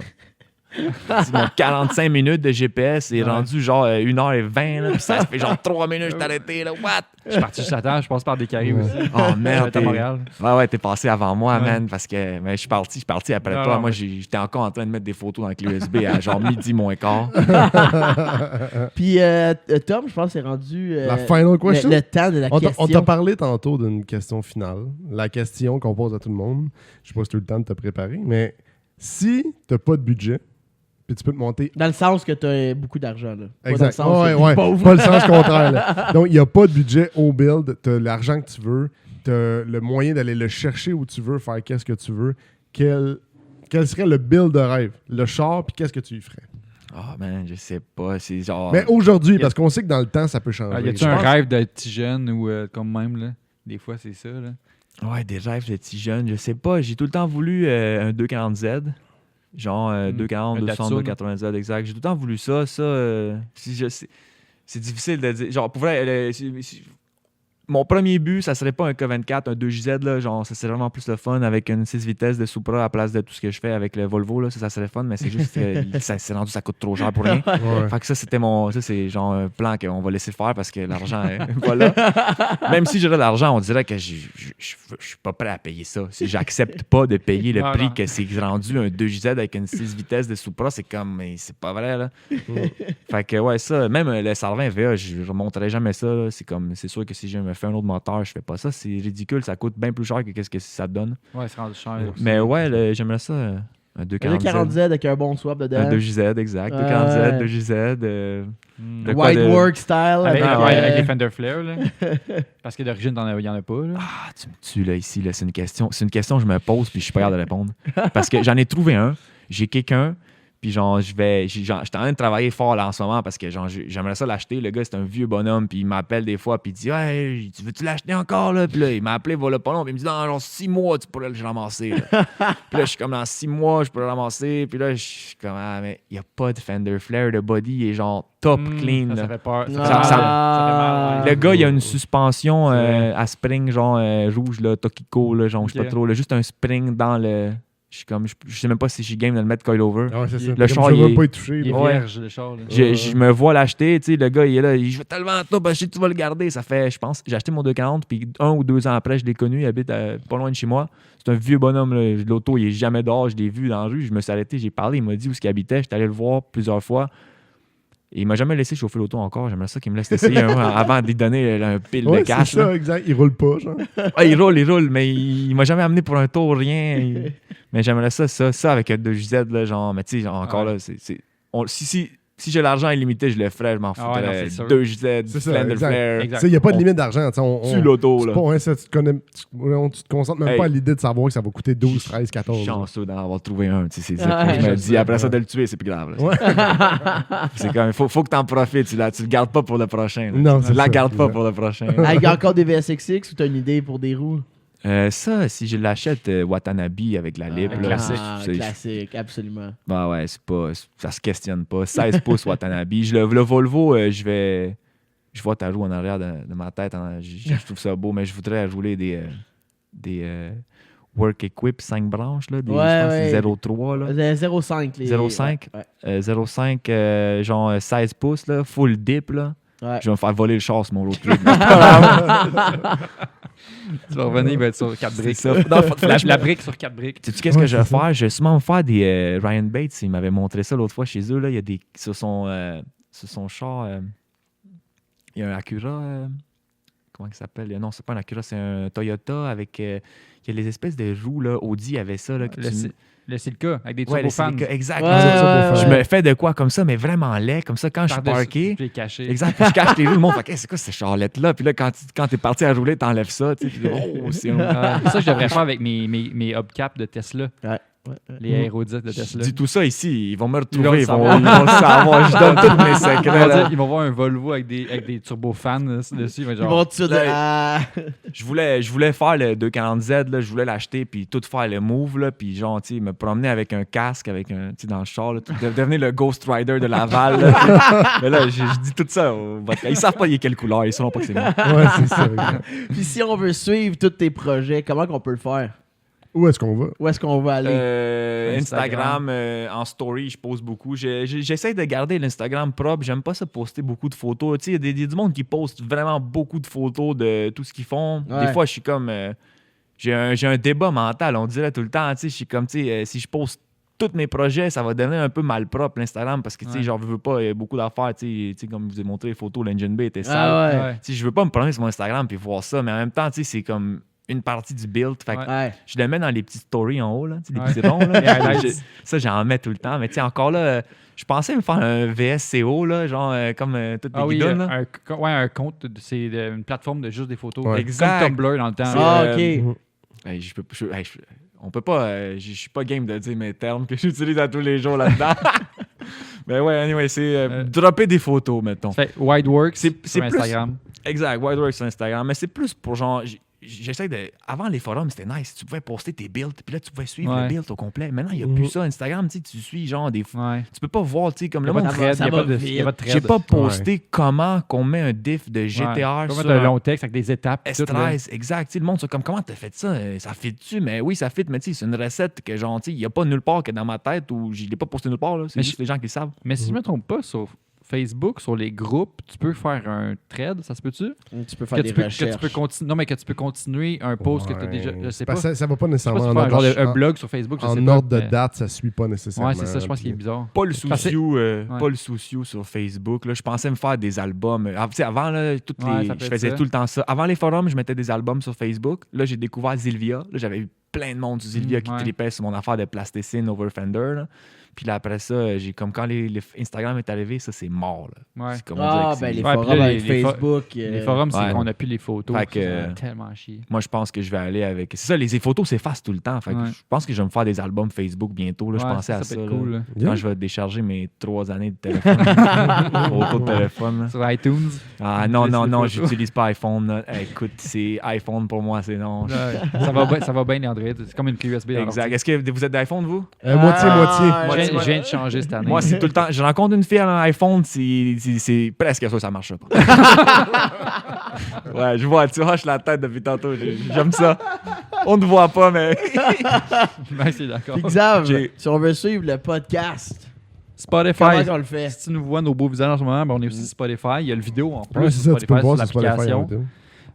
C'est mon 45 minutes de GPS est rendu genre 1h20. Là, puis ça fait genre 3 minutes, je t'ai arrêté. Là, what? Je suis parti juste à temps, je passe par des carrés Ouais. aussi. Oh merde. à Montréal. Ouais, t'es passé avant moi, Ouais. man. Parce que mais je suis parti après Non, toi. non, Moi, mais- j'étais encore en train de mettre des photos dans le clé USB à genre midi moins quart. Puis Tom, je pense que c'est rendu La final question? le temps de la On question. t'a parlé tantôt d'une question finale. La question qu'on pose à tout le monde. Je sais pas si tu as eu le temps de te préparer, mais si tu n'as pas de budget, puis tu peux te monter. Dans le sens que tu as beaucoup d'argent. Là. Pas dans le Exact. sens Ouais, que t'es ouais. pauvre. Pas le sens contraire. Là. Donc, il n'y a pas de budget au build. Tu as l'argent que tu veux. Tu as le moyen d'aller le chercher où tu veux, faire qu'est-ce que tu veux. Quel serait le build de rêve? Le char, puis qu'est-ce que tu y ferais? Oh man, je sais pas. C'est genre. Mais aujourd'hui, y a- parce qu'on sait que dans le temps, ça peut changer. Ah, y a-tu Je un pense- rêve de petit jeune ou comme même, là? Des fois, c'est ça, là. Ouais, des rêves de petit jeune, je sais pas. J'ai tout le temps voulu un 240Z. Genre 240, Un 200, Datsun. 280Z, exact. J'ai tout le temps voulu ça. C'est difficile de dire. Genre, pour vrai, mon premier but, ça serait pas un K24, un 2JZ, là, genre, ça serait vraiment plus le fun avec une 6 vitesses de Supra à la place de tout ce que je fais avec le Volvo, là, ça serait fun, mais c'est juste que c'est rendu, ça coûte trop cher pour rien. Ouais. Fait que ça, c'est genre un plan qu'on va laisser faire parce que l'argent est pas là. Même si j'aurais de l'argent, on dirait que je suis pas prêt à payer ça. Si j'accepte pas de payer le Non, prix non. que c'est rendu un 2JZ avec une 6 vitesses de Supra, c'est comme, mais c'est pas vrai, là. Fait que, ouais, ça, même le 120 VA, je remonterai jamais ça, là. C'est sûr que si je me refais un autre moteur, je fais pas ça. C'est ridicule, ça coûte bien plus cher que qu'est-ce que ça te donne. Ouais, c'est rendu cher. Mais ouais, j'aimerais ça, un Le 240Z. 40Z avec un bon swap dedans. Un 2JZ, exact. Ouais. 240Z, 2JZ. De quoi White de- work style. Avec, avec, ouais, avec les Fender Flare, là. Parce que d'origine, il n'y en a pas, là. Ah, tu me tues là, ici. Là. C'est une question que je me pose puis je suis pas capable de répondre. Parce que j'en ai trouvé un. J'ai quelqu'un. Puis genre, j'étais en train de travailler fort là en ce moment parce que genre, j'aimerais ça l'acheter. Le gars, c'est un vieux bonhomme. Puis il m'appelle des fois. Puis il dit, hey, tu veux-tu l'acheter encore là? Puis là, il m'a appelé, voilà pas long. Puis il me dit, dans genre 6 mois, tu pourrais le ramasser. Là. Puis là, je suis comme, dans 6 mois, je pourrais le ramasser. Puis là, je suis comme, ah, mais il n'y a pas de Fender Flare. Le body il est genre top clean. Ça là. fait peur. Ça, Ah. fait mal, Ça- fait mal, ouais. Le gars, il a une suspension C'est vrai. à spring, genre rouge, là, Tokiko, là, genre, je sais Ok. pas trop. Là, juste un spring dans le. Je suis comme, je sais même pas si je suis game de le mettre coil-over. Ah ouais, c'est ça. Le Comme char, je veux il même est- pas y toucher. Il est là. Ouais. vierge, le char. Là. Je me vois l'acheter, tu sais, le gars, il est là, je vais te le vendre, toi, parce que je sais que tu vas le garder. Ça fait, je pense, j'ai acheté mon 240, puis 1 ou 2 ans après, je l'ai connu, il habite pas loin de chez moi. C'est un vieux bonhomme, là. L'auto, il est jamais dehors, je l'ai vu dans la rue, je me suis arrêté, j'ai parlé, il m'a dit où il habitait, j'étais allé le voir plusieurs fois. Et il m'a jamais laissé chauffer l'auto encore. J'aimerais ça qu'il me laisse essayer avant de lui donner un pile Ouais, de cash. c'est ça, exact. Il roule pas, genre. Ah, il roule, mais il m'a jamais amené pour un tour, rien. Mais j'aimerais ça avec un 2JZ, là, genre, mais tu sais, genre, encore Ouais. là, si j'ai l'argent illimité, je le ferais, je m'en Ah ouais, non, foutrais. c'est sûr. 2JZ, C'est ça, Fender exact. Flare, Exact. Tu sais, il n'y a pas de On limite d'argent. tu sais, on- tue l'auto, c'est là. pas, hein, ça, tu te concentres même Hey. pas à l'idée de savoir que ça va coûter 12, 13, Je suis 14. là. chanceux d'en avoir trouvé un, tu sais, c'est Ah, ça que je me je dis. sais, Après ça, ouais. de le tuer, c'est plus grave. là. Ouais. C'est comme, faut que t'en profites, tu le gardes pas pour le prochain. là. Non, Tu c'est la ça, gardes pas exact. pour le prochain. Avec encore des VSXX ou t'as une idée pour des roues? Ça, si je l'achète, Watanabe avec la lip, là, Classique, absolument. bah ouais, ça se questionne pas. 16 pouces Watanabe. Le Volvo, je vois ta roue en arrière de ma tête. Je trouve ça beau, mais je voudrais rouler des Work Equip 5 branches, là, je Ouais, pense que c'est ouais. 0,3. Là. 0,5. 0,5. Ouais. 0,5, genre 16 pouces, là, full dip. Là. Ouais. Je vais me faire voler le char sur mon road trip. Tu vas revenir, il va être sur 4 C'est briques. ça. Non, faut- La brique sur 4 briques. Sais-tu qu'est-ce que Ouais, je vais c'est ça. faire? Je vais sûrement me faire des Ryan Bates. Il m'avait montré ça l'autre fois chez eux. Là. Il y a des. Sur son char, il y a un Acura. Comment il s'appelle? Non, c'est pas un Acura, c'est un Toyota avec. Il y a les espèces de roues. Là. Audi avait ça. Là, que Le Silka, avec des ouais, le turbofans. Celica, exact. Ouais, ça, Je ouais. me fais de quoi comme ça, mais vraiment laid. Comme ça, quand je suis parké. Je l'ai caché. Exact. Puis je cache les roues. Le monde fait, c'est quoi cette charlette-là? Puis là, quand t'es parti à rouler, t'enlèves ça. Tu sais, puis oh, c'est Ça, je devrais faire avec mes hubcaps de Tesla. Ouais. Les aérodis de Je Tesla. dis tout ça ici, ils vont me Ils vont retrouver, le ils vont savoir. le savoir. Je donne tous mes secrets. là. Ils vont voir un Volvo avec des turbofans dessus. Ils vont Ils genre, vont tout de suite. Là, Je voulais faire le 240Z, là, je voulais l'acheter, puis tout faire le move, là, puis genre, tu sais, me promener avec un casque, avec un, tu sais, dans le char, là, devenir le Ghost Rider de Laval. Là, mais là, je dis tout ça au vodka. Ils savent pas il est quelle couleur, ils sauront pas que c'est moi. Ouais, c'est ça. exact. Puis si on veut suivre tous tes projets, comment qu'on peut le faire? Où est-ce qu'on va? Où est-ce qu'on va aller? Instagram, en story, je pose beaucoup. J'essaie de garder l'Instagram propre. J'aime pas ça poster beaucoup de photos. Tu sais, il y a du monde qui poste vraiment beaucoup de photos de tout ce qu'ils font. Ouais. Des fois, je suis comme... j'ai un débat mental, on dirait tout le temps. Tu sais, je suis comme, tu sais, si je poste tous mes projets, ça va devenir un peu malpropre l'Instagram parce que, tu sais, Ouais. genre, je veux pas, il y a beaucoup d'affaires. Tu sais, comme je vous ai montré les photos, l'Engine Bay était sale. Ah ouais. ouais. Tu sais, je veux pas me promener sur mon Instagram puis voir ça, mais en même temps, tu sais, c'est comme une partie du build. Fait que Ouais. Ouais. je le mets dans les petites stories en haut, là, tu sais, les Ouais. petits ronds. Là. Les highlights. Ça, j'en mets tout le temps. Mais tu sais, encore là, je pensais me faire un VSCO, là, genre comme toutes les Ah oui, guidons. Là. un compte, c'est une plateforme de juste des photos. Ouais. Exact. Comme Tumblr dans le temps. Ah, ok. Hey, on peut pas. Je suis pas game de dire mes termes que j'utilise à tous les jours là-dedans. Mais ouais, anyway, c'est dropper des photos, mettons. Fait Wideworks C'est sur plus- Instagram. Exact, Wideworks sur Instagram. Mais c'est plus pour genre. J'essaie de. Avant les forums, c'était nice. Tu pouvais poster tes builds, puis là, tu pouvais suivre Ouais. le build au complet. Maintenant, il n'y a plus ça. Instagram, tu sais, tu suis genre des. Ouais. Tu peux pas voir, tu sais, comme Il le n'y a monde. pas de thread. ça Il n'y a va pas de vite. il y a pas de thread. J'ai pas posté comment qu'on met un diff de Ouais. GTR Faut sur mettre un un long texte avec des étapes. tout, là. S13, exact. Tu sais, le monde, c'est comme comment t'as fait ça? Ça fit-tu? Mais oui, ça fit, mais tu sais, c'est une recette que genre, tu sais, il n'y a pas nulle part que dans ma tête ou je l'ai pas posté nulle part. Là. C'est Mais juste les gens qui le savent. Mais si je me trompe pas, sur Facebook, sur les groupes, tu peux faire un thread, ça se peut-tu? Tu peux faire des recherches. Que tu peux non, mais que tu peux continuer un post que tu as déjà. Je sais pas. Ça va pas Je sais pas nécessairement si tu en fais un, ordre, genre un blog sur Facebook, je sais en pas. ordre de mais- date, ça suit pas nécessairement. Ouais, c'est ça, je pense qu'il est bizarre. Pas le Parce que- souciou, Ouais. pas le souciou sur Facebook. Là. Je pensais me faire des albums. Tu sais, avant, là, Ouais, ça peut je être faisais ça. tout le temps ça. Avant les forums, je mettais des albums sur Facebook. Là, j'ai découvert Zilvia. Là, j'avais eu plein de monde sur Zilvia qui ouais. tripait sur mon affaire de plasticine over Fender. Là. Puis là, après ça, j'ai comme quand Instagram est arrivé, ça, c'est mort. Là. Ouais. C'est comme on dirait Ah, que ben c'est- les Ouais, forums puis là, avec les Facebook. Les forums, c'est Ouais. qu'on n'a plus les photos. Fait que- ça fait tellement chier. Moi, je pense que je vais aller avec. C'est ça, les photos s'effacent tout le temps. Fait que Ouais. je pense que je vais me faire des albums Facebook bientôt. Là. Je Ouais, pensais à ça. peut être là. cool. là. Quand je vais décharger mes 3 années de téléphone. Photos de téléphone. Là. Sur iTunes. Ah non, Laisse non, les non, photos. j'utilise pas iPhone. Là. Écoute, c'est iPhone pour moi, c'est non. Ouais. Ça va bien, les Android. C'est comme une clé USB. dans Exact. l'ordi. Est-ce que vous êtes d'iPhone, vous? Moitié-moitié. Je viens de changer cette année. Moi, c'est tout le temps. Je rencontre une fille à un iPhone, c'est presque ça marche pas. Ouais, je vois, tu hoches la tête depuis tantôt. J'aime ça. On ne voit pas, mais. Ben, c'est d'accord. Puis Xav, J'ai- si on veut suivre le podcast, Spotify. comment on le fait? Si tu nous vois nos beaux visages en ce moment, ben, on est aussi Spotify. Il y a le vidéo en plus Ouais, sur c'est ça, tu peux le Spotify, voir sur sur Spotify. l'application. en vidéo.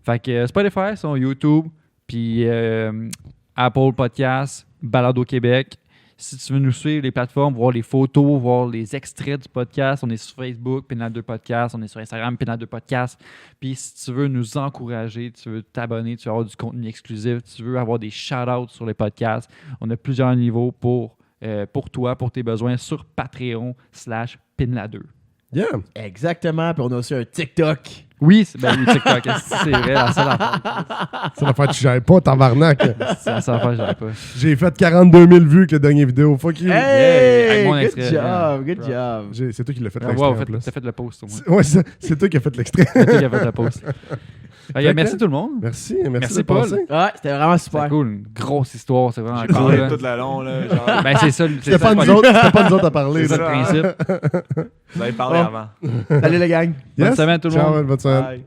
Fait que Spotify, sur YouTube, puis Apple Podcasts, Balado Québec. Si tu veux nous suivre les plateformes, voir les photos, voir les extraits du podcast, on est sur Facebook, Pénal2 Podcast, on est sur Instagram, Pénal2 Podcast. Puis si tu veux nous encourager, tu veux t'abonner, tu veux avoir du contenu exclusif, tu veux avoir des shout-outs sur les podcasts, on a plusieurs niveaux pour toi, pour tes besoins sur Patreon/Pénal2. Yeah. Exactement. Puis on a aussi un TikTok. Oui, c'est TikTok. C'est vrai, la seule affaire. C'est l'affaire que tu gères pas, tabarnak. C'est la seule affaire que j'avais pas. J'ai fait 42 000 vues avec la dernière vidéo. Fuck you. Hey! Avec mon Good extrait. job, good job. C'est toi qui l'as fait Ah, l'extrait wow, en plus. t'as fait le post au moins. Ouais, c'est toi qui as fait l'extrait. C'est toi qui as fait le post. Merci tout le monde. Merci Merci, de Paul. passer. Ouais, c'était vraiment C'était super. cool. Une grosse histoire, c'est vraiment J'ai cool. parlé là. tout le long, là. Genre, Ben, c'est ça, C'était pas nous autres à parler. c'est ça là. le principe. vous avez parlé Oh. avant. Salut les gang. Bonne semaine tout le Ciao, monde. bonne semaine. Bye.